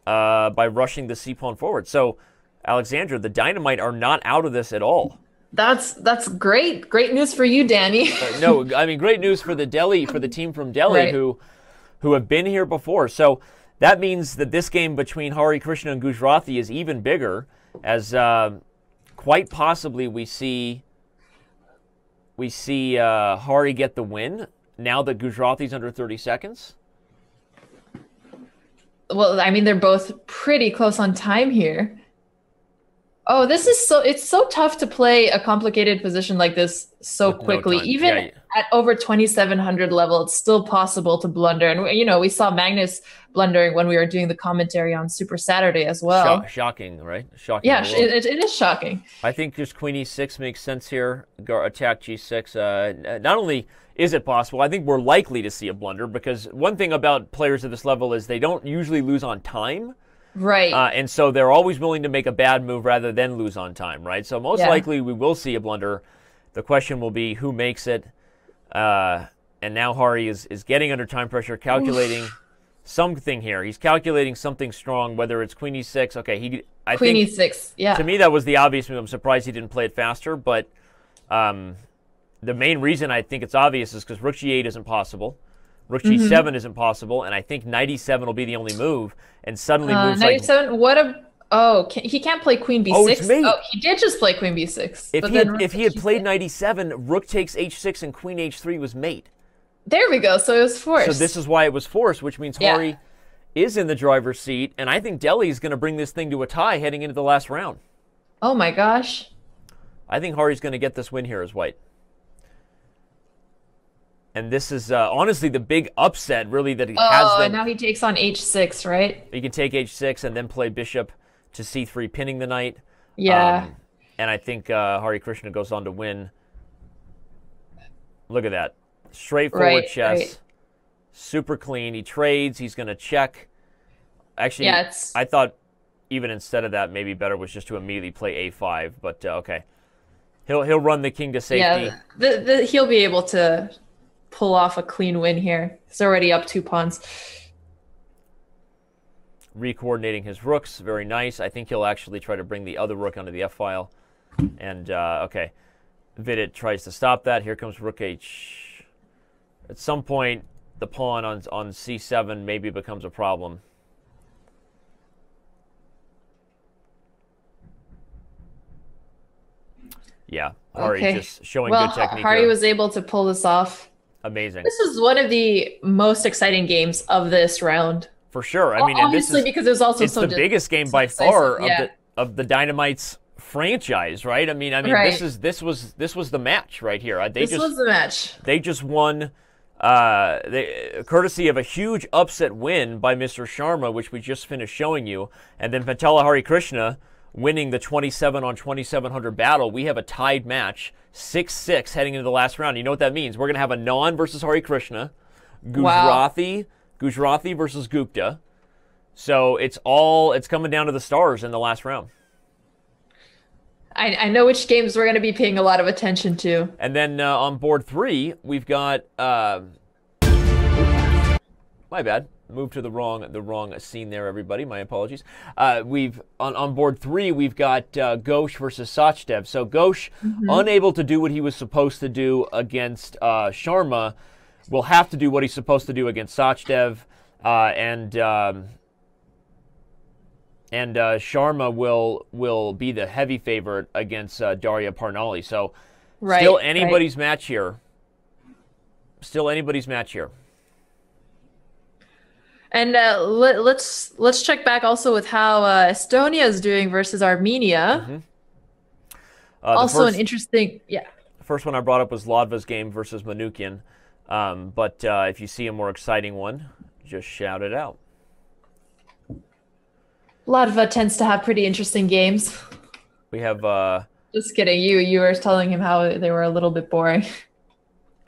by rushing the c-pawn forward. So, Alexandra, the Dynamite are not out of this at all. That's great. Great news for you, Danny. No, I mean, great news for the team from Delhi, right. who have been here before. So that means that this game between Hari Krishna and Gujrathi is even bigger, as quite possibly we see Hari get the win now that Gujrathi's under 30 seconds. Well, I mean, they're both pretty close on time here. Oh, it's so tough to play a complicated position like this so quickly. No Even at over 2,700 level, it's still possible to blunder. And, you know, we saw Magnus blundering when we were doing the commentary on Super Saturday as well. Shocking, right? Shocking. Yeah, it is shocking. I think just queen e6 makes sense here. Attack g6. Not only is it possible, I think we're likely to see a blunder, because one thing about players at this level is they don't usually lose on time. Right. And so they're always willing to make a bad move rather than lose on time, right? So most likely we will see a blunder. The question will be who makes it. And now Hari is getting under time pressure, calculating something here. He's calculating something strong, whether it's queen e6. Okay, I queen think e6, yeah. To me, that was the obvious move. I'm surprised he didn't play it faster, but the main reason I think it's obvious is because rook g8 isn't possible. Rook g7 isn't possible, and I think knight e7 will be the only move. And suddenly moves knight e7. He can't play queen b6. Oh, it's mate. Oh, he did just play queen b6. If he had played knight e7, rook takes h6, and queen h3 was mate. There we go. So it was forced. So this is why it was forced, which means Hari is in the driver's seat, and I think Delhi is going to bring this thing to a tie heading into the last round. Oh my gosh! I think Hari's going to get this win here as white. And this is honestly the big upset, really, that he has. Oh, and now he takes on h6, right? He can take h6 and then play bishop to c3, pinning the knight. Yeah. And I think Hari Krishna goes on to win. Look at that. Straightforward chess. Right. Super clean. He trades. He's going to check. Actually, I thought even instead of that, maybe better was just to immediately play a5. But okay. He'll run the king to safety. Yeah, he'll be able to pull off a clean win here. He's already up 2 pawns. Recoordinating his rooks, very nice. I think he'll actually try to bring the other rook onto the f-file. And, okay, Vidit tries to stop that. Here comes rook h. At some point, the pawn on c7 maybe becomes a problem. Yeah, Hari just showing good technique. Hari was able to pull this off. Amazing. This is one of the most exciting games of this round. For sure. I mean, obviously, because it was also it's the biggest game by far of the Dynamite's franchise, right? I mean, this was the match right here. This was the match. They just won, courtesy of a huge upset win by Mr. Sharma, which we just finished showing you, and then Patala Hari Krishna winning the 27 on 2700 battle. We have a tied match, 6-6 heading into the last round. You know what that means? We're going to have Anand versus Hari Krishna, Gujrathi versus Gupta. So it's coming down to the stars in the last round. I know which games we're going to be paying a lot of attention to. And then on board 3, we've got my bad. Moved to the wrong scene there, everybody. My apologies. We've on board 3, we've got Ghosh versus Sachdev. So Ghosh, unable to do what he was supposed to do against Sharma, will have to do what he's supposed to do against Sachdev, and Sharma will be the heavy favorite against Daria Parnali. So still anybody's match here. Still anybody's match here. And let's check back also with how Estonia is doing versus Armenia. Also an interesting, The first one I brought up was Ladva's game versus Manukian. But if you see a more exciting one, just shout it out. Ladva tends to have pretty interesting games. We have... just kidding. You were telling him how they were a little bit boring.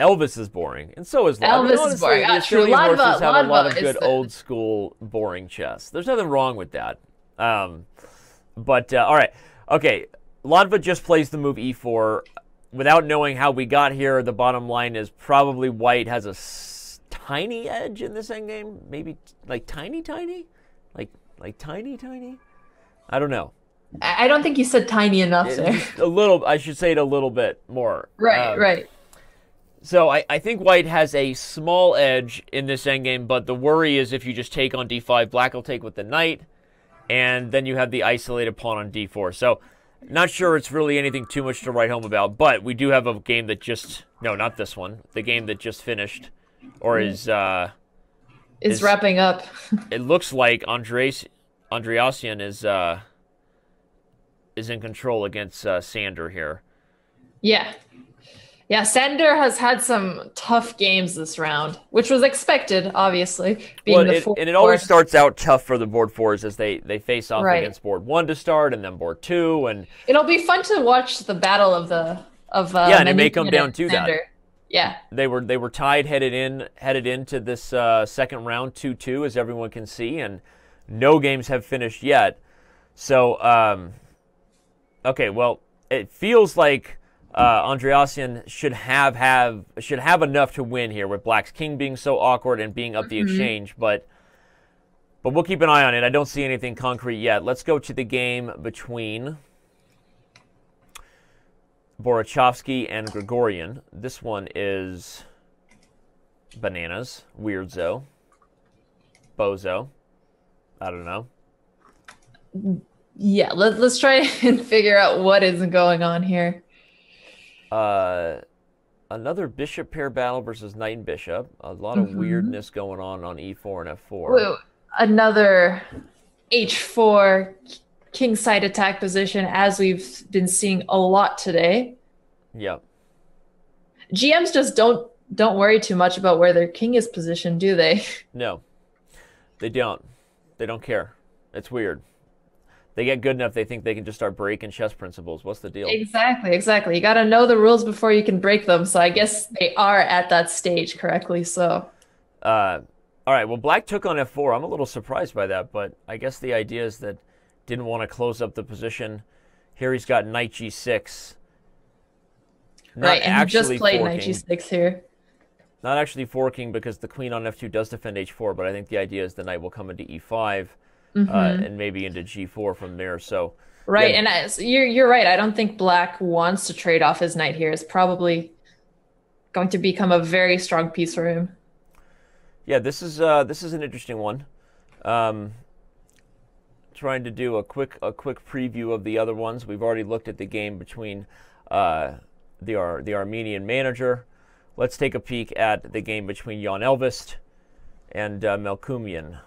Elvis is boring, and so is Ladva. Elvis is boring. The Estonia Horses have a lot of good old-school boring chess. There's nothing wrong with that. But all right, Okay, Latva just plays the move e4. Without knowing how we got here, the bottom line is probably white has a tiny edge in this endgame. Maybe like tiny? Like tiny? I don't know. I don't think you said tiny enough there. A little, I should say it a little bit more. Right. So I think white has a small edge in this endgame, but the worry is if you just take on d5, black will take with the knight, and then you have the isolated pawn on d4. So not sure it's really anything too much to write home about, but we do have a game that just, no, not this one, the game that just finished, or is wrapping up. It looks like Andreassian is in control against Sander here. Yeah, Sander has had some tough games this round, which was expected, obviously. And it always starts out tough for the board fours as they face off against board 1 to start, and then board 2, and it'll be fun to watch the battle of and it may come down to Sander. that. Yeah, they were tied headed into this second round 2-2, as everyone can see, and no games have finished yet. So okay, well, it feels like Andreassian should have enough to win here, with black's king being so awkward and being up the exchange, but we'll keep an eye on it. I don't see anything concrete yet. Let's go to the game between Borachovsky and Grigorian. This one is bananas, weirdzo, bozo. I don't know. Yeah, let's try and figure out what is going on here. Another bishop pair battle versus knight and bishop. A lot of weirdness going on e4 and f4. Whoa. Another h4 king side attack position, as we've been seeing a lot today. Yep. GMs just don't worry too much about where their king is positioned, do they? No, they don't. They don't care. It's weird. They get good enough, they think they can just start breaking chess principles. What's the deal? Exactly. You got to know the rules before you can break them. So I guess they are at that stage correctly. So, all right. Well, black took on f4. I'm a little surprised by that, but I guess the idea is that didn't want to close up the position. Here he's got knight g6. Right, and he just played knight g6 here. Not actually forking, because the queen on f2 does defend h4, but I think the idea is the knight will come into e5. And maybe into g4 from there. So right, yeah. And you're right. I don't think black wants to trade off his knight here. It's probably going to become a very strong piece for him. Yeah, this is an interesting one. Trying to do a quick preview of the other ones. We've already looked at the game between the Armenian manager. Let's take a peek at the game between Jan Elvist and Melkumian.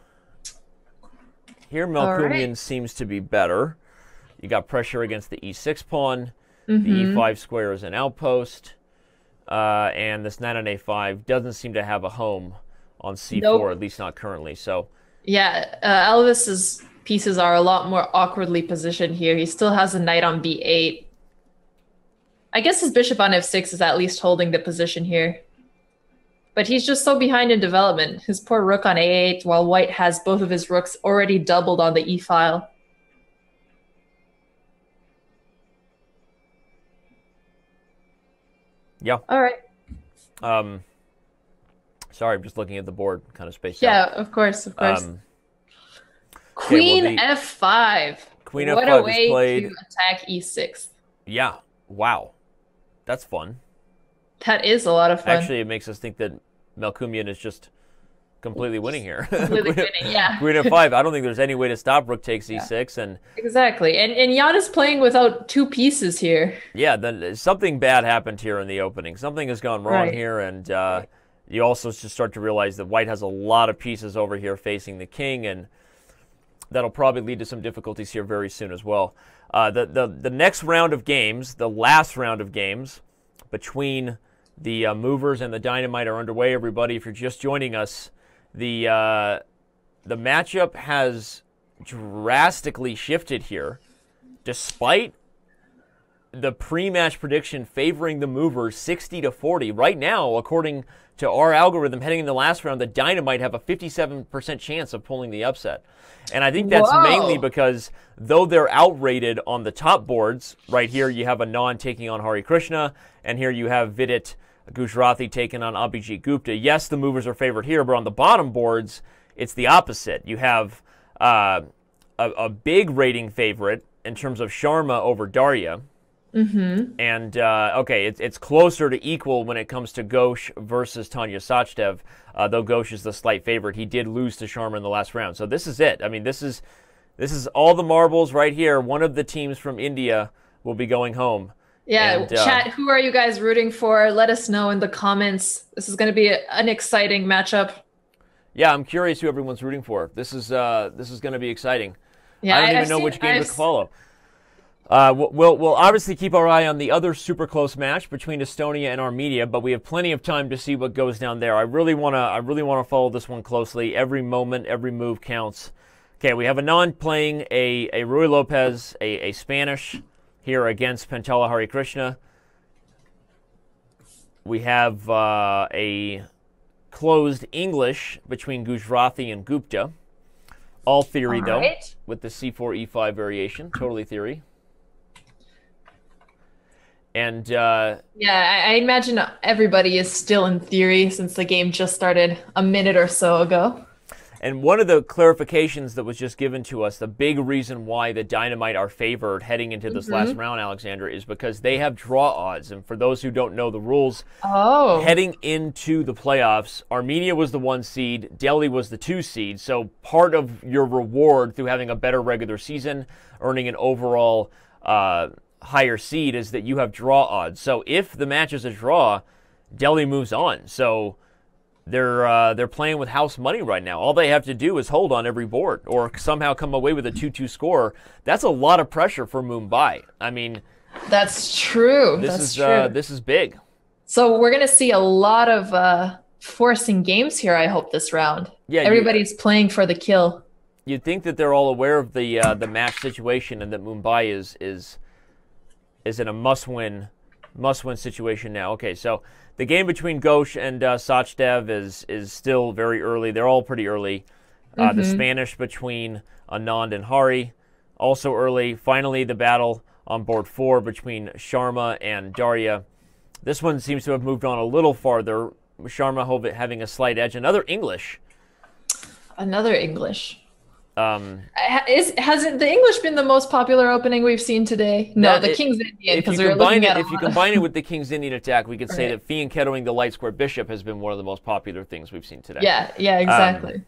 Here, Melkumian seems to be better. You got pressure against the e6 pawn. The e5 square is an outpost. And this knight on a5 doesn't seem to have a home on c4, at least not currently. So, yeah, Elvis's pieces are a lot more awkwardly positioned here. He still has a knight on b8. I guess his bishop on f6 is at least holding the position here. But he's just so behind in development. His poor rook on a8, while white has both of his rooks already doubled on the e-file. Yeah. All right. Sorry, I'm just looking at the board, kind of spaced out. Yeah, of course. Queen f5. Queen f5 what a way is played. To attack e6. Yeah. Wow. That's fun. That is a lot of fun. Actually, it makes us think that Melkumian is just completely winning here. Completely winning, yeah. Queen f5. I don't think there's any way to stop rook takes e6. And exactly. And Jan is playing without two pieces here. Yeah, then something bad happened here in the opening. Something has gone wrong here, and you also just start to realize that white has a lot of pieces over here facing the king, and that'll probably lead to some difficulties here very soon as well. The next round of games, the last round of games between the Movers and the Dynamite are underway, everybody. If you're just joining us, the matchup has drastically shifted here, despite the pre-match prediction favoring the Movers 60-40. Right now, according to our algorithm heading in the last round, the Dynamite have a 57% chance of pulling the upset. And I think that's mainly because though they're outrated on the top boards, right here you have Anand taking on Hari Krishna, and here you have Vidit Gujrathi taking on Abhijit Gupta. Yes, the Movers are favored here, but on the bottom boards, it's the opposite. You have a big rating favorite in terms of Sharma over Darya. And, okay, it's closer to equal when it comes to Ghosh versus Tanya Sachdev, though Ghosh is the slight favorite. He did lose to Sharma in the last round. So this is it. I mean, this is all the marbles right here. One of the teams from India will be going home. Yeah, and, chat, who are you guys rooting for? Let us know in the comments. This is going to be an exciting matchup. Yeah, I'm curious who everyone's rooting for. This is going to be exciting. Yeah, I don't even know which game to follow. We'll obviously keep our eye on the other super close match between Estonia and Armenia, but we have plenty of time to see what goes down there. I really want to follow this one closely. Every moment, every move counts. Okay, we have Anand playing a Rui Lopez, a Spanish here against Pentala Hari Krishna. We have a closed English between Gujrathi and Gupta. All theory, though, with the C4, E5 variation. Totally theory. And yeah, I imagine everybody is still in theory since the game just started a minute or so ago. And one of the clarifications that was just given to us, the big reason why the Dynamite are favored heading into this last round, Alexandra, is because they have draw odds. And for those who don't know the rules, heading into the playoffs, Armenia was the 1 seed, Delhi was the 2 seed. So part of your reward through having a better regular season, earning an overall higher seed, is that you have draw odds. So if the match is a draw, Delhi moves on. So they're playing with house money right now. All they have to do is hold on every board or somehow come away with a 2-2 score. That's a lot of pressure for Mumbai. I mean, that's true. This is big. So we're going to see a lot of forcing games here, I hope, this round. Yeah, everybody's playing for the kill. You'd think that they're all aware of the match situation and that Mumbai is in a must-win situation now. Okay, so the game between Ghosh and Sachdev is still very early. They're all pretty early. The Spanish between Anand and Hari, also early. Finally, the battle on board 4 between Sharma and Darya. This one seems to have moved on a little farther. Sharma having a slight edge. Another English. Hasn't the English been the most popular opening we've seen today? No, the King's Indian. If you combine it with the King's Indian attack, we could say that Fee and Kettering the light square bishop has been one of the most popular things we've seen today. Yeah, exactly.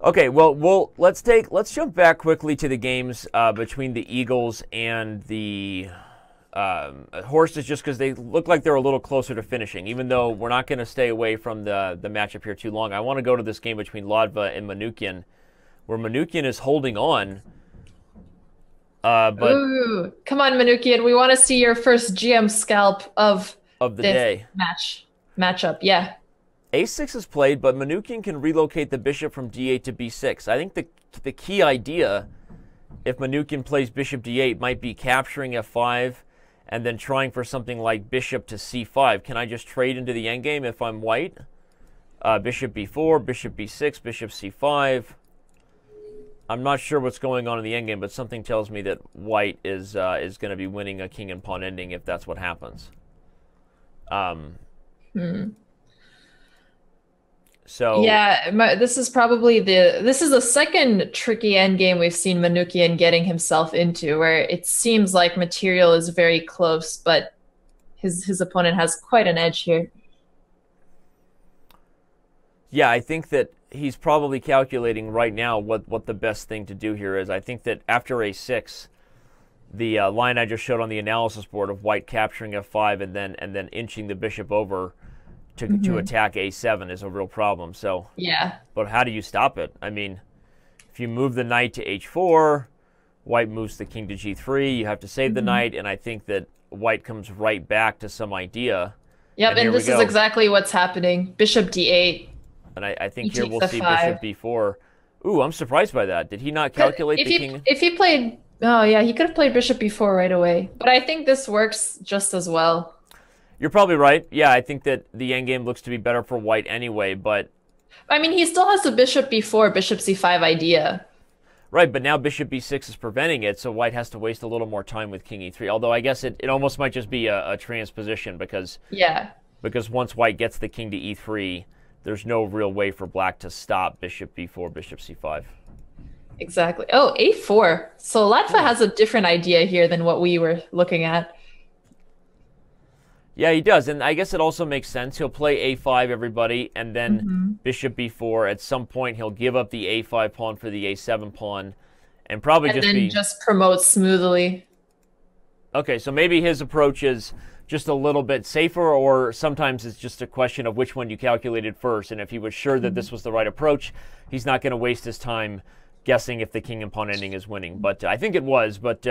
Okay, well, let's jump back quickly to the games between the Eagles and the Horses, just because they look like they're a little closer to finishing, even though we're not going to stay away from the matchup here too long. I want to go to this game between Ladva and Manukyan, where Manukyan is holding on. Ooh, come on, Manukyan. We want to see your first GM scalp of the day matchup. Yeah. A6 is played, but Manukyan can relocate the bishop from D8 to B6. I think the key idea, if Manukyan plays bishop D8, might be capturing F5 and then trying for something like bishop to C5. Can I just trade into the endgame if I'm white? Bishop B4, bishop B6, bishop C5. I'm not sure what's going on in the endgame, but something tells me that white is going to be winning a king and pawn ending if that's what happens. So yeah, this is probably the second tricky endgame we've seen Manukyan getting himself into, where it seems like material is very close, but his opponent has quite an edge here. Yeah, I think that he's probably calculating right now what the best thing to do here is. I think that after A6, the line I just showed on the analysis board of white capturing F5 and then inching the bishop over to attack A7 is a real problem. So yeah, but how do you stop it? I mean, if you move the knight to H4, white moves the king to G3. You have to save the knight, and I think that white comes right back to some idea. Yep, and this is exactly what's happening. Bishop D8. And I think here we'll see bishop B4. Ooh, I'm surprised by that. Did he not calculate the king? If he played Oh yeah, he could have played bishop b4 right away. But I think this works just as well. You're probably right. Yeah, I think that the endgame looks to be better for white anyway, but I mean, he still has the bishop b4, bishop c5 idea. right, but now bishop b6 is preventing it, so white has to waste a little more time with king e3. Although I guess it almost might just be a transposition Yeah. because once white gets the king to e3, there's no real way for black to stop bishop b4, bishop c5. Exactly. Oh, a4. So Latva has a different idea here than what we were looking at. Yeah, he does, and I guess it also makes sense. He'll play a5, everybody, and then bishop b4. At some point, he'll give up the a5 pawn for the a7 pawn, and probably just promote smoothly. Okay, so maybe his approach is just a little bit safer, or sometimes it's just a question of which one you calculated first. And if he was sure that this was the right approach, he's not going to waste his time guessing if the king and pawn ending is winning. But I think it was, but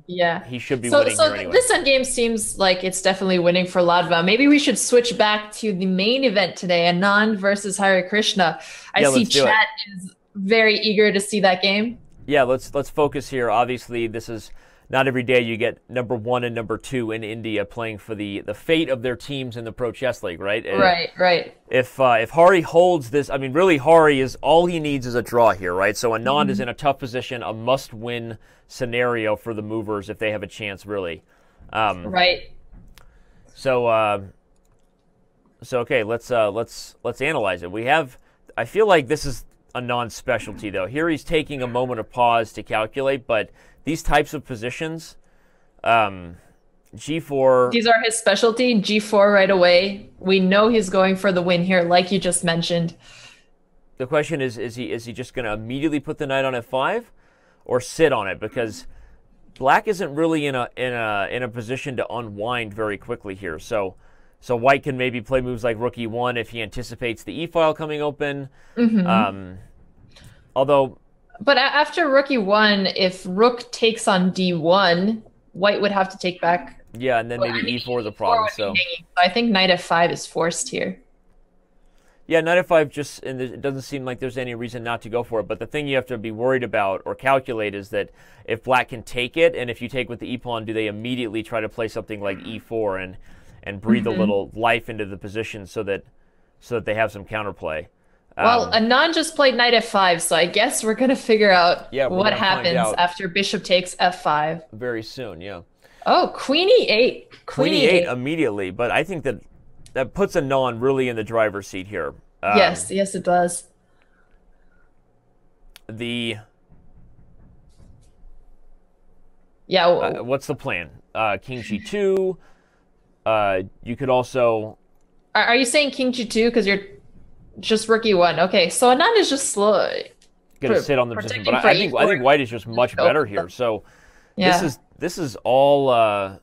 yeah, he should be winning here anyway. This endgame seems like it's definitely winning for Latva. Maybe we should switch back to the main event today, Anand versus Hare Krishna. I see chat is very eager to see that game. Yeah, let's focus here. Obviously, this is not every day you get number 1 and number 2 in India playing for the fate of their teams in the Pro Chess League, right? Right. If Hari holds this, I mean, really, Hari is all he needs is a draw here, right? So Anand is in a tough position, a must-win scenario for the movers if they have a chance, really. Right. So okay, let's analyze it. I feel like this is Anand's specialty, though. Here he's taking a moment of pause to calculate, but these types of positions, G4. These are his specialty. G4 right away. We know he's going for the win here, like you just mentioned. The question is he just going to immediately put the knight on F5, or sit on it? Because black isn't really in a position to unwind very quickly here. So white can maybe play moves like rook e1 if he anticipates the e-file coming open. Although. But after rook e1, if rook takes on d1, white would have to take back. Yeah, and then maybe e4 is a problem. So I think knight f5 is forced here. Yeah, knight f5 just, and it doesn't seem like there's any reason not to go for it. But the thing you have to be worried about or calculate is that if black can take it, and if you take with the e-pawn, do they immediately try to play something like e4 and breathe a little life into the position so that they have some counterplay? Well, Anand just played knight f5, so I guess we're going to figure out what happens after bishop takes f5. Very soon, yeah. Oh, queen e8. Queen e8 immediately, but I think that puts Anand really in the driver's seat here. Yes, it does. What's the plan? King g2. You could also. Are you saying king g2 because you're just rook e1? Okay, so Anand is just slow. Gonna sit on the position, but I think white is just much better here. So this is all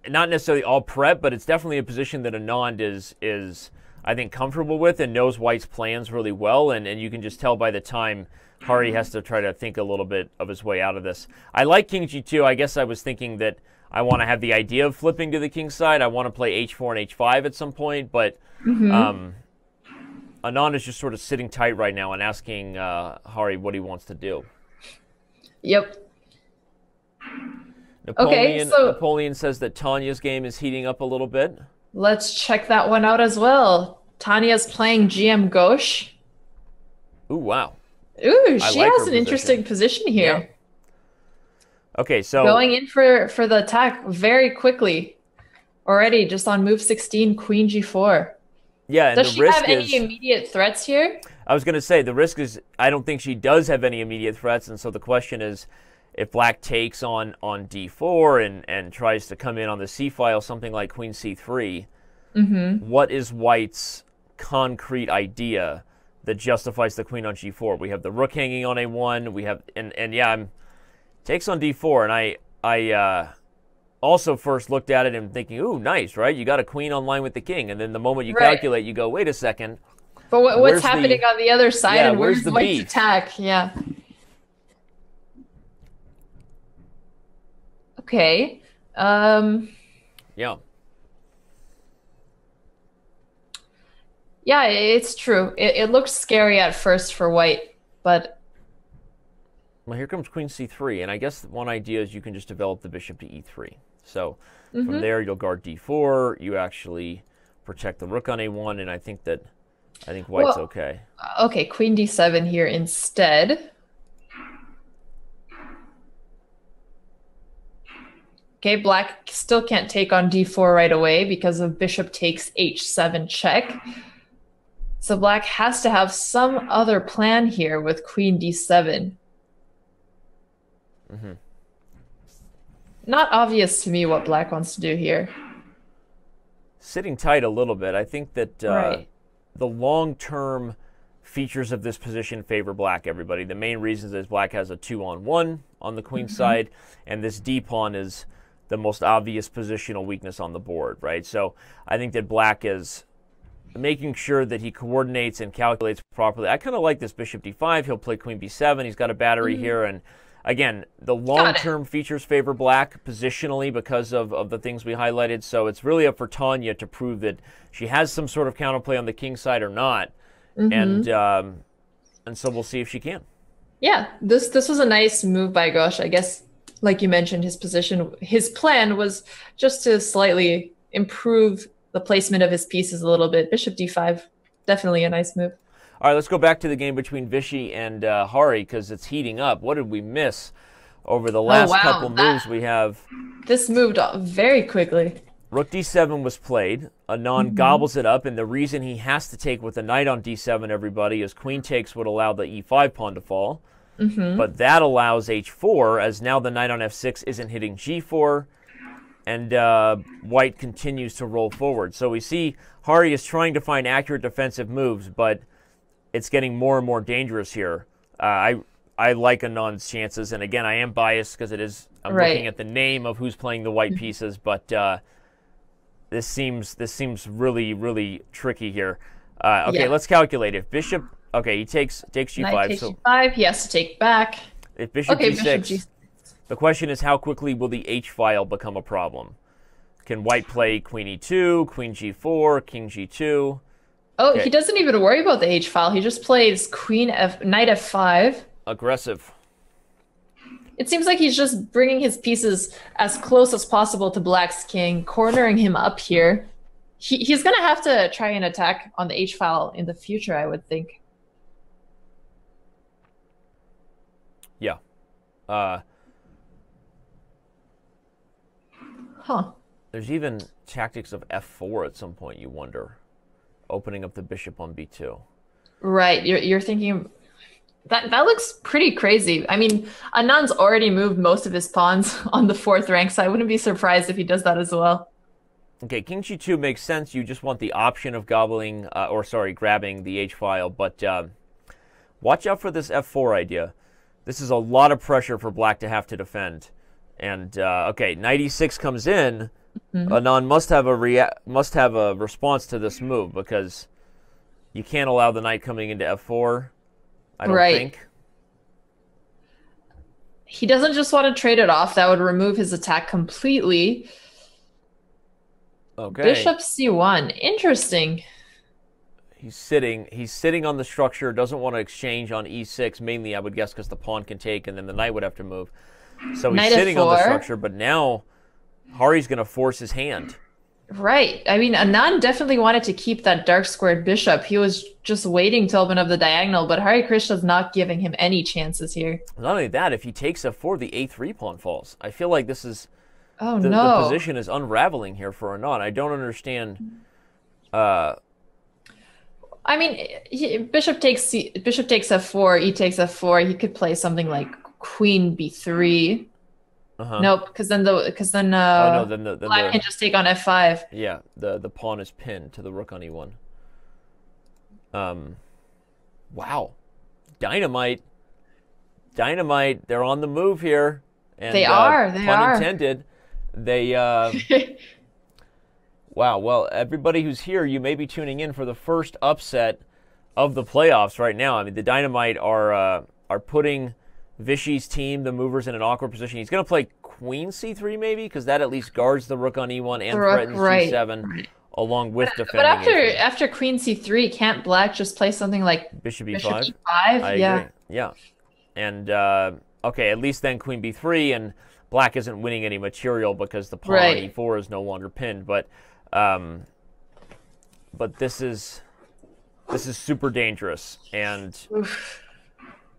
not necessarily all prep, but it's definitely a position that Anand is I think comfortable with and knows white's plans really well, and you can just tell by the time Hari has to try to think a little bit of his way out of this. I like king g2. I guess I was thinking that I want to have the idea of flipping to the king side. I want to play h4 and h5 at some point, but Anand is just sort of sitting tight right now and asking Hari what he wants to do. Yep. Napoleon says that Tanya's game is heating up a little bit. Let's check that one out as well. Tanya's playing GM Gauche. Ooh, wow. Ooh, she has an interesting position here. Yeah. Okay, so going in for the attack very quickly. Already just on move 16, queen g4. Yeah, and does she have any immediate threats here? I was going to say, the risk is I don't think she does have any immediate threats, and so the question is if black takes on d4 and tries to come in on the c-file, something like queen c3, what is white's concrete idea that justifies the queen on g4? We have the rook hanging on a1. We have takes on d4, and I also first looked at it and thinking, ooh, nice, right? You got a queen online with the king, and then the moment you calculate, you go, wait a second. But what's happening on the other side, and where's the white's attack? Yeah. Okay. Yeah. Yeah, it's true. It looked scary at first for white, but Well, here comes queen c3, and I guess one idea is you can just develop the bishop to e3. So from there, you'll guard d4. You actually protect the rook on a1, and I think white's okay. Okay, queen d7 here instead. Okay, black still can't take on d4 right away because of bishop takes h7 check. So black has to have some other plan here with queen d7. Not obvious to me what black wants to do here. Sitting tight a little bit. I think that Right. the long-term features of this position favor black, everybody. The main reasons is black has a 2-on-1 on the queen side, and this d-pawn is the most obvious positional weakness on the board, right? So I think that black is making sure that he coordinates and calculates properly. I kind of like this bishop d5. He'll play queen b7. He's got a battery here, and again, the long-term features favor black positionally because of the things we highlighted. So it's really up for Tanya to prove that she has some sort of counterplay on the king side or not, and so we'll see if she can. Yeah, this was a nice move by Gosh. I guess, like you mentioned, his plan was just to slightly improve the placement of his pieces a little bit. Bishop d5, definitely a nice move. All right, let's go back to the game between Vishy and Hari because it's heating up. What did we miss over the last couple moves we have? This moved very quickly. Rook d7 was played. Anand gobbles it up, and the reason he has to take with the knight on d7, everybody, is queen takes would allow the e5 pawn to fall. But that allows h4, as now the knight on f6 isn't hitting g4, and white continues to roll forward. So we see Hari is trying to find accurate defensive moves, but it's getting more and more dangerous here. I like Anand's chances, and again, I am biased because I'm looking at the name of who's playing the white pieces, but this seems really, really tricky here. Okay, let's calculate. If bishop, he takes g5. Knight takes g5, he has to take back. If bishop g6, the question is how quickly will the h-file become a problem? Can white play queen e2, queen g4, king g2? Oh, he doesn't even worry about the h-file. He just plays knight f5. Aggressive. It seems like he's just bringing his pieces as close as possible to black's king, cornering him up here. He's going to have to try and attack on the h-file in the future, I would think. Yeah. There's even tactics of f4 at some point, you wonder. Opening up the bishop on b2. Right. You're thinking that looks pretty crazy. I mean, Anand's already moved most of his pawns on the 4th rank, so I wouldn't be surprised if he does that as well. Okay, king g2 makes sense. You just want the option of grabbing the h-file, but watch out for this f4 idea. This is a lot of pressure for black to have to defend. And okay, knight e6 comes in. Anand must have a response to this move because you can't allow the knight coming into f4. I don't think. He doesn't just want to trade it off. That would remove his attack completely. Okay. Bishop c1. Interesting. He's sitting on the structure, doesn't want to exchange on e6, mainly I would guess because the pawn can take and then the knight would have to move. So he's sitting on the structure, but now Hari's going to force his hand. Right. I mean, Anand definitely wanted to keep that dark squared bishop. He was just waiting to open up the diagonal, but Hari Krishna's not giving him any chances here. Not only that, if he takes f4, the a3 pawn falls. I feel like this is... the position is unraveling here for Anand. I don't understand... I mean, bishop takes f4, e takes f4. He could play something like queen b3. Nope, because then black can just take on f5. Yeah, the pawn is pinned to the rook on e1. Wow, Dynamite, they're on the move here. And, they are. Pun intended. They wow. Well, everybody who's here, you may be tuning in for the first upset of the playoffs right now. I mean, the Dynamite are putting Vishy's team, the Movers, in an awkward position. He's going to play queen c3 maybe, because that at least guards the rook on e1 and threatens g7 along with defending. But after queen c3, can't black just play something like bishop e5? I agree. Yeah. And okay, at least then queen b3, and black isn't winning any material because the pawn on e4 is no longer pinned. But this is super dangerous, and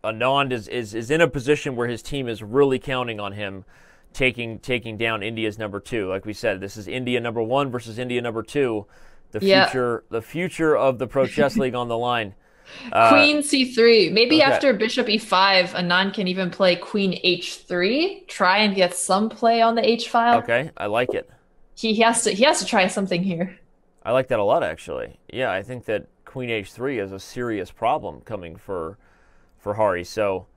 Anand is in a position where his team is really counting on him taking down India's number 2. Like we said, this is India number 1 versus India number 2. The future of the Pro Chess League on the line. Queen c3. Maybe after bishop e5, Anand can even play queen h3. Try and get some play on the h file. Okay, I like it. He has to try something here. I like that a lot, actually. Yeah, I think that queen h3 is a serious problem coming for Hari. So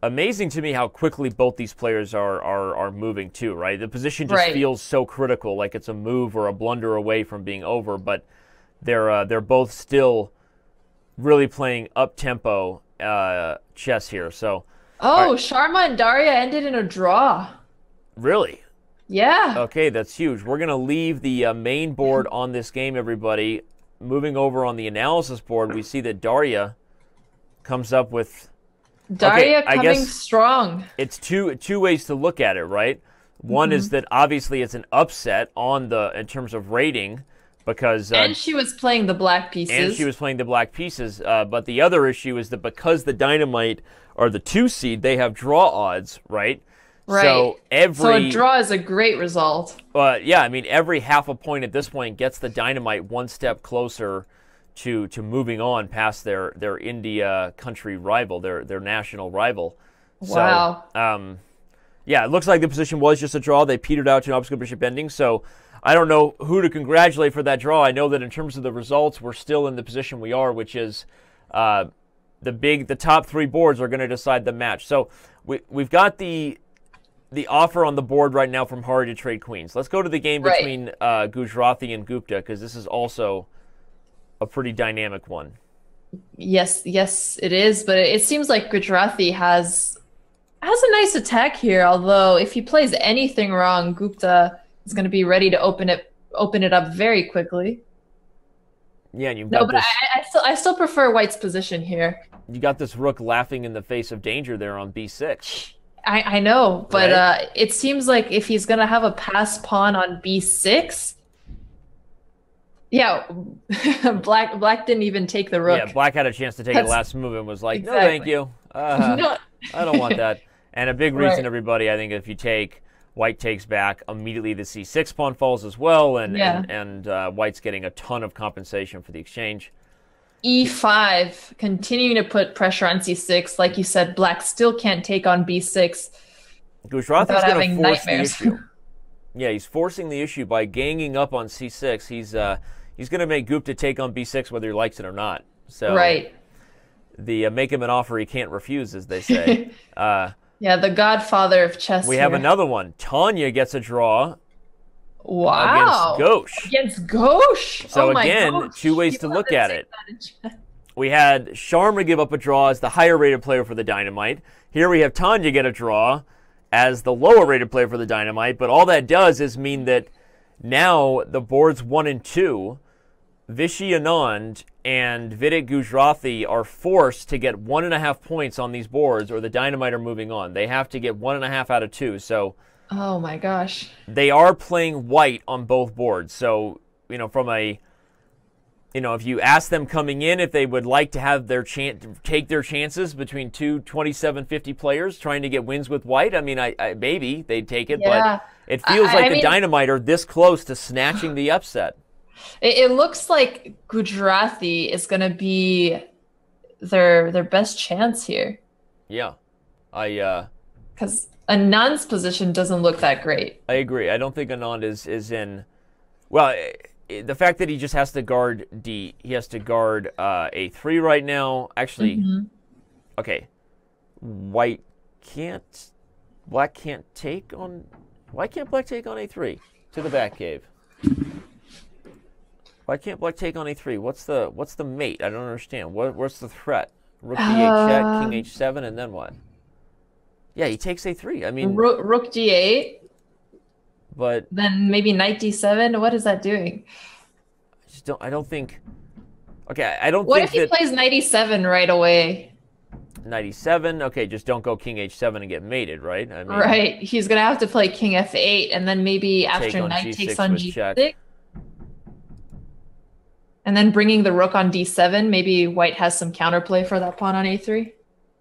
amazing to me how quickly both these players are moving too, right? The position just feels so critical, like it's a move or a blunder away from being over, but they're both still really playing up-tempo chess here. So Sharma and Daria ended in a draw. Really? Yeah. Okay, that's huge. We're going to leave the main board on this game, everybody. Moving over on the analysis board, we see that Daria comes up with... Daria coming strong. It's two ways to look at it, right? One is that obviously it's an upset in terms of rating, because... and she was playing the black pieces. But the other issue is that because the Dynamite are the 2 seed, they have draw odds, right? Right. So a draw is a great result. Yeah, I mean, every half a point at this point gets the Dynamite one step closer to moving on past their India country rival, their national rival. Wow. So, yeah, it looks like the position was just a draw. They petered out to an obstacle bishop ending. So I don't know who to congratulate for that draw. I know that in terms of the results, we're still in the position we are, which is the top 3 boards are going to decide the match. So we've got the offer on the board right now from Hari to trade queens. Let's go to the game between Gujarati and Gupta, because this is also a pretty dynamic one. Yes, it is. But it seems like Gujarati has a nice attack here. Although if he plays anything wrong, Gupta is going to be ready to open it up very quickly. Yeah, and you've got I still prefer White's position here. You got this rook laughing in the face of danger there on b6. I know, but it seems like if he's going to have a pass pawn on b6, yeah, black didn't even take the rook. Yeah, black had a chance to take the last move and was like, no, thank you. No. I don't want that. And a big reason, everybody, I think if you take, White takes back, immediately the c6 pawn falls as well, and White's getting a ton of compensation for the exchange. e5, continuing to put pressure on c6. Like you said, black still can't take on b6 Gujarati's going to force the issue. Yeah, he's forcing the issue by ganging up on c6. He's going to make Gupta take on b6 whether he likes it or not. So make him an offer he can't refuse, as they say. Yeah, the godfather of chess. We have another one. Tanya gets a draw. Wow. Against Ghosh. So again, 2 ways to look at it. We had Sharma give up a draw as the higher rated player for the Dynamite. Here we have Tanya get a draw as the lower rated player for the Dynamite. But all that does is mean that now the boards 1 and 2, Vishy Anand and Vidit Gujarati are forced to get 1.5 points on these boards, or the Dynamite are moving on. They have to get 1.5 out of 2. So, oh my gosh, they are playing White on both boards. So, if you ask them coming in if they would like to have take their chances between 2 27-50 players trying to get wins with White, I mean, maybe they'd take it, but it feels like the Dynamite are this close to snatching the upset. It looks like Gujarati is going to be their best chance here. Yeah. Because Anand's position doesn't look that great. I agree. I don't think Anand is in... Well, the fact that he just has to guard he has to guard A3 right now. Actually, okay. Black can't take on... Why can't Black take on A3? To the back cave. Why can't Black take on A3? What's the mate? I don't understand. What's the threat? Rook D8 check, King H7, and then what? Yeah, he takes A3. I mean, Rook D8. But then maybe Knight D7. What is that doing? I don't think. Okay, I don't. What think if he plays Knight E7 right away? knight e7. Okay, just don't go king h7 and get mated, right? I mean, Right. He's going to have to play king f8, and then maybe after knight takes on g6. Check. And then bringing the rook on d7, maybe white has some counterplay for that pawn on a3.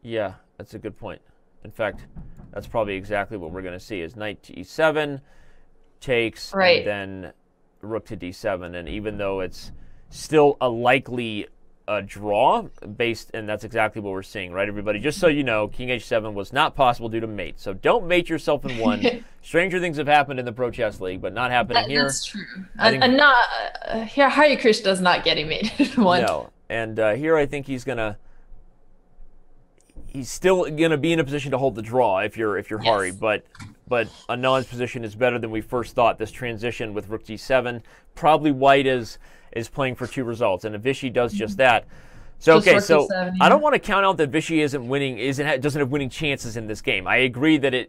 Yeah, that's a good point. In fact, that's probably exactly what we're going to see is knight to e7, takes, and then rook to d7. And even though it's still a likely draw, and that's exactly what we're seeing, right, everybody? Just so you know, king h7 was not possible due to mate. So don't mate yourself in one. Stranger things have happened in the Pro Chess League, but not happening here. That's true. And not here, Hari Krishna does not get mated in one. No, and here I think he's still gonna be in a position to hold the draw if you're Hari, but Anand's position is better than we first thought. This transition with rook g7, probably white is playing for 2 results, and if Vishy does just that. So okay, so I don't want to count out that Vishy doesn't have winning chances in this game. I agree that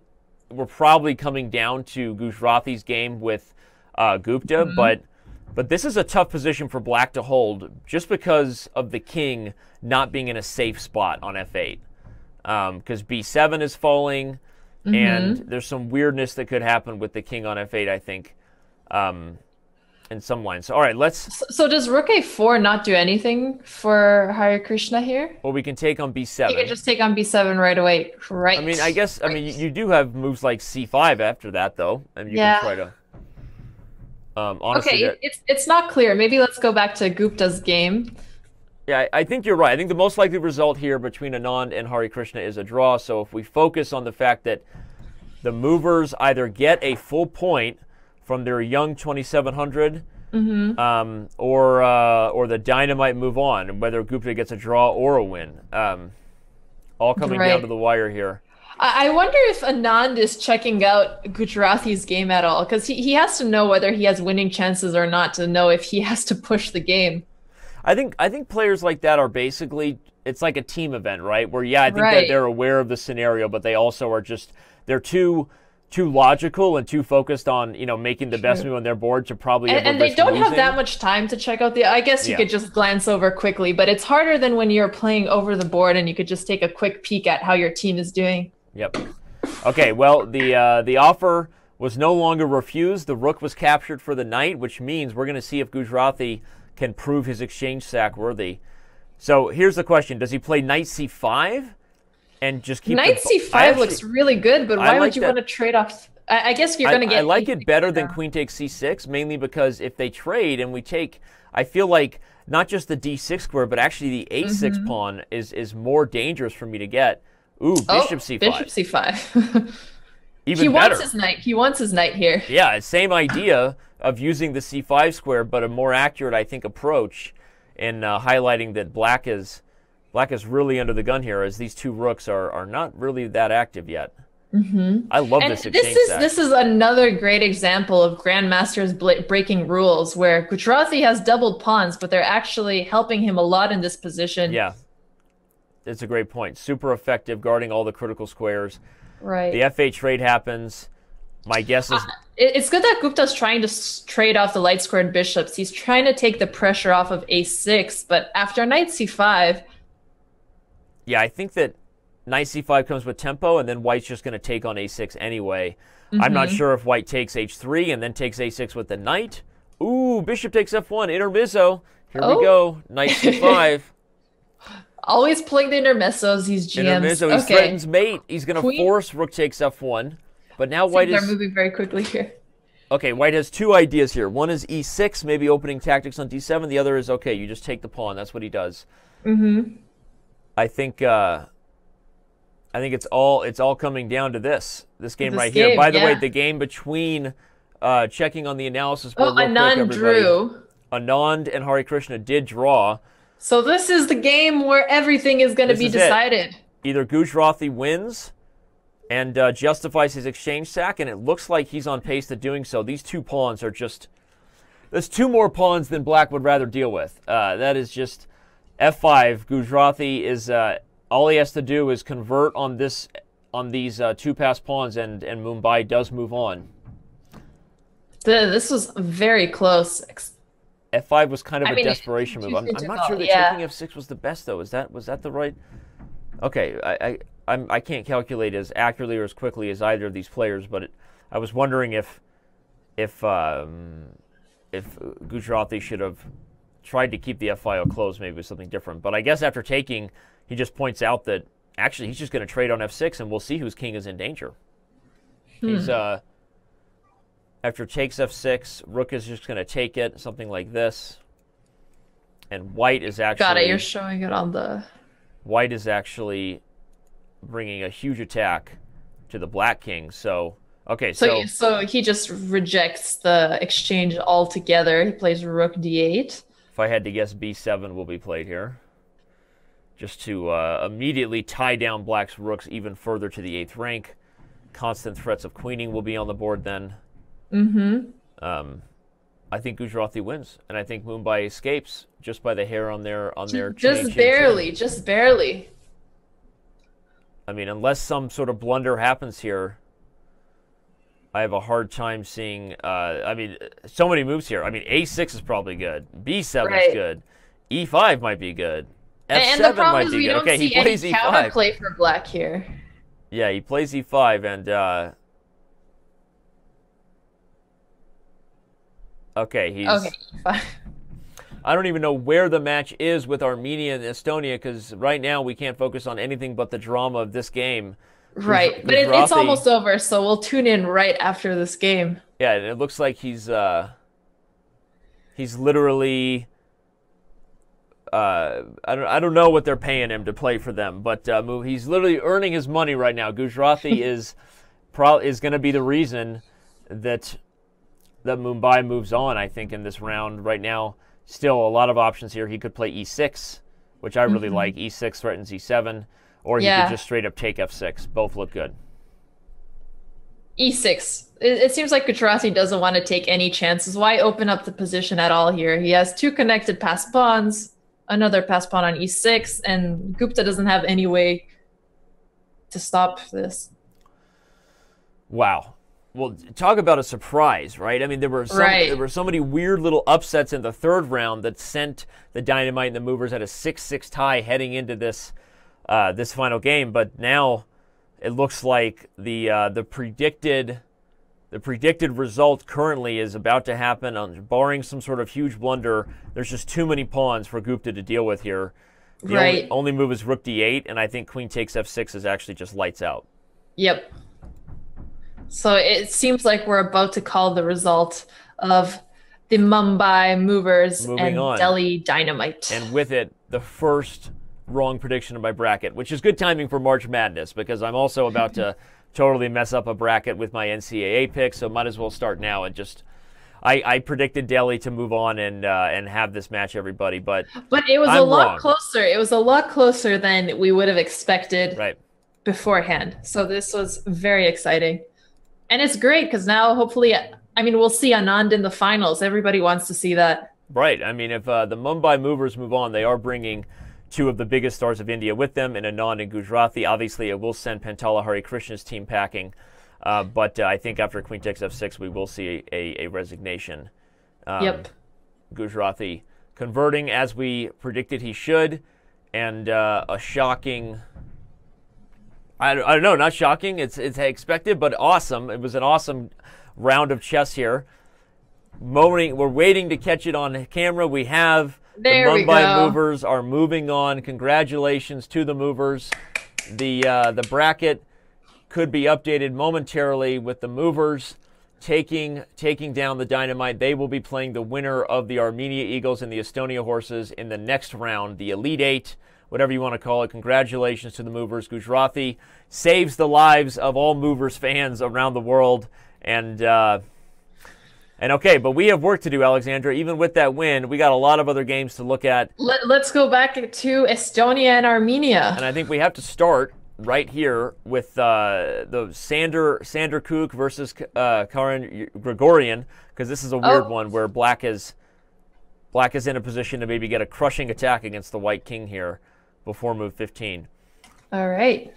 we're probably coming down to Gujrathi's game with Gupta, but this is a tough position for Black to hold just because of the king not being in a safe spot on f8. Because b7 is falling, and there's some weirdness that could happen with the king on f8, I think, in some lines. So, all right, let's... So does rook a4 not do anything for Hari Krishna here? Well, we can take on b7. You can just take on b7 right away. Right. I mean, I guess, I mean, you do have moves like c5 after that, though. And you can try to... honestly, okay, it's not clear. Maybe let's go back to Gupta's game. Yeah, I think you're right. I think the most likely result here between Anand and Hari Krishna is a draw. So if we focus on the fact that the movers either get a full point from their young 2700, or the Dynamite move on, whether Gupta gets a draw or a win, all coming down to the wire here. I wonder if Anand is checking out Gujrathi's game at all, because he has to know whether he has winning chances or not to know if he has to push the game. I think players like that are basically, it's like a team event, right? Where, I think that they're aware of the scenario, but they also are they're too logical and too focused on, making the best move on their board to probably and they don't have that much time to check out I guess you could just glance over quickly, but it's harder than when you're playing over the board and you could just take a quick peek at how your team is doing. Yep. Okay, well, the offer was no longer refused. The rook was captured for the knight, which means we're going to see if Gujrathi can prove his exchange sack worthy. So here's the question. Does he play knight c5 and just keep... Knight c5 looks really good, but why would you want to trade off... I guess you're going to get... I like it better than queen takes c6, mainly because if they trade and we take... I feel like not just the d6 square, but actually the a6 pawn is more dangerous for me to get. Ooh, bishop c5. Bishop c5. Even he better. Wants his knight. He wants his knight here. Yeah, same idea of using the c5 square, but a more accurate, I think, approach in highlighting that black is really under the gun here, as these two rooks are not really that active yet. I love this exchange sack. This is another great example of grandmasters breaking rules, where Gujrathi has doubled pawns, but they're actually helping him a lot in this position. Yeah, it's a great point. Super effective, guarding all the critical squares. Right. The f8 trade happens. My guess is... it's good that Gupta's trying to trade off the light squared bishops. He's trying to take the pressure off of a6, but after knight c5... Yeah, I think that knight c5 comes with tempo, and then white's just going to take on a6 anyway. I'm not sure if white takes h3 and then takes a6 with the knight. Ooh, bishop takes f1, intermezzo. Here we go, knight c5. Always playing the intermezzos, these GMs. Intermezzo, he threatens mate. He's going to force rook takes f1. But now white is... They're moving very quickly here. Okay, white has two ideas here. One is e6, maybe opening tactics on d7. The other is, okay, you just take the pawn. That's what he does. I think it's all coming down to this game right here. By the way, the game between checking on the analysis board. Anand drew. Anand and Hari Krishna did draw. So this is the game where everything is going to be decided. Either Gujrathi wins and justifies his exchange sack, and it looks like he's on pace to doing so. These two pawns are just... There's two more pawns than black would rather deal with. That is just f5. Gujrathi is... all he has to do is convert on these two passed pawns, and Mumbai does move on. This was very close. f5 was kind of a desperation move. I'm not sure that taking f6 was the best, though. Was that the right... Okay, I can't calculate as accurately or as quickly as either of these players, but I was wondering if Gujarati should have tried to keep the F file closed, maybe with something different. But I guess after taking, he just points out that actually he's just going to trade on F6, and we'll see whose king is in danger. He's after takes F6, Rook is just going to take it, something like this. And White is actually... Got it, you're showing it on the... White is actually bringing a huge attack to the Black king. So, okay, so he just rejects the exchange altogether. He plays Rook D8. If I had to guess, B7 will be played here, just to immediately tie down Black's rooks even further to the 8th rank. Constant threats of queening will be on the board then. I think Gujarati wins, and I think Mumbai escapes just by the hair on their just barely. I mean, unless some sort of blunder happens here, I have a hard time seeing. I mean, so many moves here. I mean, A6 is probably good. B7 is good. E5 might be good. F7 might be good. Okay, he plays E5. Counterplay for Black here. Yeah, he plays E5, and okay, he's... Okay, fine. I don't even know where the match is with Armenia and Estonia, because right now we can't focus on anything but the drama of this game. Right, but it's almost over, so we'll tune in right after this game. Yeah, and it looks like he's literally... I don't know what they're paying him to play for them, but he's literally earning his money right now. Gujarati is going to be the reason that Mumbai moves on, I think, in this round. Right now, still a lot of options here. He could play E6, which I really like. E6 threatens E7, or he could just straight up take F6. Both look good. E6. It seems like Gujarati doesn't want to take any chances. Why open up the position at all here? He has 2 connected passed pawns, another passed pawn on E6, and Gupta doesn't have any way to stop this. Wow. Well, talk about a surprise, right? I mean, there were so many weird little upsets in the 3rd round that sent the Dynamite and the Movers at a 6-6 tie heading into this this final game. But now it looks like the predicted result currently is about to happen. Barring some sort of huge blunder, there's just too many pawns for Gupta to deal with here. The only move is Rook D8, and I think Queen takes F6 is actually just lights out. Yep. So it seems like we're about to call the result of the Mumbai Movers and Delhi Dynamite. And with it, the first wrong prediction of my bracket, which is good timing for March Madness, because I'm also about to totally mess up a bracket with my NCAA pick, so might as well start now and just... I predicted Delhi to move on and have this match, everybody, but it was a lot closer. It was a lot closer than we would have expected beforehand. So this was very exciting. And it's great because now hopefully, I mean, we'll see Anand in the finals. Everybody wants to see that. Right. I mean, if the Mumbai Movers move on, they are bringing 2 of the biggest stars of India with them in Anand and Gujarati. Obviously, it will send Pentala Hari Krishna's team packing. But I think after Queen takes F6, we will see a resignation. Gujarati converting as we predicted he should, and a shocking... I don't know, not shocking. It's expected, but awesome. It was an awesome round of chess here. We're waiting to catch it on camera. We have the Mumbai Movers are moving on. Congratulations to the Movers. The bracket could be updated momentarily with the Movers taking down the Dynamite. They will be playing the winner of the Armenia Eagles and the Estonia Horses in the next round, the Elite 8. Whatever you want to call it. Congratulations to the Movers. Gujarati saves the lives of all Movers fans around the world. And okay, but we have work to do, Alexandra. Even with that win, we got a lot of other games to look at. Let's go back to Estonia and Armenia. And I think we have to start right here with the Sander Kuk versus Karen Gregorian, because this is a weird one where Black is in a position to maybe get a crushing attack against the White King here before move 15. All right.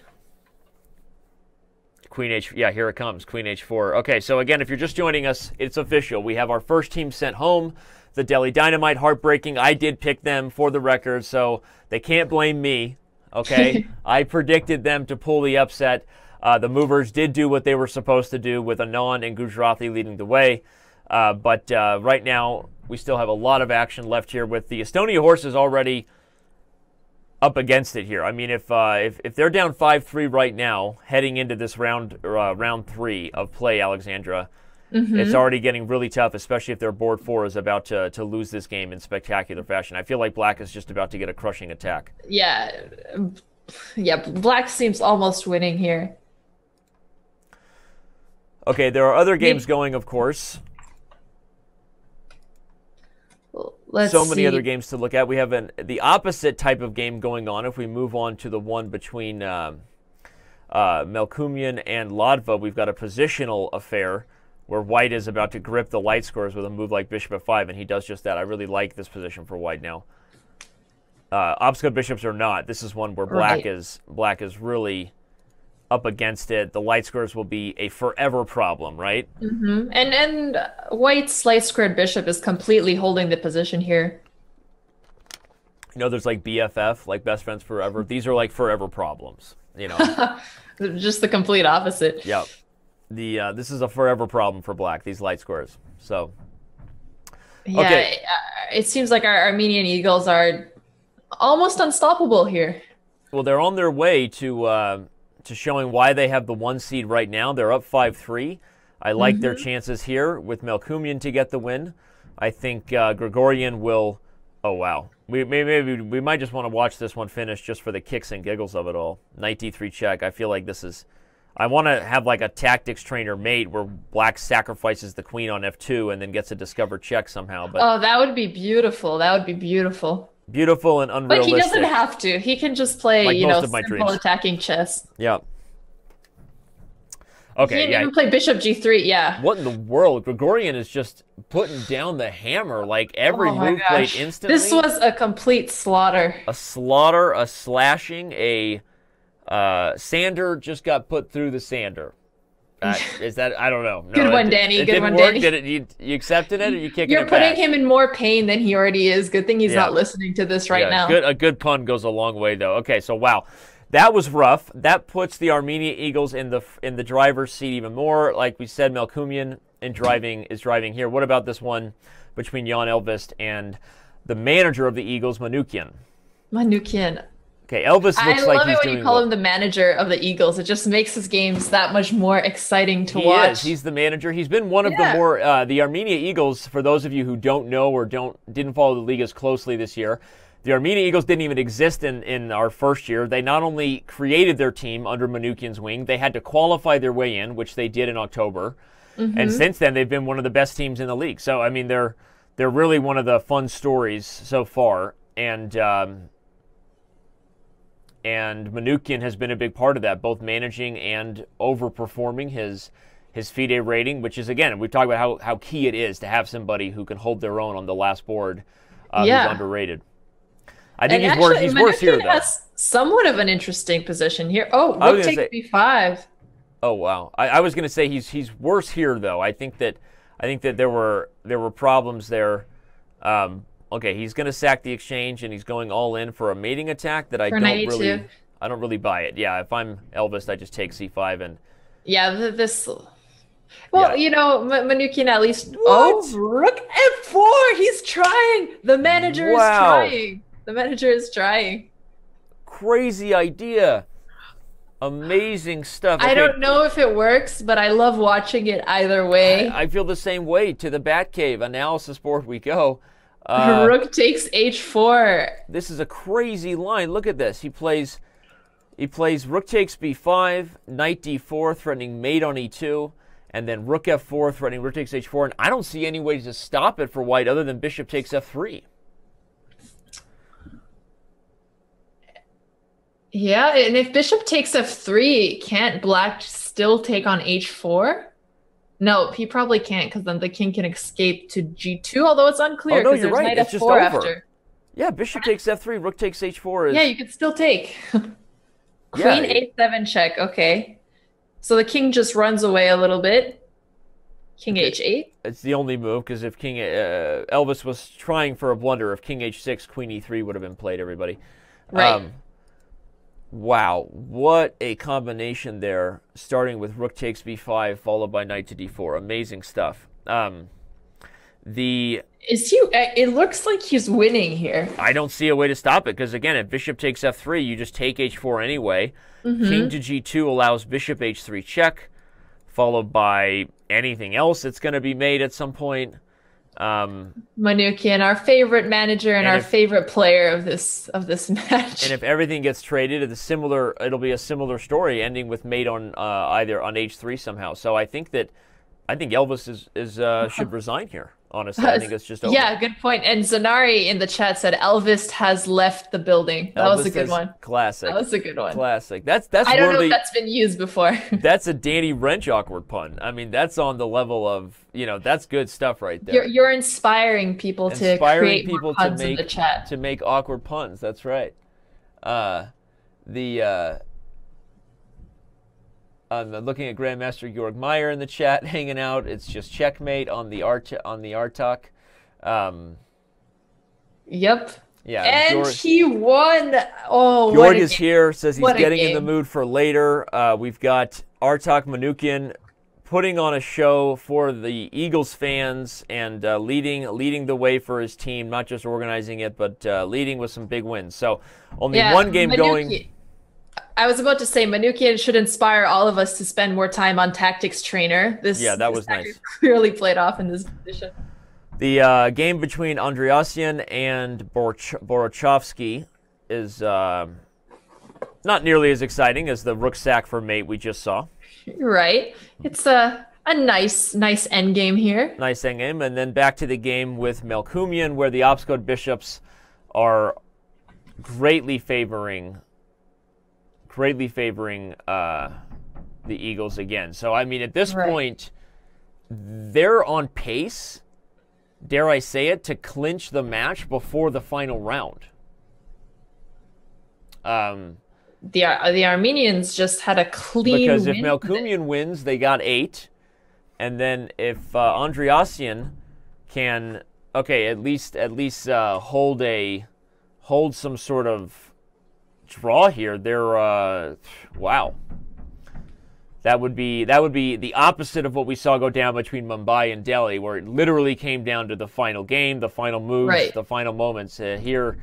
Queen H, yeah, here it comes, Queen H4. Okay, so again, if you're just joining us, it's official. We have our first team sent home, the Delhi Dynamite. Heartbreaking. I did pick them for the record, so they can't blame me. Okay, I predicted them to pull the upset. The Movers did do what they were supposed to do with Anand and Gujarati leading the way. But right now, we still have a lot of action left here with the Estonia Horses already up against it here. I mean, if they're down 5-3 right now, heading into this round 3 of play, Alexandra, it's already getting really tough, especially if their board 4 is about to lose this game in spectacular fashion. I feel like Black is just about to get a crushing attack. Yeah, Black seems almost winning here. Okay, there are other games going, of course. So many other games to look at. We have the opposite type of game going on. If we move on to the one between Melkumian and Ladva, we've got a positional affair where White is about to grip the light scores with a move like Bishop F5, and he does just that. I really like this position for White now. Obscure bishops or not, this is one where Black is really up against it. The light squares will be a forever problem, right? And White's light squared bishop is completely holding the position here. You know, there's like BFF, like best friends forever. These are like forever problems, you know. Just the complete opposite. Yep. This is a forever problem for Black, these light squares. So yeah, okay. It seems like our Armenian Eagles are almost unstoppable here. Well, they're on their way to showing why they have the 1 seed right now. They're up 5-3. I like their chances here with Melkumian to get the win. I think Gregorian will. Oh wow, we might just want to watch this one finish just for the kicks and giggles of it all. Knight D3 check. I feel like this is. I want to have like a tactics trainer mate where Black sacrifices the queen on F2 and then gets a discovered check somehow. But oh, that would be beautiful. That would be beautiful. Beautiful and unrealistic. But he doesn't have to. He can just play, like you know, simple simple attacking chess. Yeah. Okay, he can even play Bishop G3, yeah. What in the world? Gregorian is just putting down the hammer, like every move played instantly. This was a complete slaughter. A slaughter, a slashing, a sander just got put through the sander. Is that, I don't know. No, good one, Danny. Good one, work. Danny. You accepted it, or you kicking You're it back? putting him in more pain than he already is. Good thing he's not listening to this right now. A good pun goes a long way, though. Okay, so wow. That was rough. That puts the Armenia Eagles in the driver's seat even more. Like we said, Melkumian is driving here. What about this one between Jan Elvist and the manager of the Eagles, Manukian? Okay, Elvis looks like he's doing. I love it when you call him the manager of the Eagles. It just makes his games that much more exciting to watch. He's the manager. He's been one of the more the Armenia Eagles. For those of you who don't know or didn't follow the league as closely this year. The Armenia Eagles didn't even exist in our first year. They not only created their team under Manukian's wing, they had to qualify their way in, which they did in October. And since then, they've been one of the best teams in the league. So, I mean, they're really one of the fun stories so far. And Manukian has been a big part of that, both managing and overperforming his FIDE rating, which is, again, we've talked about how key it is to have somebody who can hold their own on the last board who's underrated. I think he's worse here, though. Has somewhat of an interesting position here. Oh, rook takes b5. Oh wow! I was going to say he's worse here, though. I think that there were problems there. Okay, he's going to sack the exchange, and he's going all in for a mating attack that I don't really buy it. Yeah, if I'm Elvis, I just take c5 and. Yeah, this. Well, you know, Manukian at least. What? Oh, rook f4. He's trying. The manager is trying. The manager is trying. Crazy idea. Amazing stuff. Okay. I don't know if it works, but I love watching it either way. I feel the same way. To the Batcave analysis board we go. Rook takes h4. This is a crazy line. Look at this. He plays rook takes b5, knight d4, threatening mate on e2, and then rook f4, threatening rook takes h4. And I don't see any way to stop it for White other than bishop takes f3. Yeah, and if bishop takes f3, can't Black still take on h4? No, he probably can't, because then the king can escape to g2, although it's unclear because there's knight f4 after. Yeah, bishop takes f3, rook takes h4 is... Yeah, you could still take. Queen a7 check, okay. So the king just runs away a little bit. King h8. It's the only move, because if king Elvis was trying for a blunder, if king h6, queen e3 would have been played, everybody. Right. Wow, what a combination there, starting with rook takes b5, followed by knight to d4. Amazing stuff. The Is he? It looks like he's winning here. I don't see a way to stop it, because again, if bishop takes f3, you just take h4 anyway. King to g2 allows bishop h3 check, followed by anything else that's going to be made at some point. Manukian, our favorite manager and our favorite player of this match. And if everything gets traded, it'll be a similar story, ending with mate on either on h3 somehow. So I think Elvis should resign here. Honestly, I think it's just over. Yeah, good point. And Zanari in the chat said Elvis has left the building. That was a good one. Classic. That was a good one. Classic. That's I don't know if that's been used before. That's a Danny Rensch awkward pun. I mean, that's on the level of, that's good stuff right there. You're inspiring people to create more puns in the chat. To make awkward puns. That's right. I'm looking at Grandmaster Georg Meyer in the chat, hanging out. It's just checkmate on the Artak. Yep. Yeah. And he won. Oh, Georg is here, says he's getting in the game. mood for later. We've got Artak Manukian putting on a show for the Eagles fans and leading the way for his team, not just organizing it, but leading with some big wins. So only one game going. I was about to say Manukian should inspire all of us to spend more time on Tactics Trainer. That was nice. Clearly played off in this position. The game between Andreassian and Borochovsky is not nearly as exciting as the rook sack for mate we just saw. Right. It's a nice endgame here. Nice endgame. And then back to the game with Melkumian, where the Opscode bishops are greatly favoring the Eagles again. So, I mean, at this point, they're on pace, dare I say it, to clinch the match before the final round. The Armenians just had a clean because if win Melkumian wins, they got 8. And then if Andreassian can, at least hold some sort of draw here, they're wow. That would be the opposite of what we saw go down between Mumbai and Delhi, where it literally came down to the final game, the final moves, the final moments. Here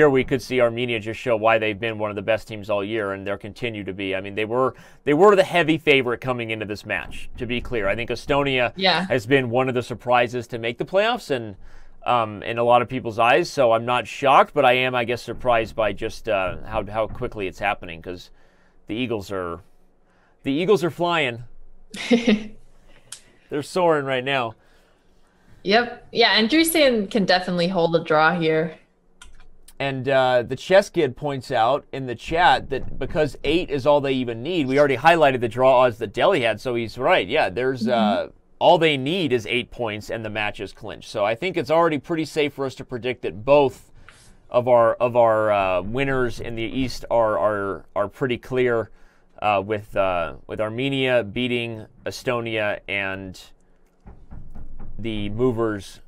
we could see Armenia just show why they've been one of the best teams all year, and they'll continue to be. I mean, they were the heavy favorite coming into this match, to be clear. I think Estonia has been one of the surprises to make the playoffs, and in a lot of people's eyes, so I'm not shocked, but I am, I guess, surprised by just how quickly it's happening, because the Eagles are flying. They're soaring right now. Yep. Yeah, Andreassian can definitely hold a draw here. And the Chess Kid points out in the chat that because 8 is all they even need, we already highlighted the draw odds that Delhi had, so he's right. Yeah, there's all they need is 8 points and the match is clinched. So I think it's already pretty safe for us to predict that both of our winners in the East are pretty clear, with Armenia beating Estonia and the Movers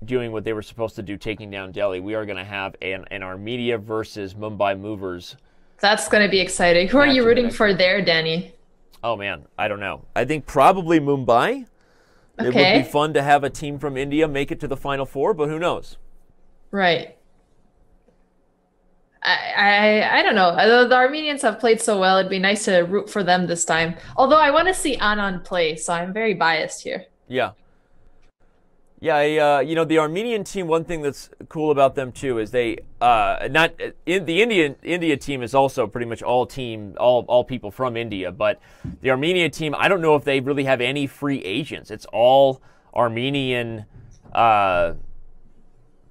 doing what they were supposed to do, taking down Delhi. We are going to have an Armenia versus Mumbai Movers. That's going to be exciting. Who are you rooting for there, Danny? Oh, man, I don't know. I think probably Mumbai. It would be fun to have a team from India make it to the Final Four, but who knows? Right. I don't know. The Armenians have played so well, it'd be nice to root for them this time. Although I want to see Anand play, so I'm very biased here. Yeah. Yeah, the Armenian team, one thing that's cool about them too is the India team is also pretty much all people from India, but the Armenian team, I don't know if they really have any free agents. It's all Armenian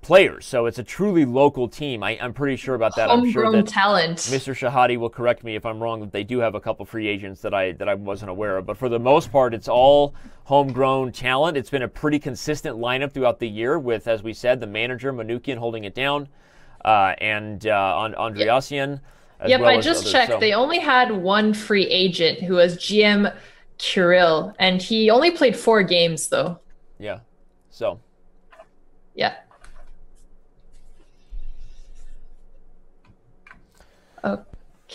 players, so it's a truly local team. I'm pretty sure about that. I'm sure that talent. Mr. Shahadi will correct me if I'm wrong, that they do have a couple free agents that I wasn't aware of. But for the most part, it's all homegrown talent. It's been a pretty consistent lineup throughout the year with, as we said, the manager, Manukian, holding it down, and Andreassian. Yep, I just checked. So they only had one free agent who was GM Kirill, and he only played 4 games, though. Yeah, so. Yeah.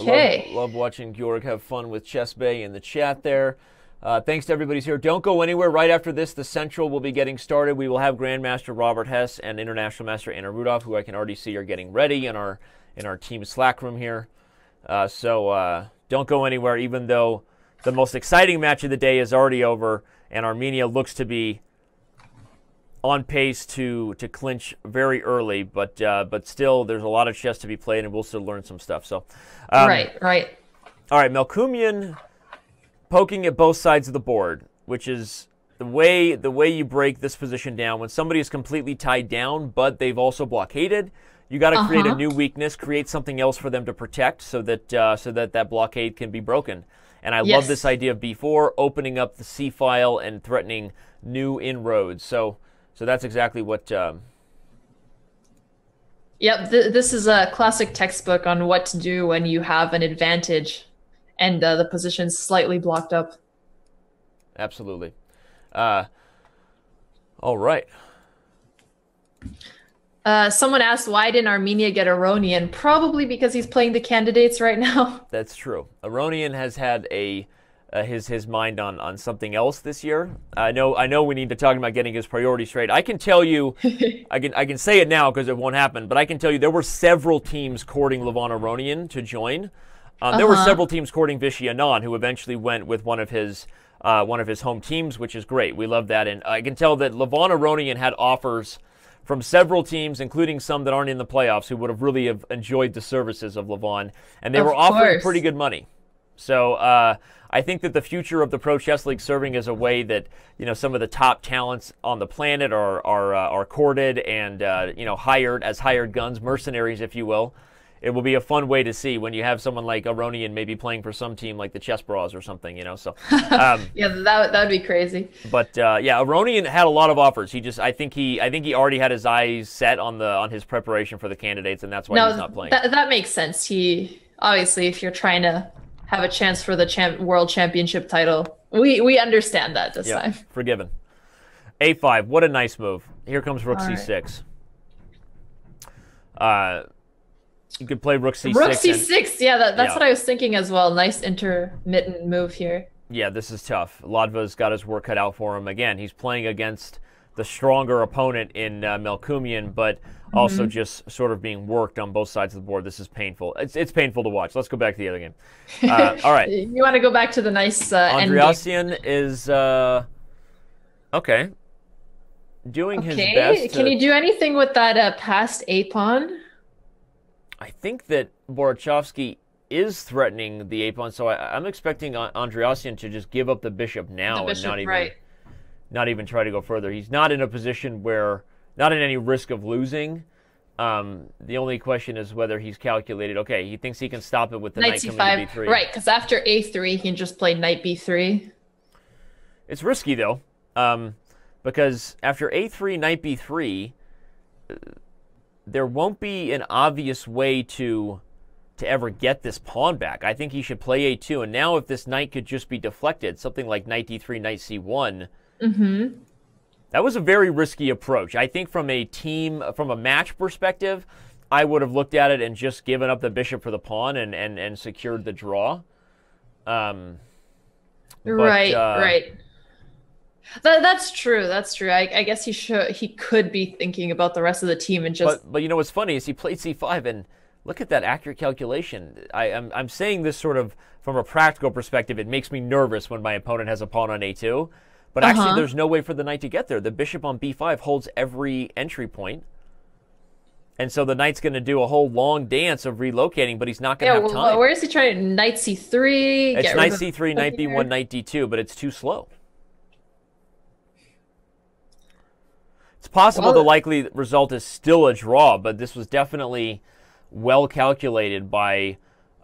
Okay. Love watching Georg have fun with Chess Bay in the chat there. Thanks to everybody's here. Don't go anywhere. Right after this, the Central will be getting started. We will have Grandmaster Robert Hess and International Master Anna Rudolph, who I can already see are getting ready in our team Slack room here. So don't go anywhere, even though the most exciting match of the day is already over, and Armenia looks to be on pace to clinch very early, but still there's a lot of chess to be played, and we'll still learn some stuff. So, Right. All right, Melkumian poking at both sides of the board, which is the way you break this position down. When somebody is completely tied down, but they've also blockaded, you got to create a new weakness, create something else for them to protect, so that that blockade can be broken. And I love this idea of b4, opening up the c file and threatening new inroads. So that's exactly what. Yep, this is a classic textbook on what to do when you have an advantage and the position's slightly blocked up. Absolutely. All right. Someone asked, why didn't Armenia get Aronian? Probably because he's playing the candidates right now. That's true. Aronian has had his mind on something else this year. I know we need to talk about getting his priorities straight. I can tell you, I can say it now because it won't happen, but I can tell you there were several teams courting Levon Aronian to join. There were several teams courting Vishy Anand, who eventually went with one of his home teams, which is great. We love that. And I can tell that Levon Aronian had offers from several teams, including some that aren't in the playoffs, who would have really have enjoyed the services of Levon. And they were offering pretty good money. So I think that the future of the Pro Chess League serving as a way that, some of the top talents on the planet are courted and, hired as hired guns, mercenaries, if you will. It will be a fun way to see when you have someone like Aronian maybe playing for some team like the Chess Bras or something, So yeah, that would be crazy. But Aronian had a lot of offers. I think he already had his eyes set on his preparation for the candidates, and that's why he's not playing. That makes sense. He obviously, if you're trying to have a chance for the world championship title, we understand that this time. Forgiven. A5. What a nice move. Here comes Rook C6. You could play Rook C6. Rook C6, that's what I was thinking as well. Nice intermittent move here. Yeah, this is tough. Ladva's got his work cut out for him. Again, he's playing against the stronger opponent in Melkumian, but also just sort of being worked on both sides of the board. This is painful. It's painful to watch. Let's go back to the other game. All right. You want to go back to the nice Andreassian is okay. Doing his best. Can you do anything with that passed A-pawn? I think that Borachovsky is threatening the A-pawn, so I'm expecting Andreassian to just give up the bishop now and not even try to go further. He's not in a position where, not in any risk of losing. The only question is whether he's calculated, okay, he thinks he can stop it with the knight coming to B3. Right, because after A3, he can just play knight B3. It's risky, though, because after A3, knight B3, there won't be an obvious way to ever get this pawn back. I think he should play A2, and now if this knight could just be deflected, something like knight D3, knight C1, that was a very risky approach. I think from a match perspective, I would have looked at it and just given up the bishop for the pawn and secured the draw. Right. That's true. I guess he could be thinking about the rest of the team and just. But what's funny is he played C5 and look at that accurate calculation. I'm saying this sort of from a practical perspective. It makes me nervous when my opponent has a pawn on A2, but actually there's no way for the knight to get there. The bishop on B5 holds every entry point, and so the knight's going to do a whole long dance of relocating, but he's not going to have time. Where is he trying? Knight C3. It's knight C3, knight B1, knight D2, but it's too slow. It's possible the likely result is still a draw, but this was definitely well calculated by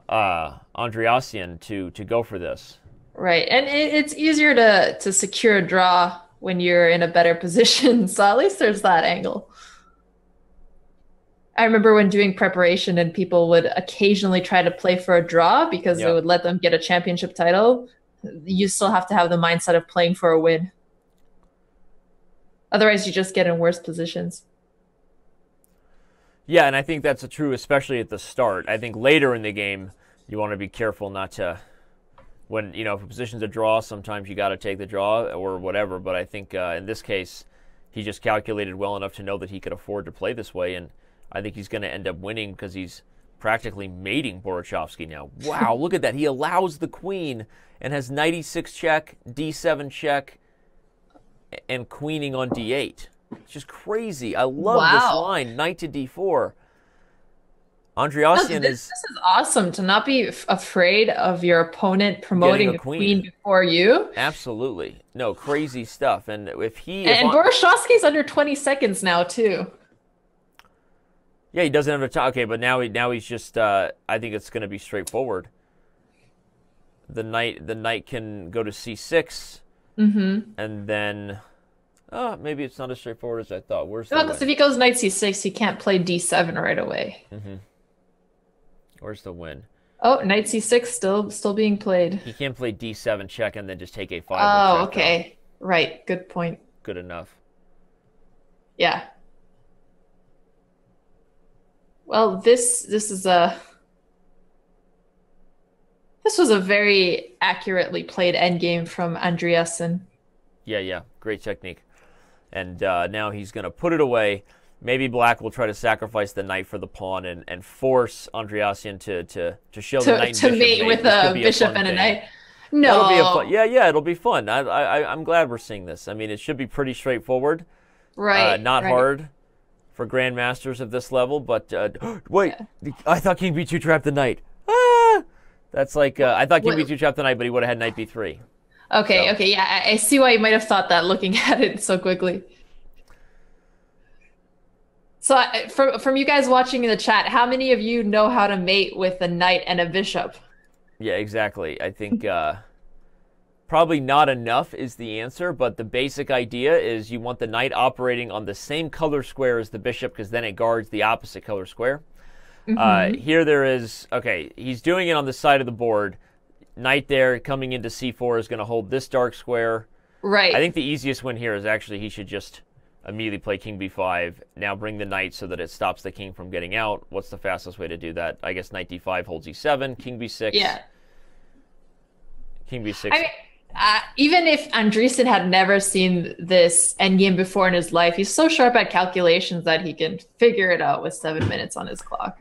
Andreassian to go for this. Right, and it's easier to secure a draw when you're in a better position, so at least there's that angle. I remember when doing preparation and people would occasionally try to play for a draw because it would let them get a championship title. You still have to have the mindset of playing for a win. Otherwise, you just get in worse positions. Yeah, and I think that's true, especially at the start. I think later in the game, You want to be careful not to, when, you know, if a position's a draw, sometimes you got to take the draw or whatever. But I think in this case, he just calculated well enough to know that he could afford to play this way. And I think he's going to end up winning because he's practically mating Borachovsky now. Wow, look at that. He allows the queen and has knight e6 check, d7 check, and queening on d8. It's just crazy. I love this line, knight to d4. Andreasen this is awesome to not be afraid of your opponent promoting a queen before you. Absolutely. No, crazy stuff. And if Borachovsky's under 20 seconds now too. Yeah, he doesn't have a time. Okay, but now he's just I think it's going to be straightforward. The knight can go to c6. And then maybe it's not as straightforward as I thought. Where's the win? Because if he goes knight c6, he can't play d7 right away. Where's the win? Oh, knight c6 still being played. He can't play d7 check and then just take a5. Oh, okay. Right. Good point. Good enough. Yeah. Well, this was a very accurately played endgame from Andreasen. Yeah. Great technique. And now he's going to put it away. Maybe black will try to sacrifice the knight for the pawn and force Andreasen to show the knight and bishop mate with a bishop and a knight. No. That'll be a fun, yeah, it'll be fun. I'm glad we're seeing this. I mean, it should be pretty straightforward. Right. Not hard for grandmasters of this level, but wait, I thought king b2 trapped the knight. That's like, I thought king b2 trapped the knight, but he would have had knight b3. Okay, yeah, I see why you might have thought that looking at it so quickly. So from you guys watching in the chat, how many of you know how to mate with a knight and a bishop? Yeah, exactly. I think probably not enough is the answer, but the basic idea is you want the knight operating on the same color square as the bishop because then it guards the opposite color square. Here there is, okay, he's doing it on the side of the board. Knight there coming into c4 is going to hold this dark square. Right. I think the easiest win here is actually he should just immediately play king b5. Now bring the knight so that it stops the king from getting out. What's the fastest way to do that? I guess knight d5 holds e7, king b6. Yeah. King b6. I mean, even if Andreasen had never seen this endgame before in his life, he's so sharp at calculations that he can figure it out with 7 minutes on his clock.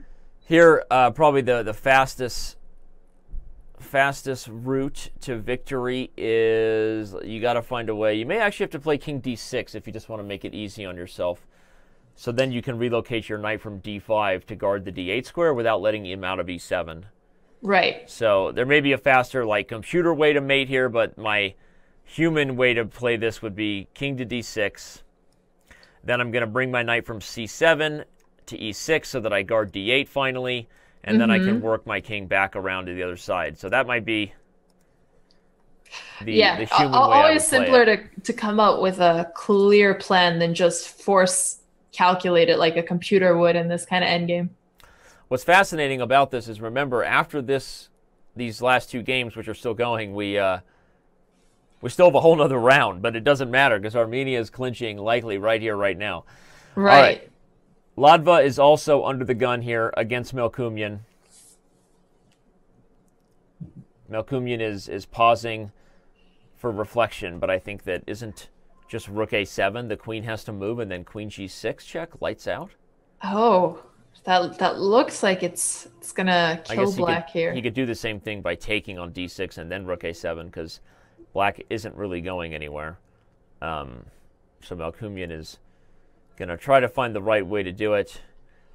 Here, probably the fastest route to victory is you got to find a way. You may actually have to play king d6 if you just want to make it easy on yourself. So then you can relocate your knight from d5 to guard the d8 square without letting him out of e7. Right. So there may be a faster, like, computer way to mate here, but my human way to play this would be king to d6. Then I'm going to bring my knight from c7 to e6 so that I guard d8 finally. And then I can work my king back around to the other side. So that might be the human way I would always play simpler to come up with a clear plan than just force calculate it like a computer would in this kind of endgame. What's fascinating about this is, remember, after these last two games, which are still going, we still have a whole nother round, but it doesn't matter because Armenia is clinching likely right here, right now. Right. All right. Ladva is also under the gun here against Melkumian. Melkumian is pausing for reflection, but I think that isn't just rook a7. The queen has to move, and then queen g6 check, lights out. Oh, that looks like it's gonna kill black here. He could do the same thing by taking on d6 and then rook a7 because black isn't really going anywhere. So Melkumian is going to try to find the right way to do it.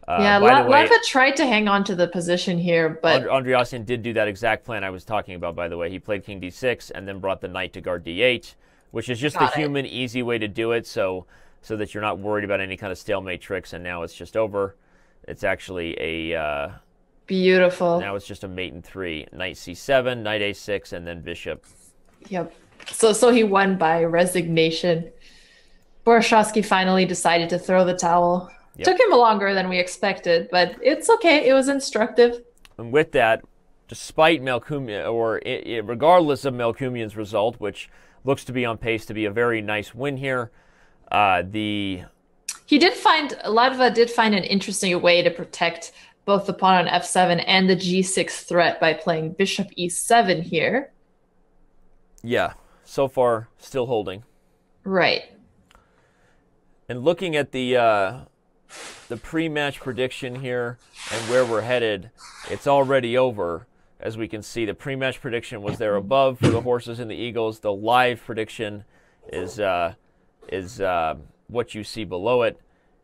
Yeah, Ladva tried to hang on to the position here, but Andreasen did do that exact plan I was talking about, by the way. He played king d6 and then brought the knight to guard d8, which is just the human easy way to do it so that you're not worried about any kind of stalemate tricks, and now it's just over. It's actually a... beautiful. Now it's just a mate in 3. Knight c7, knight a6, and then bishop. Yep. So he won by resignation. Borachovsky finally decided to throw the towel. Yep. Took him longer than we expected, but it's okay. It was instructive. And with that, despite Melkumian, or regardless of Melkumian's result, which looks to be on pace to be a very nice win here, Ladva did find an interesting way to protect both the pawn on f7 and the g6 threat by playing bishop e7 here. Yeah, so far still holding. Right. And looking at the pre-match prediction here and where we're headed, it's already over. As we can see, the pre-match prediction was there above for the Horses and the Eagles. The live prediction is what you see below it.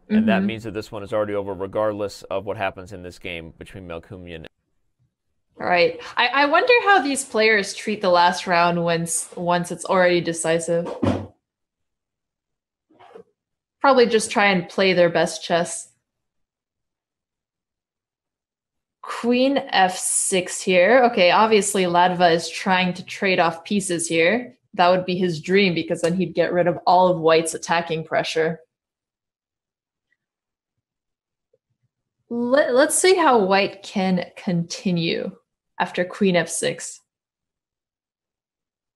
And that means that this one is already over regardless of what happens in this game between Melkumian. All right. I wonder how these players treat the last round once it's already decisive. Probably just try and play their best chess. Queen f6 here. Okay, obviously Latva is trying to trade off pieces here. That would be his dream because then he'd get rid of all of White's attacking pressure. Let's see how White can continue after Queen f6.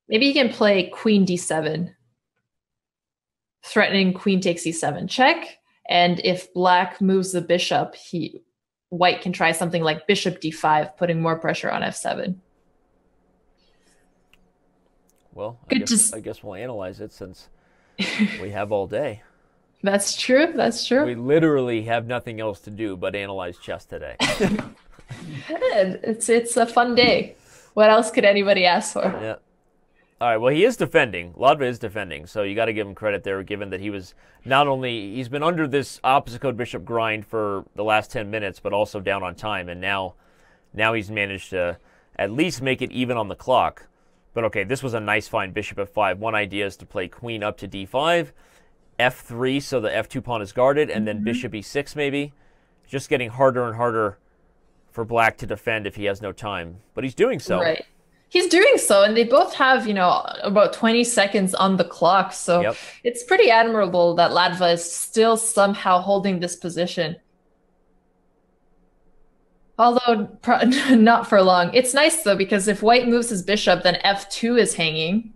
Maybe he can play Queen d7, threatening Queen takes e7 check. And if Black moves the bishop, White can try something like Bishop d5, putting more pressure on f7. Well, I guess we'll analyze it since we have all day. That's true. That's true. We literally have nothing else to do but analyze chess today. It's a fun day. What else could anybody ask for? Yeah. All right, well, he is defending. Latva is defending, so you got to give him credit there, given that he was he's been under this opposite code bishop grind for the last 10 minutes, but also down on time, and now he's managed to at least make it even on the clock. But okay, this was a nice find, bishop f5. One idea is to play queen up to d5, f3 so the f2 pawn is guarded, and then bishop e6 maybe. Just getting harder and harder for Black to defend if he has no time, but he's doing so. Right. He's doing so, and they both have, about 20 seconds on the clock. So It's pretty admirable that Latva is still somehow holding this position. Although not for long. It's nice, though, because if White moves his bishop, then f2 is hanging.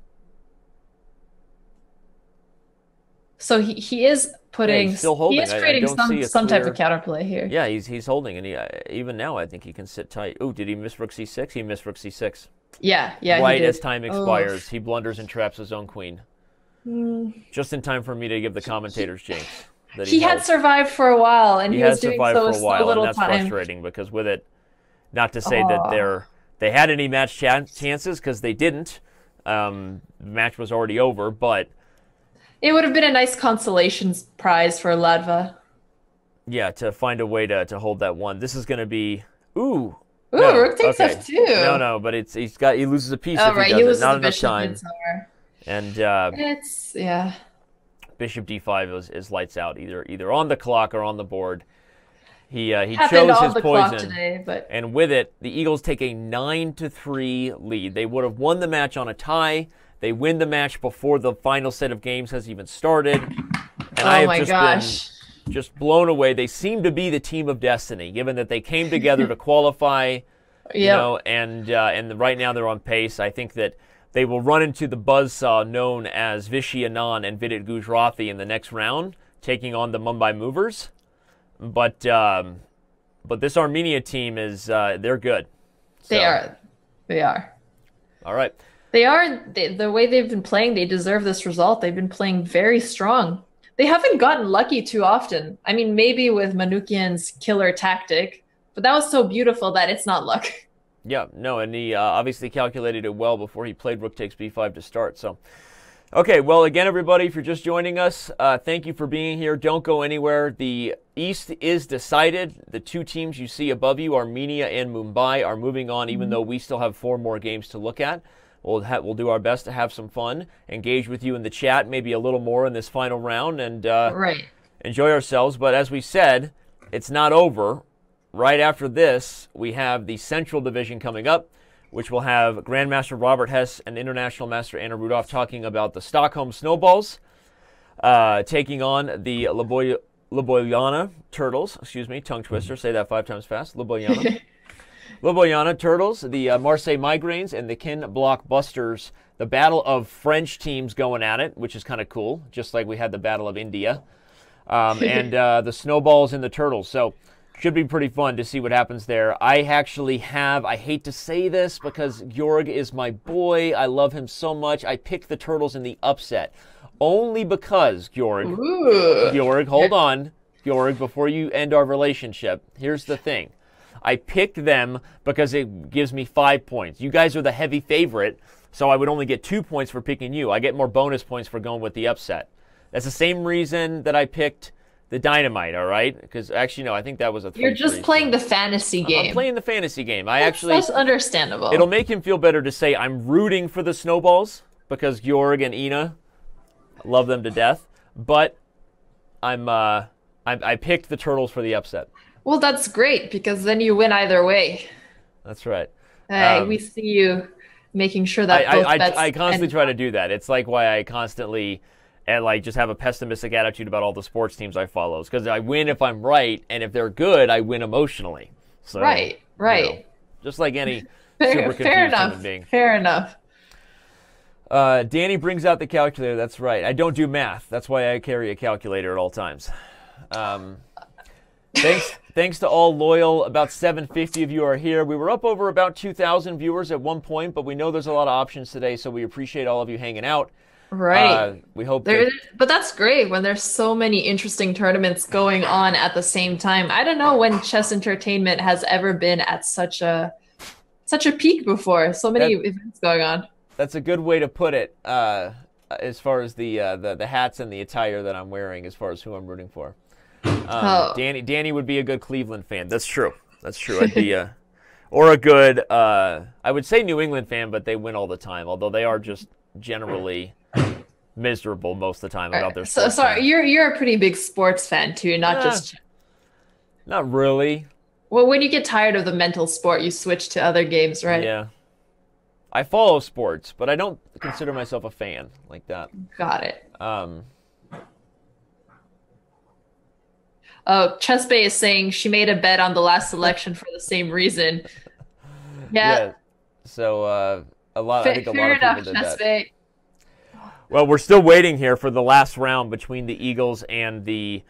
So he is putting... he's still holding. He is creating some type of counterplay here. Yeah, he's holding, and even now I think he can sit tight. Ooh, did he miss rook c6? He missed rook c6. Yeah, White, as time expires, he blunders and traps his own queen. Just in time for me to give the commentators jinx. That he had survived for a while, and he was doing so for a while, little and that's time. Frustrating because with it, not to say that they had any match chances, because they didn't. The match was already over, but it would have been a nice consolation prize for Latva. Yeah, to find a way to hold that one. This is going to be rook takes f2. No, but he loses a piece. Oh, if right, he loses not the enough bishop time. And bishop d5 is lights out, either on the clock or on the board. He chose his poison today, and with it, the Eagles take a 9-3 lead. They would have won the match on a tie. They win the match before the final set of games has even started. And I have been blown away. They seem to be the team of destiny, given that they came together to qualify. And right now they're on pace. I think that they will run into the buzzsaw known as Viswanathan and Vidit Gujrathi in the next round, taking on the Mumbai Movers. But this Armenia team is they're good. So. They are. All right. They are. The way they've been playing, they deserve this result. They've been playing very strong. They haven't gotten lucky too often. I mean, maybe with Manukian's killer tactic, but that was so beautiful that it's not luck. Yeah, no, and he obviously calculated it well before he played rook takes b5 to start. So, okay, well, again, everybody, if you're just joining us, thank you for being here. Don't go anywhere. The East is decided. The two teams you see above you, Armenia and Mumbai, are moving on, even though we still have 4 more games to look at. We'll do our best to have some fun, engage with you in the chat, maybe a little more in this final round, and enjoy ourselves. But as we said, it's not over. Right after this, we have the Central Division coming up, which will have Grandmaster Robert Hess and International Master Anna Rudolph talking about the Stockholm Snowballs, taking on the Ljubljana Turtles. Excuse me, tongue twister. Say that 5 times fast. Ljubljana Turtles, the Marseille Migraines, and the Kin Blockbusters. The battle of French teams going at it, which is kind of cool, just like we had the Battle of India. And the Snowballs and the Turtles. So Should be pretty fun to see what happens there. I actually have, I hate to say this because Georg is my boy. I love him so much. I picked the Turtles in the upset. Only because, Georg, hold on. Georg, before you end our relationship, here's the thing. I picked them because it gives me 5 points. You guys are the heavy favorite, so I would only get 2 points for picking you. I get more bonus points for going with the upset. That's the same reason that I picked the Dynamite, all right? Because actually, no, I think that was a 3-3. You're just playing the fantasy game. I'm playing the fantasy game. That's understandable. It'll make him feel better to say I'm rooting for the Snowballs because Georg and Ina, love them to death. But I picked the Turtles for the upset. Well, that's great because then you win either way. That's right. We see you making sure that both bets I constantly try to do that. It's like why I constantly just have a pessimistic attitude about all the sports teams I follow. It's because I win if I'm right, and if they're good, I win emotionally. So, right. Just like any super confused human being. Fair enough. Danny brings out the calculator. That's right. I don't do math. That's why I carry a calculator at all times. Thanks to all loyal. About 750 of you are here. We were up over about 2,000 viewers at one point, but we know there's a lot of options today, so we appreciate all of you hanging out. Right. We hope but that's great when there's so many interesting tournaments going on at the same time. I don't know when chess entertainment has ever been at such a peak before. So many events going on. That's a good way to put it, as far as the hats and the attire that I'm wearing, as far as who I'm rooting for. Danny would be a good Cleveland fan. That's true. I'd be or a good I would say New England fan, but they win all the time. Although they are just generally miserable most of the time about their sports. So sorry, you're a pretty big sports fan too, not just. Not really. Well, when you get tired of the mental sport, you switch to other games, right? Yeah. I follow sports, but I don't consider myself a fan like that. Got it. Oh, Chess Bay is saying she made a bet on the last selection for the same reason. Yeah. So I think a lot of people did Chess that. Bay. Well, we're still waiting here for the last round between the Eagles and the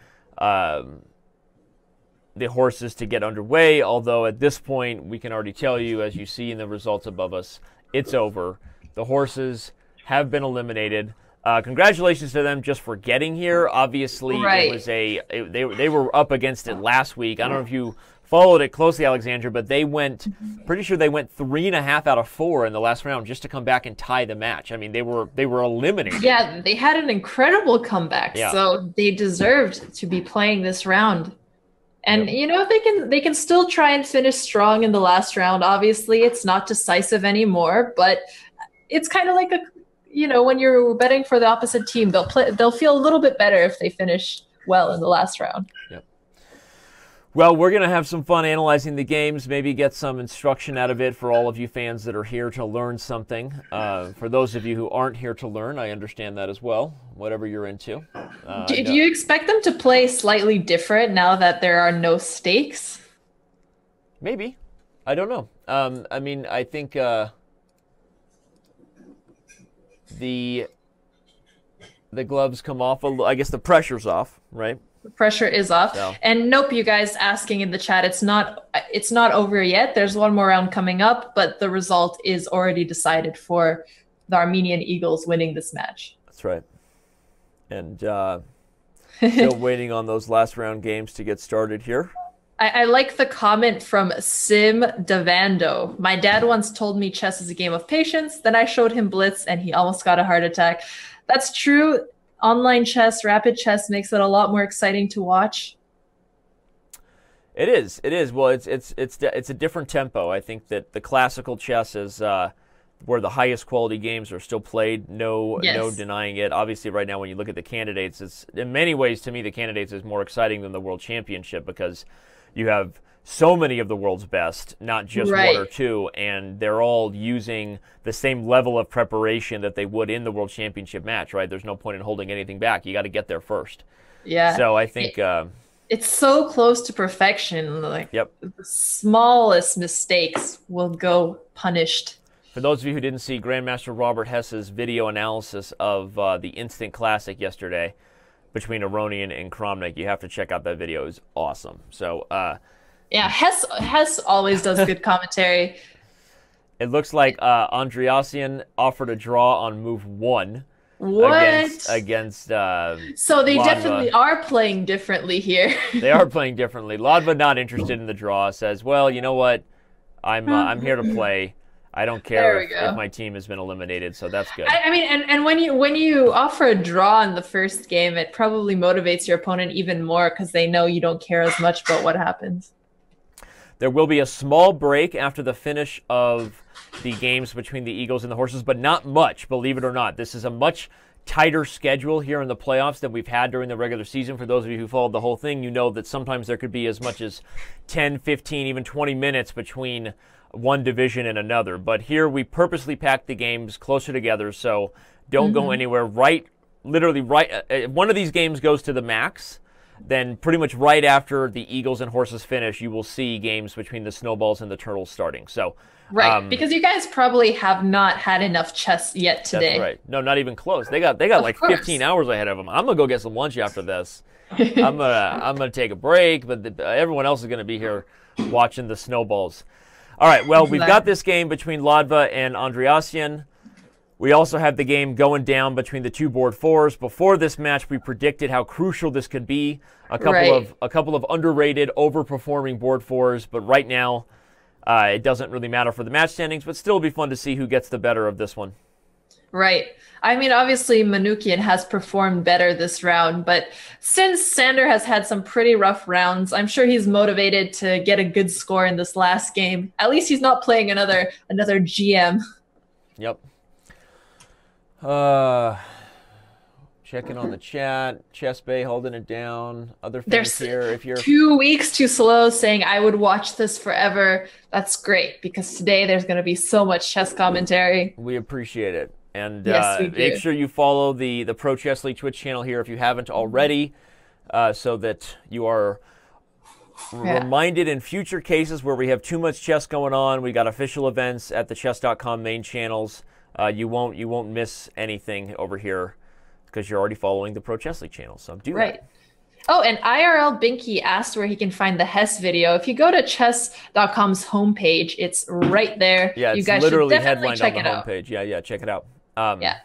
Horses to get underway, although at this point we can already tell you, as you see in the results above us, it's over. The Horses have been eliminated. Congratulations to them just for getting here. Obviously, right. It was they were up against it last week. I don't know if you followed it closely, Alexandra, but they went, pretty sure they went 3.5 out of 4 in the last round just to come back and tie the match. I mean, they were eliminated. Yeah, they had an incredible comeback, yeah. So they deserved to be playing this round. And you know, they can still try and finish strong in the last round. Obviously, it's not decisive anymore, but it's kind of like when you're betting for the opposite team, they'll feel a little bit better if they finish well in the last round. Yep. Well, we're going to have some fun analyzing the games, maybe get some instruction out of it for all of you fans that are here to learn something. For those of you who aren't here to learn, I understand that as well, whatever you're into. Do you expect them to play slightly different now that there are no stakes? Maybe. I don't know. I mean, I think the gloves come off a little. I guess the pressure's off, right? The pressure is off. So. And nope, you guys asking in the chat, it's not over yet. There's one more round coming up, but the result is already decided for the Armenian Eagles winning this match. That's right. And still waiting on those last round games to get started here. I like the comment from Sim Devando. My dad once told me chess is a game of patience. Then I showed him Blitz and he almost got a heart attack. That's true. Online chess, rapid chess makes it a lot more exciting to watch. It is. Well, it's a different tempo. I think that the classical chess is where the highest quality games are still played. No denying it. Obviously, right now when you look at the candidates, it's in many ways to me the candidates is more exciting than the World Championship because you have so many of the world's best, not just one or two, and they're all using the same level of preparation that they would in the World Championship match, right? There's no point in holding anything back. You got to get there first. Yeah. So I think it's so close to perfection. Like the smallest mistakes will go punished. For those of you who didn't see Grandmaster Robert Hess's video analysis of the Instant Classic yesterday, between Aronian and Kramnik. You have to check out that video. It's awesome. So yeah, Hess always does good commentary. It looks like Andreassian offered a draw on move 1. What? Against so they Ladva. definitely are playing differently here. They are playing differently. Ladva, not interested in the draw, says, well, you know what? I'm here to play. I don't care if my team has been eliminated, so that's good. I mean, and when you offer a draw in the first game, it probably motivates your opponent even more because they know you don't care as much about what happens. There will be a small break after the finish of the games between the Eagles and the Horses, but not much, believe it or not. This is a much tighter schedule here in the playoffs than we've had during the regular season. For those of you who followed the whole thing, you know that sometimes there could be as much as 10, 15, even 20 minutes between one division and another. But here we purposely packed the games closer together, so don't go anywhere. Literally right, one of these games goes to the max. Then pretty much right after the Eagles and Horses finish, you will see games between the Snowballs and the Turtles starting. So, right, because you guys probably have not had enough chess yet today. That's right. No, not even close. They got like 15 hours ahead of them. I'm gonna go get some lunch after this. I'm gonna take a break, but everyone else is gonna be here watching the Snowballs. All right. Well, we've got this game between Ladva and Andreassian. We also have the game going down between the two board 4s. Before this match, we predicted how crucial this could be. A couple of underrated, overperforming board 4s, but right now it doesn't really matter for the match standings, but still be fun to see who gets the better of this one. Right. I mean, obviously, Manoukian has performed better this round, but since Sander has had some pretty rough rounds, I'm sure he's motivated to get a good score in this last game. At least he's not playing another GM. Yep. Checking on the chat. Chess Bay holding it down. Other fans here. If you're 2 weeks too slow, saying I would watch this forever. That's great because today there's going to be so much chess commentary. We appreciate it, and yes, we do. Make sure you follow the Pro Chess League Twitch channel here if you haven't already, so that you are reminded in future cases where we have too much chess going on. We got official events at the Chess.com main channels. You won't miss anything over here because you're already following the Pro Chess League channel. So do that. Oh, and IRL Binky asked where he can find the Hess video. If you go to Chess.com's homepage, it's right there. Yeah, it's you guys literally should definitely headlined check on the it out. homepage. Yeah, check it out. Yeah.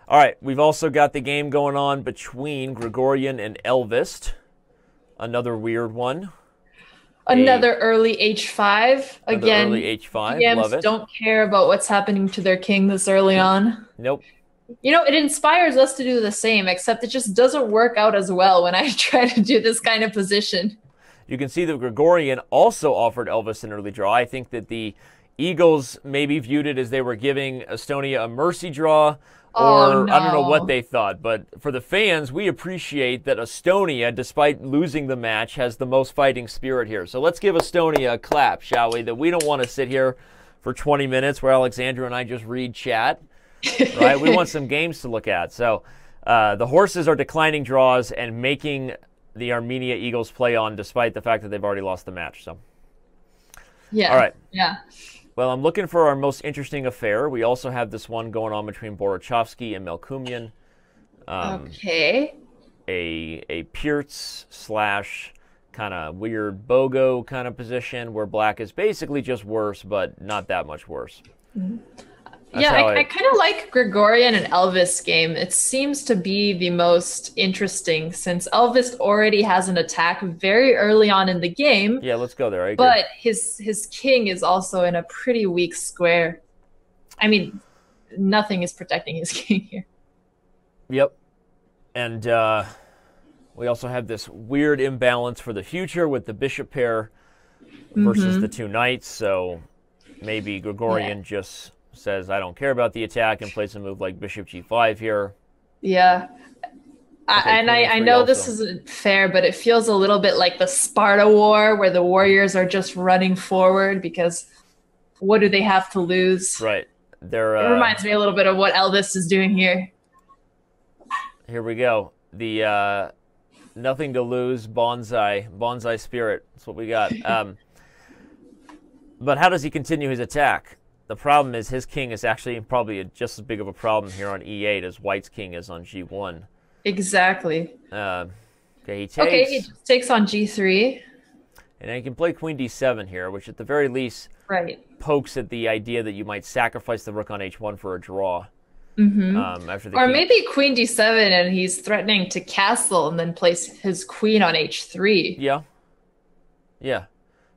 All right, we've also got the game going on between Gregorian and Elvis. Another weird one. Another early H5. Again, early H5. GMs Love it. don't care about what's happening to their king this early on. Nope. You know, it inspires us to do the same, except it just doesn't work out as well when I try to do this kind of position. You can see that Gregorian also offered Elvis an early draw. I think that the Eagles maybe viewed it as they were giving Estonia a mercy draw, or I don't know what they thought. But for the fans, we appreciate that Estonia, despite losing the match, has the most fighting spirit here. So let's give Estonia a clap, shall we? That we don't want to sit here for 20 minutes where Alexandra and I just read chat. Right? We want some games to look at. So the Horses are declining draws and making the Armenia Eagles play on, despite the fact that they've already lost the match. So, yeah. All right. Yeah. Well, I'm looking for our most interesting affair. We also have this one going on between Borochovsky and Melkumian. Okay. A Pierce / kind of weird Bogo kind of position where black is basically just worse, but not that much worse. Mm-hmm. Yeah, I kind of like Gregorian and Elvis game. It seems to be the most interesting since Elvis already has an attack very early on in the game. Yeah, let's go there. I agree. But his king is also in a pretty weak square. I mean, nothing is protecting his king here. Yep. And we also have this weird imbalance for the future with the bishop pair versus the two knights. So maybe Gregorian just says, I don't care about the attack, and plays a move like bishop g5 here. Yeah. I know this isn't fair, but it feels a little bit like the Sparta War, where the warriors are just running forward because what do they have to lose? Right. It reminds me a little bit of what Elvis is doing here. Here we go. The nothing to lose bonsai spirit. That's what we got. But how does he continue his attack? The problem is his king is actually probably just as big of a problem here on e8 as white's king is on g1. Exactly. Okay, he Okay, he takes, just takes on g3. and he can play queen d7 here, which at the very least Right. pokes at the idea that you might sacrifice the rook on h1 for a draw. After the Or king. maybe queen d7 and he's threatening to castle and then place his queen on h3. Yeah, yeah.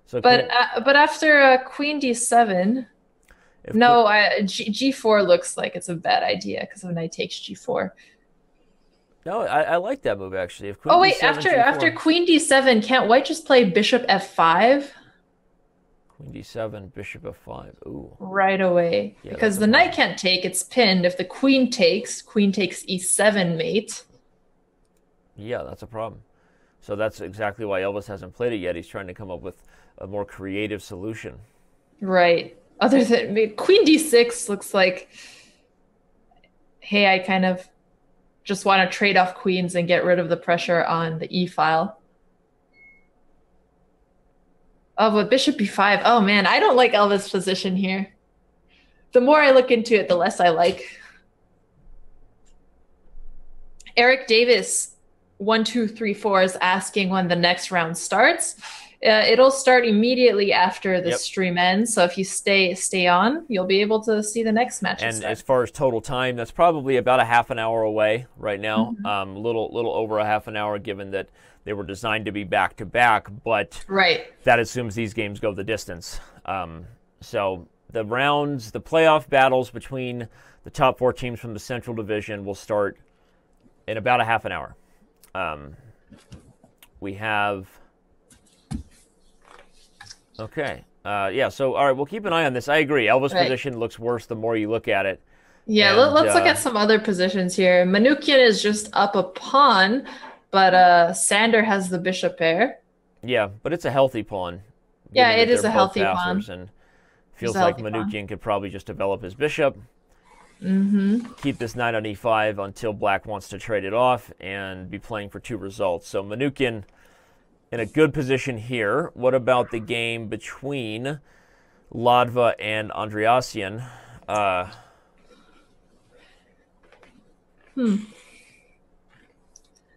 So But queen, after queen d7, if queen, no, g4 looks like it's a bad idea because of knight takes g4. no, I like that move actually. If queen Oh wait, d7, after g4, queen d7, can't white just play bishop f5 queen d7, bishop f5. Ooh, right away? yeah, that's Because a the knight problem. can't take, it's pinned. If the queen takes e7 mate. Yeah, that's a problem. So that's exactly why Elvis hasn't played it yet. He's trying to come up with a more creative solution. Right. Other than queen d6 looks like, hey, I kind of just want to trade off queens and get rid of the pressure on the e file. Oh, but bishop b5. Oh man, I don't like Elvis' position here. The more I look into it, the less I like. Eric Davis, 1234, is asking when the next round starts. It'll start immediately after the Yep. stream ends. So if you stay on, you'll be able to see the next match. And as far as total time, that's probably about a half an hour away right now. Little over a half an hour, given that they were designed to be back to back. But Right. that assumes these games go the distance. So the rounds, the playoff battles between the top 4 teams from the Central Division will start in about a half an hour. We have. Okay. Yeah, so, all right, we'll keep an eye on this. I agree. Elvis' position looks worse the more you look at it. Yeah, let's look at some other positions here. Manukian is just up a pawn, but Sander has the bishop pair. Yeah, but it's a healthy pawn. Yeah, Given it that is they're a both healthy pawn. fasters, and feels like Manukian could probably just develop his bishop. Keep this knight on e5 until black wants to trade it off and be playing for 2 results. So Manukian in a good position here. What about the game between Ladva and Andreassian?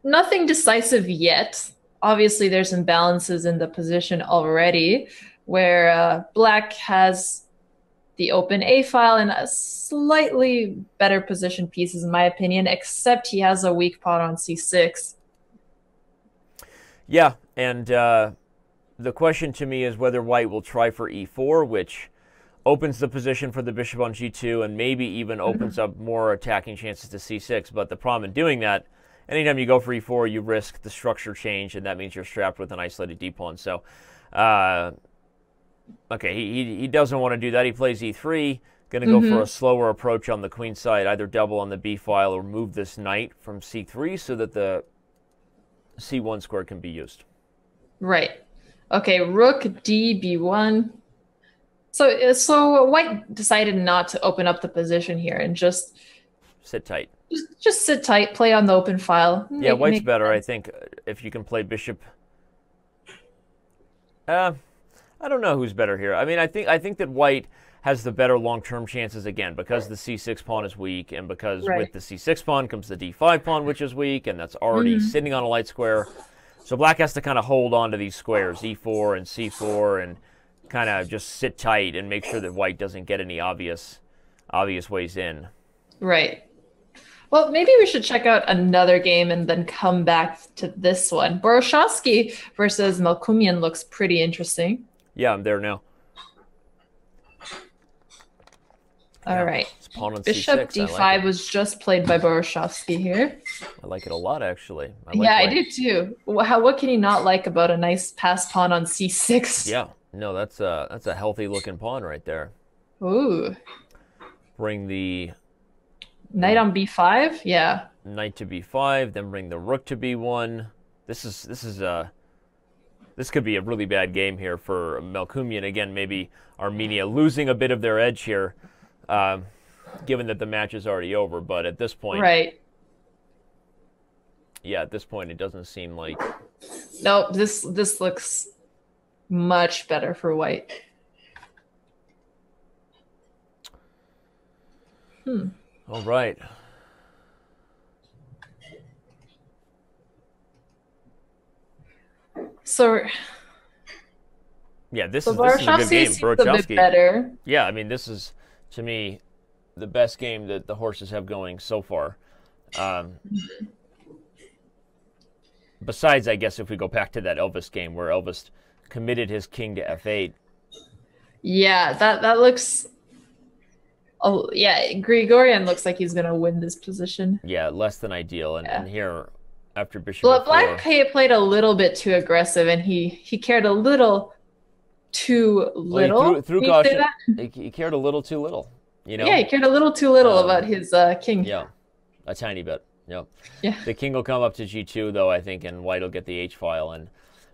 Nothing decisive yet. Obviously, there's imbalances in the position already, where black has the open A file and a slightly better position pieces, in my opinion, except he has a weak pawn on c6. Yeah, and the question to me is whether white will try for e4, which opens the position for the bishop on g2 and maybe even opens up more attacking chances to c6. But the problem in doing that, anytime you go for e4, you risk the structure change, and that means you're strapped with an isolated d-pawn. So, okay, he doesn't want to do that. He plays e3, going to go for a slower approach on the queen side, either double on the b file or move this knight from c3 so that the c1 square can be used. Right. Okay, rook d b1. So white decided not to open up the position here and just sit tight. Just sit tight, play on the open file. Yeah, white's better, I think, if you can play bishop. I don't know who's better here. I mean, I think that white has the better long-term chances again because the c6 pawn is weak, and because with the c6 pawn comes the d5 pawn, which is weak, and that's already sitting on a light square. So black has to kind of hold on to these squares, e4 and c4, and kind of just sit tight and make sure that white doesn't get any obvious ways in. Right. Well, maybe we should check out another game and then come back to this one. Boroshovsky versus Melkumian looks pretty interesting. Yeah, I'm there now. All right. Pawn on Bishop c6. d5 was just played by Boroshovsky here. I like it a lot, actually. I do too. What can you not like about a nice pass pawn on c6? Yeah, no, that's a healthy looking pawn right there. Ooh. Bring the knight on b5. Yeah. Knight to b5, then bring the rook to b1. This could be a really bad game here for Melkumian. Again, maybe Armenia losing a bit of their edge here, given that the match is already over. But at this point, yeah, at this point, it doesn't seem like. No, this looks much better for white. All right. So Yeah, this so is a good Borshowski game. seems a bit Borshowski. better. Yeah, I mean, this is, to me, the best game that the horses have going so far. Besides, I guess, if we go back to that Elvis game where Elvis committed his king to f8. Yeah, that looks. Oh yeah, Grigorian looks like he's gonna win this position. Yeah, less than ideal. And, Yeah. and here, after bishop Black f4. played a little bit too aggressive, and he cared a little too Well, he little. threw Can you say caution. that? He cared a little too little, you know? Yeah, he cared a little too little about his king. Yeah, a tiny bit. Yep. Yeah. The king will come up to g2, though, I think, and white will get the h-file, and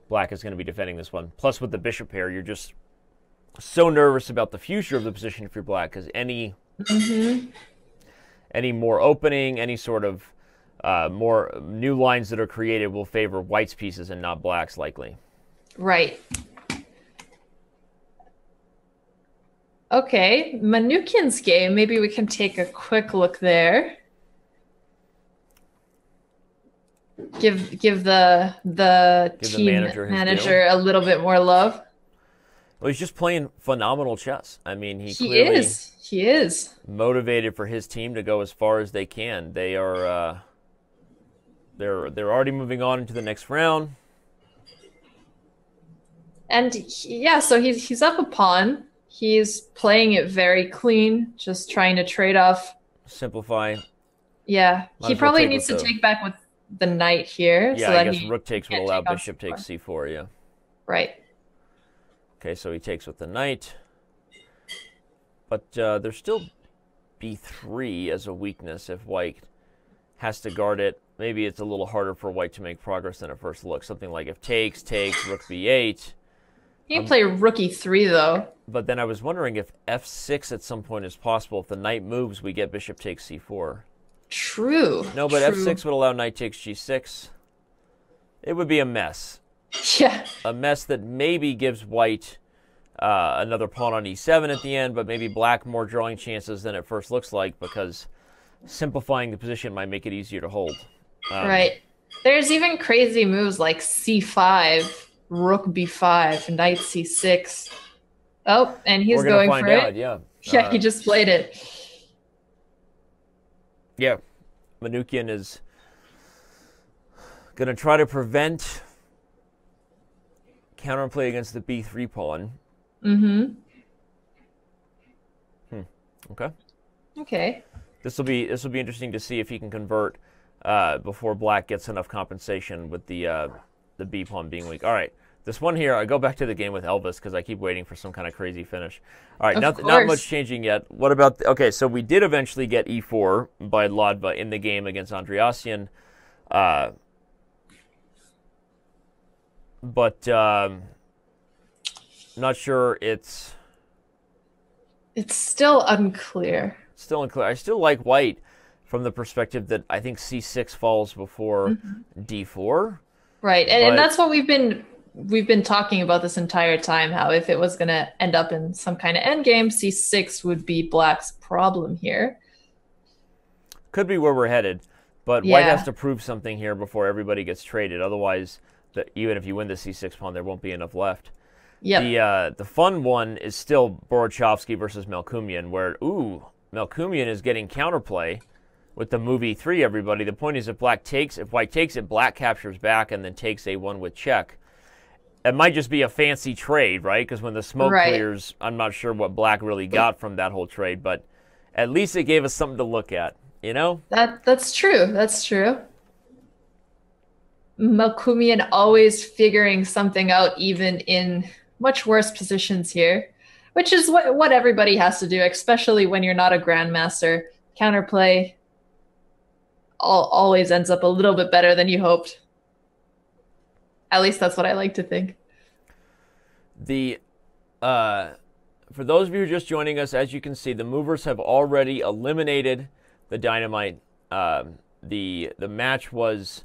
black is going to be defending this one. Plus, with the bishop pair, you're just so nervous about the future of the position if you're black, because any more opening, any sort of more new lines that are created will favor white's pieces and not black's, likely. Right. Okay, Manukin's game. Maybe we can take a quick look there. Give the team manager a little bit more love. Well, he's just playing phenomenal chess. I mean, he is motivated for his team to go as far as they can. They are they're already moving on into the next round. And yeah, so he's up a pawn. He's playing it very clean, just trying to trade off. Simplify. Yeah, he probably needs to take back with the knight here. Yeah, so that I guess rook takes would allow bishop takes c4, yeah. Right. Okay, so he takes with the knight. But there's still b3 as a weakness if white has to guard it. Maybe it's a little harder for white to make progress than at first look. Something like if takes, rook b8. You can play rook e3, though. But then I was wondering if f6 at some point is possible. If the knight moves, we get bishop takes c4. True. No, but f6 would allow knight takes g6. It would be a mess. Yeah. A mess that maybe gives white another pawn on e7 at the end, but maybe black more drawing chances than it first looks like because simplifying the position might make it easier to hold. Right. There's even crazy moves like c5, rook b5, knight c6. Oh, and he's going for it. Yeah. Yeah, he just played it. Yeah. Manukin is going to try to prevent counterplay against the b3 pawn. Okay. Okay. This will be interesting to see if he can convert before black gets enough compensation with the b pawn being weak. All right. This one here, I go back to the game with Elvis because I keep waiting for some kind of crazy finish. All right, not much changing yet. What about okay? So we did eventually get e4 by Ladva in the game against Andreassian, but not sure it's still unclear. Still unclear. I still like white from the perspective that I think c6 falls before d4. Right, and that's what we've been talking about this entire time, how if it was going to end up in some kind of endgame, c6 would be black's problem here. Could be where we're headed, but white has to prove something here before everybody gets traded. Otherwise, even if you win the c6 pawn, there won't be enough left. Yep. The fun one is still Borochovsky versus Melkumian, where, Melkumian is getting counterplay with the move e3, everybody. The point is if white takes it, black captures back and then takes a1 with check. It might just be a fancy trade, right? Because when the smoke clears, I'm not sure what black really got from that whole trade, but at least it gave us something to look at, you know? That's true. That's true. Melkumian always figuring something out, even in much worse positions here, which is what everybody has to do, especially when you're not a grandmaster. Counterplay always ends up a little bit better than you hoped. At least that's what I like to think. For those of you who are just joining us, as you can see, the Movers have already eliminated the Dynamite. The match was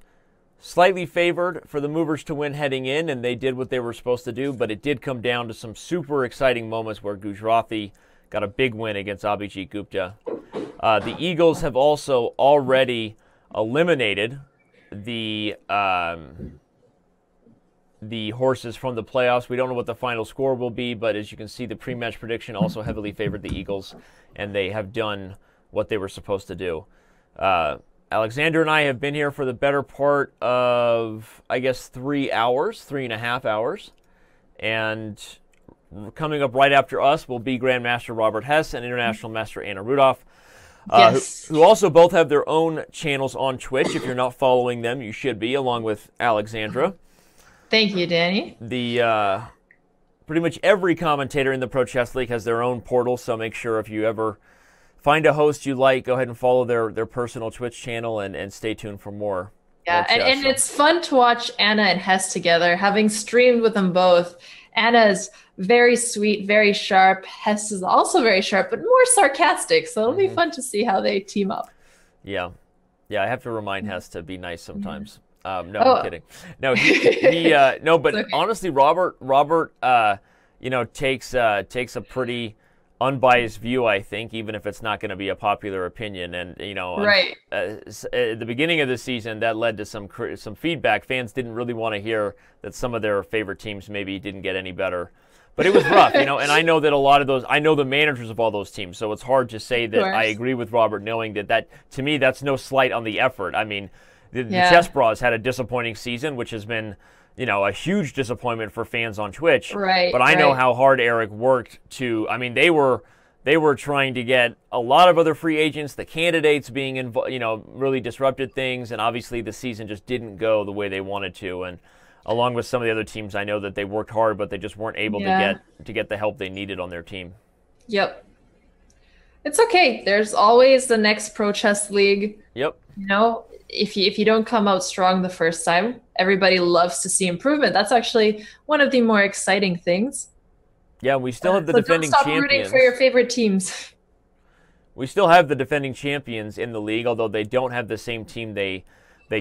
slightly favored for the Movers to win heading in, and they did what they were supposed to do, but it did come down to some super exciting moments where Gujrathi got a big win against Abhijit Gupta. The Eagles have also already eliminated the the horses from the playoffs. We don't know what the final score will be, but as you can see, the pre-match prediction also heavily favored the Eagles, and they have done what they were supposed to do. Alexandra and I have been here for the better part of, I guess, 3 hours, 3.5 hours. And coming up right after us will be Grandmaster Robert Hess and International Master Anna Rudolph, Yes. who also both have their own channels on Twitch. If you're not following them, you should be, along with Alexandra. Thank you, Danny. The pretty much every commentator in the Pro Chess League has their own portal, so make sure if you ever find a host you like, go ahead and follow their personal Twitch channel and stay tuned for more. Yeah, and it's fun to watch Anna and Hess together. Having streamed with them both, Anna's very sweet, very sharp. Hess is also very sharp, but more sarcastic. So it'll be fun to see how they team up. Yeah. Yeah, I have to remind Hess to be nice sometimes. No, I'm kidding. No, no, but okay. Honestly, Robert, takes a pretty unbiased view, I think, even if it's not going to be a popular opinion. And right. At the beginning of the season, that led to some feedback. Fans didn't really want to hear that some of their favorite teams maybe didn't get any better. But it was rough, and I know that a lot of those, I know the managers of all those teams, so it's hard to say that I agree with Robert, knowing that to me, that's no slight on the effort. I mean, the Chess Bras had a disappointing season, which has been, a huge disappointment for fans on Twitch. Right. But I know how hard Eric worked to. I mean, they were trying to get a lot of other free agents. The candidates being involved, really disrupted things, and obviously the season just didn't go the way they wanted to. And along with some of the other teams, I know that they worked hard, but they just weren't able to get the help they needed on their team. Yep. It's okay. There's always the next Pro Chess League. Yep. If you don't come out strong the first time, everybody loves to see improvement. That's actually one of the more exciting things. Yeah, we still have the defending don't stop champions. Rooting for your favorite teams. We still have the defending champions in the league, although they don't have the same team they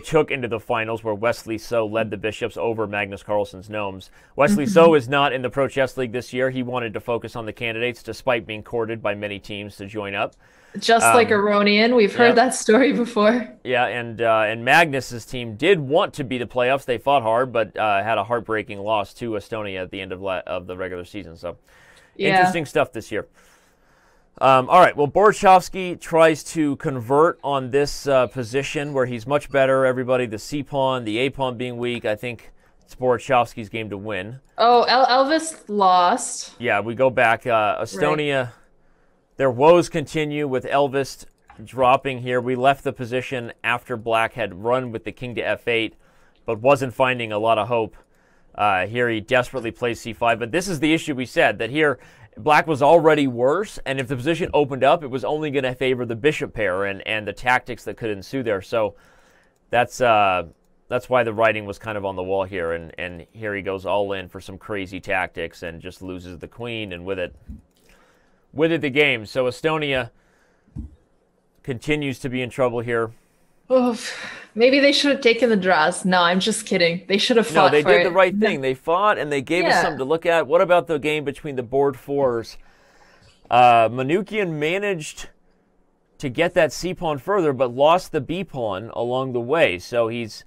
took into the finals, where Wesley So led the Bishops over Magnus Carlsen's Gnomes. Wesley So is not in the Pro Chess League this year. He wanted to focus on the candidates, despite being courted by many teams to join up. Just like Aronian, we've heard that story before. Yeah, and Magnus's team did want to be the playoffs. They fought hard, but had a heartbreaking loss to Estonia at the end of the regular season. So, interesting stuff this year. All right, well, Borchovsky tries to convert on this position where he's much better. Everybody, the C-pawn, the A-pawn being weak. I think it's Borchovsky's game to win. Oh, Elvis lost. Yeah, we go back. Estonia... Right. Their woes continue with Elvis dropping here. We left the position after Black had run with the king to f8, but wasn't finding a lot of hope. Here he desperately plays c5, but this is the issue we said, that here Black was already worse, and if the position opened up, it was only going to favor the bishop pair and the tactics that could ensue there. So that's why the writing was kind of on the wall here, and here he goes all in for some crazy tactics and just loses the queen, and with it the game. So Estonia continues to be in trouble here. Oof. Maybe they should have taken the draws. No, I'm just kidding. They should have fought. No, they did the right thing. They fought, and they gave us something to look at. What about the game between the board fours? Manukian managed to get that c-pawn further, but lost the b-pawn along the way. So he's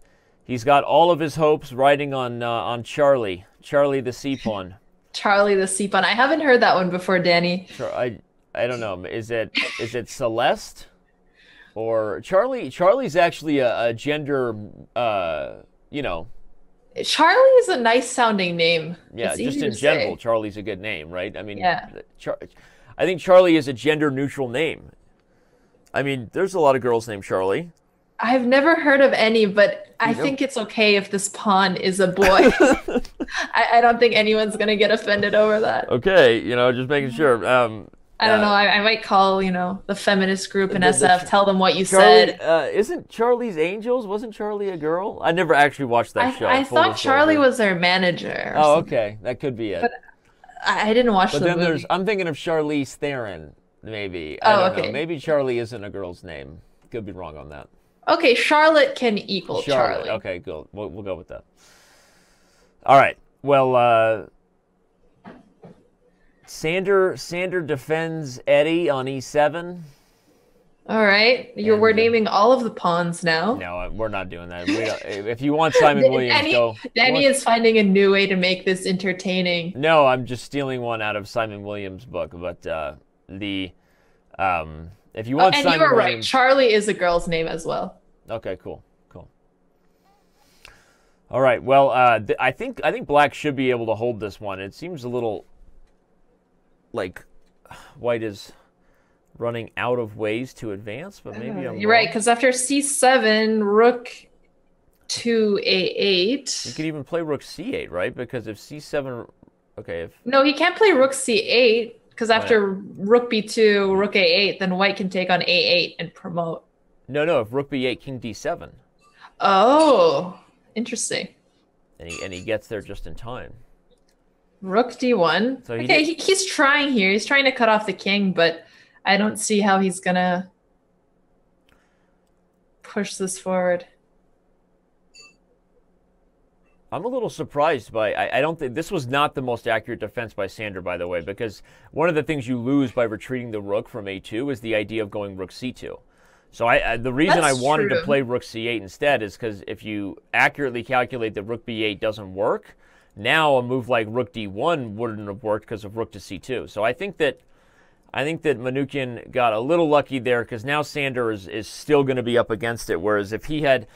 got all of his hopes riding on Charlie the c-pawn. Charlie the c-pawn. I haven't heard that one before, Danny. Sure, I don't know. Is it Celeste or Charlie? Charlie's actually a gender. Charlie is a nice sounding name. Yeah, just in general, Charlie's a good name, right? I mean, I think Charlie is a gender neutral name. I mean, there's a lot of girls named Charlie. I've never heard of any, but I think it's okay if this pawn is a boy. I don't think anyone's going to get offended over that. Okay, just making sure. I don't know. I might call, the feminist group in SF, tell them what you said. Isn't Charlie's Angels? Wasn't Charlie a girl? I never actually watched that show. I thought Charlie was their manager. Oh, okay. That could be it. But I didn't watch the movie. I'm thinking of Charlize Theron, maybe. I don't know. Maybe Charlie isn't a girl's name. Could be wrong on that. Okay, Charlotte can equal Charlie. Okay, good. We'll go with that. All right. Well, Sander defends Eddie on e7. All right. We're And naming all of the pawns now. no, we're not doing that. We don't, if you want Simon Williams, go. Danny is finding a new way to make this entertaining. No, I'm just stealing one out of Simon Williams' book. But if you want And Simon you were right. Williams, Charlie is a girl's name as well. okay, cool. All right. Well, I think Black should be able to hold this one. It seems a little like White is running out of ways to advance, but maybe I'm You're wrong. right, because after c7, rook to a8. You could even play rook c8, right? Because if c7, okay, if No, he can't play rook c8 because why after not? rook b2, rook a8, then White can take on a8 and promote. No, if rook b8, king d7, Oh, interesting. and he gets there just in time. Rook d1. So he Okay, did- he's trying here. He's trying to cut off the king, but I don't see how he's gonna push this forward. I'm a little surprised by. I don't think this was not the most accurate defense by Sander, by the way, because one of the things you lose by retreating the rook from a2 is the idea of going rook c2. So the reason That's I wanted to true. play rook c8 instead is because if you accurately calculate that rook b8 doesn't work, now a move like rook d1 wouldn't have worked because of rook to c2. So I think that Manukyan got a little lucky there because now Sander is still going to be up against it. Whereas if he had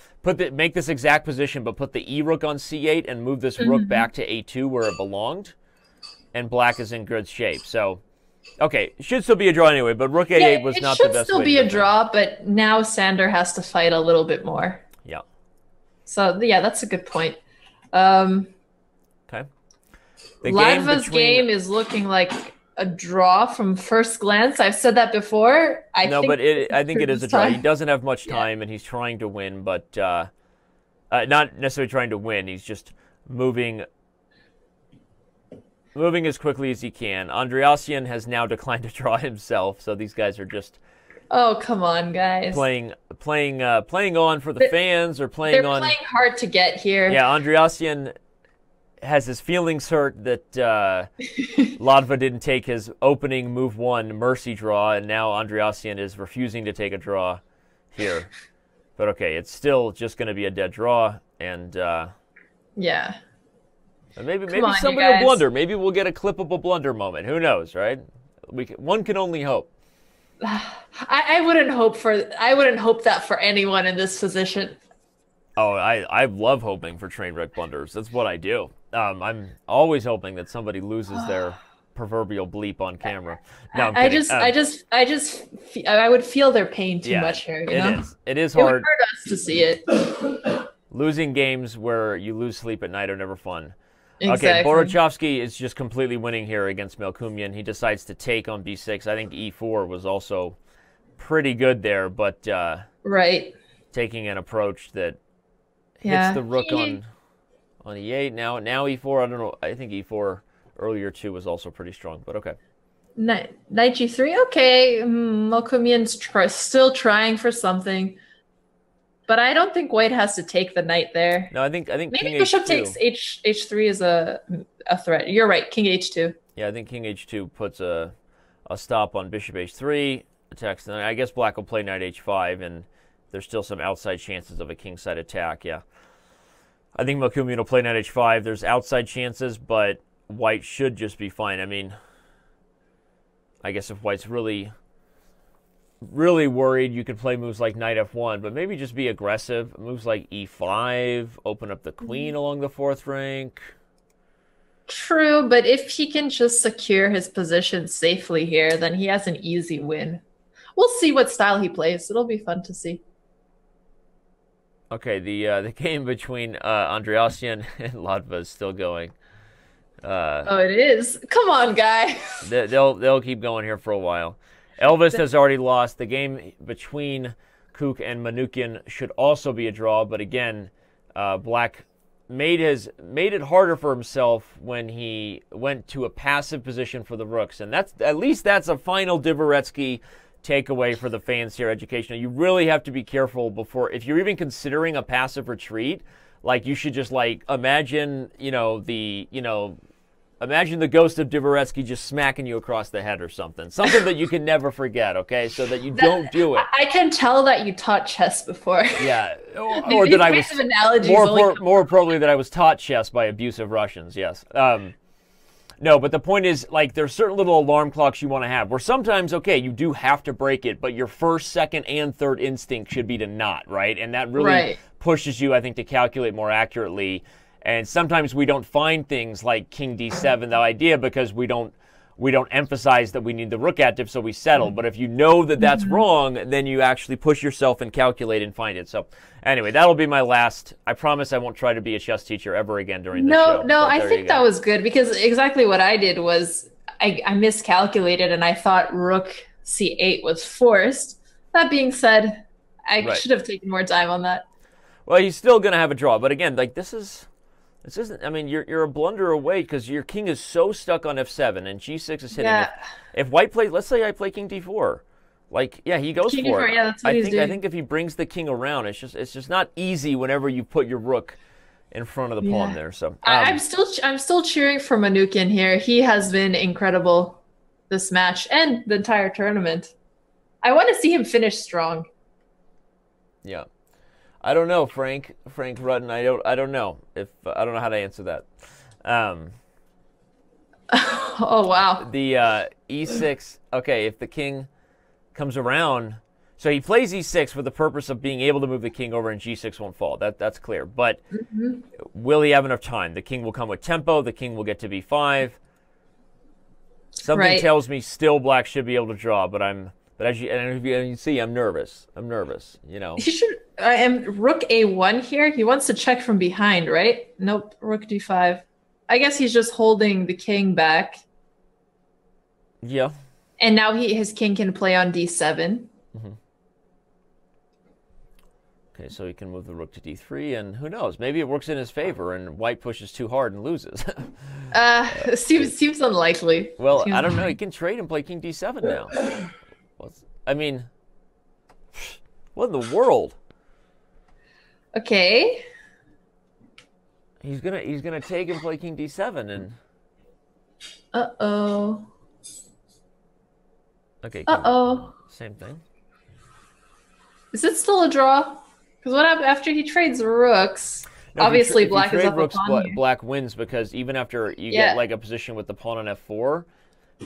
make this exact position but put the e rook on c8 and move this rook back to a2 where it belonged, and Black is in good shape. So, okay, it should still be a draw anyway. But rook a8 was not the best. It should still way be to a defend. draw, but now Sander has to fight a little bit more. Yeah. So yeah, that's a good point. Um, Okay. The Latva's between- game is looking like a draw from first glance. I've said that before. I think it is a draw. He time. doesn't have much time, and he's trying to win, but not necessarily trying to win. He's just moving as quickly as he can. Andreassian has now declined to draw himself, so these guys are just Oh, come on, guys. playing on for the fans or playing They're on. playing hard to get here. Yeah, Andreassian has his feelings hurt that Latva didn't take his opening move one mercy draw, and now Andreassian is refusing to take a draw here. But okay, it's still just going to be a dead draw, and Yeah. maybe on, you somebody will guys. blunder. Maybe we'll get a clippable blunder moment. Who knows, right? One can only hope. I wouldn't hope that for anyone in this position. Oh, I love hoping for train wreck blunders. That's what I do. I'm always hoping that somebody loses their proverbial bleep on camera. No, I'm kidding. I would feel their pain too Yeah, much here. You know? It is It would hard. hurt us to see it. Losing games where you lose sleep at night are never fun. Exactly. Okay, Borochovsky is just completely winning here against Melkumian. He decides to take on b6. I think e4 was also pretty good there, but Right. taking an approach that Yeah. hits the rook on e8. Now e4, I don't know. I think e4 earlier too was also pretty strong, but okay. Knight g3. Okay. Melkumian's still trying for something. But I don't think White has to take the knight there. No, I think Maybe king bishop h2. takes h3 is a threat. You're right. King h2. Yeah, I think king h2 puts a stop on bishop h3 attacks. And I guess Black will play knight h5, and there's still some outside chances of a kingside attack. Yeah, I think Melkumian will play knight h5. There's outside chances, but White should just be fine. I mean, I guess if White's really worried, you could play moves like knight f1, but maybe just be aggressive. Moves like e5, open up the queen along the fourth rank. True, but if he can just secure his position safely here, then he has an easy win. We'll see what style he plays. It'll be fun to see. Okay, the game between Andreassian and Latva is still going. Oh, it is. Come on, guy. They'll keep going here for a while. Elvis has already lost. The game between Kuk and Manukyan should also be a draw, but again, Black made it harder for himself when he went to a passive position for the rooks, and that's a final Dvoretsky takeaway for the fans here. Educational. You really have to be careful before, if you're even considering a passive retreat. Like, you should just imagine Imagine the ghost of Dvoretsky just smacking you across the head or something. Something that you can never forget, okay? So that you don't do it. I can tell that you taught chess before. Yeah. Or that I was... More probably that I was taught chess by abusive Russians, yes. No, but the point is, like, there's certain little alarm clocks you want to have where sometimes, okay, you do have to break it, but your first, second, and third instinct should be to not, right? And that really pushes you, I think, to calculate more accurately. And sometimes we don't find things like King D7, the idea, because we don't emphasize that we need the rook active, so we settle. But if you know that that's wrong, then you actually push yourself and calculate and find it. So anyway, that'll be my last. I promise I won't try to be a chess teacher ever again during this show. No, I think that was good, because exactly what I did was I miscalculated and I thought rook C8 was forced. That being said, I should have taken more time on that. Well, he's still going to have a draw. But again, like this isn't, I mean, you're a blunder away because your king is so stuck on F7 and G6 is hitting. Yeah. If white plays, let's say I play King D4. Like, yeah, he goes king for D4, it. Yeah, that's what he's doing. I think if he brings the king around, it's just not easy whenever you put your rook in front of the pawn there. So I'm still cheering for Manukyan here. He has been incredible this match and the entire tournament. I want to see him finish strong. Yeah. I don't know, Frank Rutten. I don't know if I don't know how to answer that. Oh wow. The E6. Okay, if the king comes around, so he plays E6 for the purpose of being able to move the king over, and G6 won't fall. That's clear. But will he have enough time? The king will come with tempo. The king will get to B5. Something tells me still black should be able to draw, but as you see, I'm nervous. You know. He should. I am rook A1 here. He wants to check from behind, right? Nope. Rook D5. I guess he's just holding the king back. Yeah. And now his king can play on D7. Okay, so he can move the rook to D3, and who knows? Maybe it works in his favor, and white pushes too hard and loses. Seems unlikely. Well, I don't know. He can trade and play King D7 now. I mean, what in the world? Okay. He's gonna take and play King D7 and. Uh-oh. Okay. Same thing. Is it still a draw? Because what happens after he trades rooks? No, obviously, black is up rooks, a pawn here. Black wins because even after you get like a position with the pawn on F4,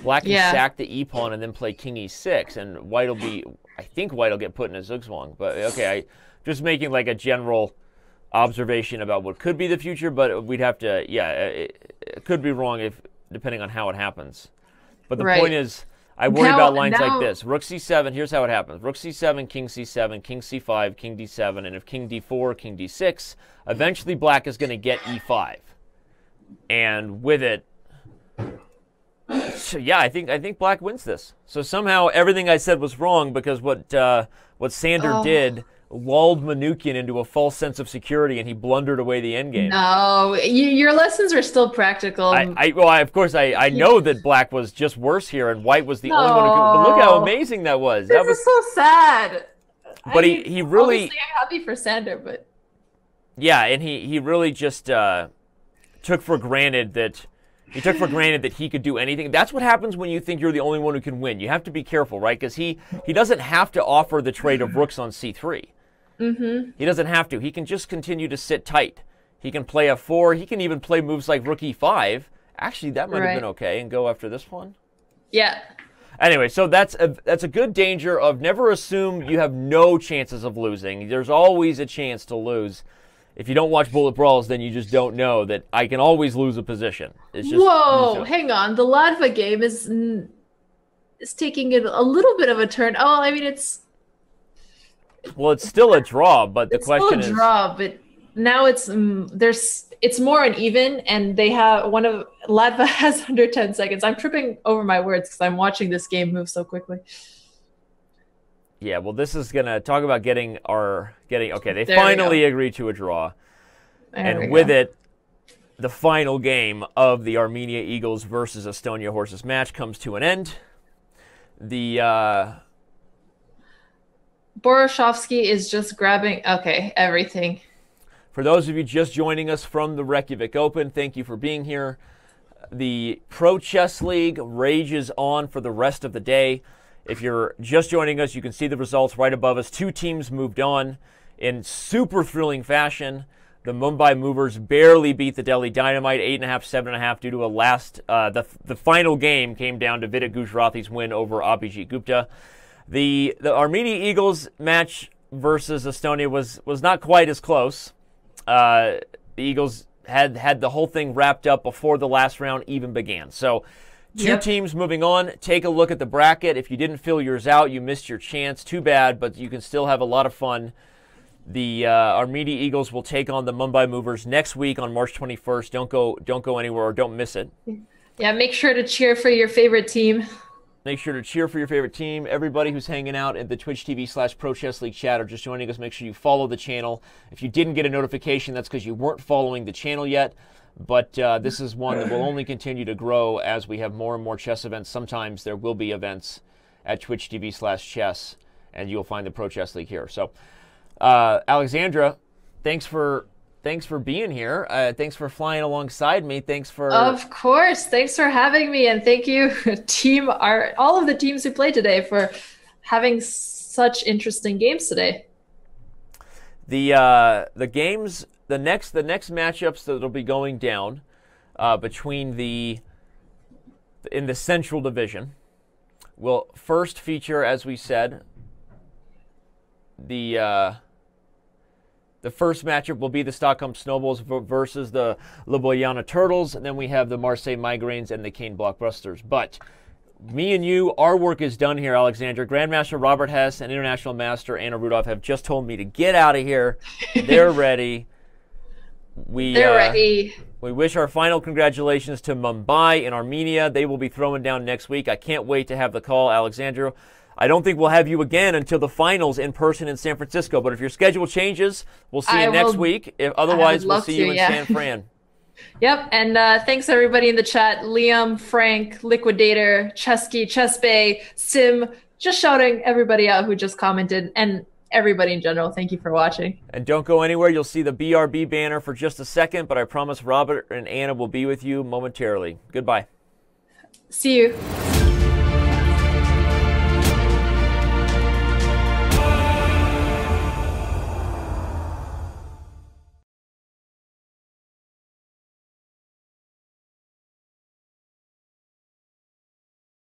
black can sack the E pawn and then play King E6, and white will be. I think white will get put in a zugzwang. But okay, just making like a general observation about what could be the future, but we'd have to. Yeah, it could be wrong depending on how it happens. But the point is, I worry about lines like this. Rook C7, here's how it happens. Rook C7, King C7, King C5, King D7, and if King D4, King D6, eventually black is going to get E5. And with it, so yeah, I think black wins this. So somehow everything I said was wrong because what Sander did lulled Manukyan into a false sense of security, and he blundered away the endgame. No, your lessons are still practical. Of course, I know that black was just worse here, and white was the only one who could. But look how amazing that was. This is so sad. But he really. Obviously, I'm happy for Sander, but. Yeah, and he really just took for granted that. He took for granted that he could do anything. That's what happens when you think you're the only one who can win. You have to be careful, right? Because he doesn't have to offer the trade of rooks on C3. He doesn't have to. He can just continue to sit tight. He can play F4. He can even play moves like rook E5. Actually, that might have been okay, and go after this one. Yeah. Anyway, so that's a good danger of never assume you have no chances of losing. There's always a chance to lose. If you don't watch Bullet Brawls, then you just don't know that I can always lose a position. It's just, whoa, hang on. The Latva game is taking it a little bit of a turn. Oh, I mean, it's... Well, it's still a draw, but the question is... It's still a draw, but now it's more uneven, and they have Latva has under 10 seconds. I'm tripping over my words because I'm watching this game move so quickly. Yeah, well, this is going to talk about getting, okay, they finally agreed to a draw. And with it, the final game of the Armenia Eagles versus Estonia Horses match comes to an end. The Boroshovsky is just grabbing, everything. For those of you just joining us from the Reykjavik Open, thank you for being here. The Pro Chess League rages on for the rest of the day. If you're just joining us, you can see the results right above us. 2 teams moved on in super thrilling fashion. The Mumbai Movers barely beat the Delhi Dynamite, 8.5, 7.5, due to a last. The final game came down to Vidit Gujrathi's win over Abhijit Gupta. The Armenia Eagles match versus Estonia was not quite as close. The Eagles had the whole thing wrapped up before the last round even began. So 2 teams moving on. Take a look at the bracket. If you didn't fill yours out, you missed your chance. Too bad, but you can still have a lot of fun. The Armenia Eagles will take on the Mumbai Movers next week on March 21st. Don't go anywhere or don't miss it. Yeah, make sure to cheer for your favorite team. Make sure to cheer for your favorite team. Everybody who's hanging out at the Twitch TV/Pro Chess League chat or just joining us, make sure you follow the channel. If you didn't get a notification, that's because you weren't following the channel yet. But this is one that will only continue to grow as we have more and more chess events. Sometimes there will be events at Twitch TV/chess, and you'll find the Pro Chess League here. So. Alexandra, thanks for being here. Thanks for flying alongside me. Thanks for... Of course. Thanks for having me. And thank you, all of the teams who played today, for having such interesting games today. The games, the next matchups that'll be going down between in the Central Division will first feature, as we said, the first matchup will be the Stockholm Snowballs versus the Ljubljana Turtles, and then we have the Marseille Migraines and the Kane Blockbusters. But me and you, our work is done here, Alexandra. Grandmaster Robert Hess and International Master Anna Rudolph have just told me to get out of here. They're ready. They're ready. We wish our final congratulations to Mumbai in Armenia. They will be throwing down next week. I can't wait to have the call, Alexandra. I don't think we'll have you again until the finals in person in San Francisco. But if your schedule changes, we'll see you next week. Otherwise, we'll see you in San Fran. Yep. And thanks, everybody in the chat. Liam, Frank, Liquidator, Chesky, Chessbay, Sim, just shouting everybody out who just commented. And everybody in general, thank you for watching. And don't go anywhere. You'll see the BRB banner for just a second. But I promise Robert and Anna will be with you momentarily. Goodbye. See you.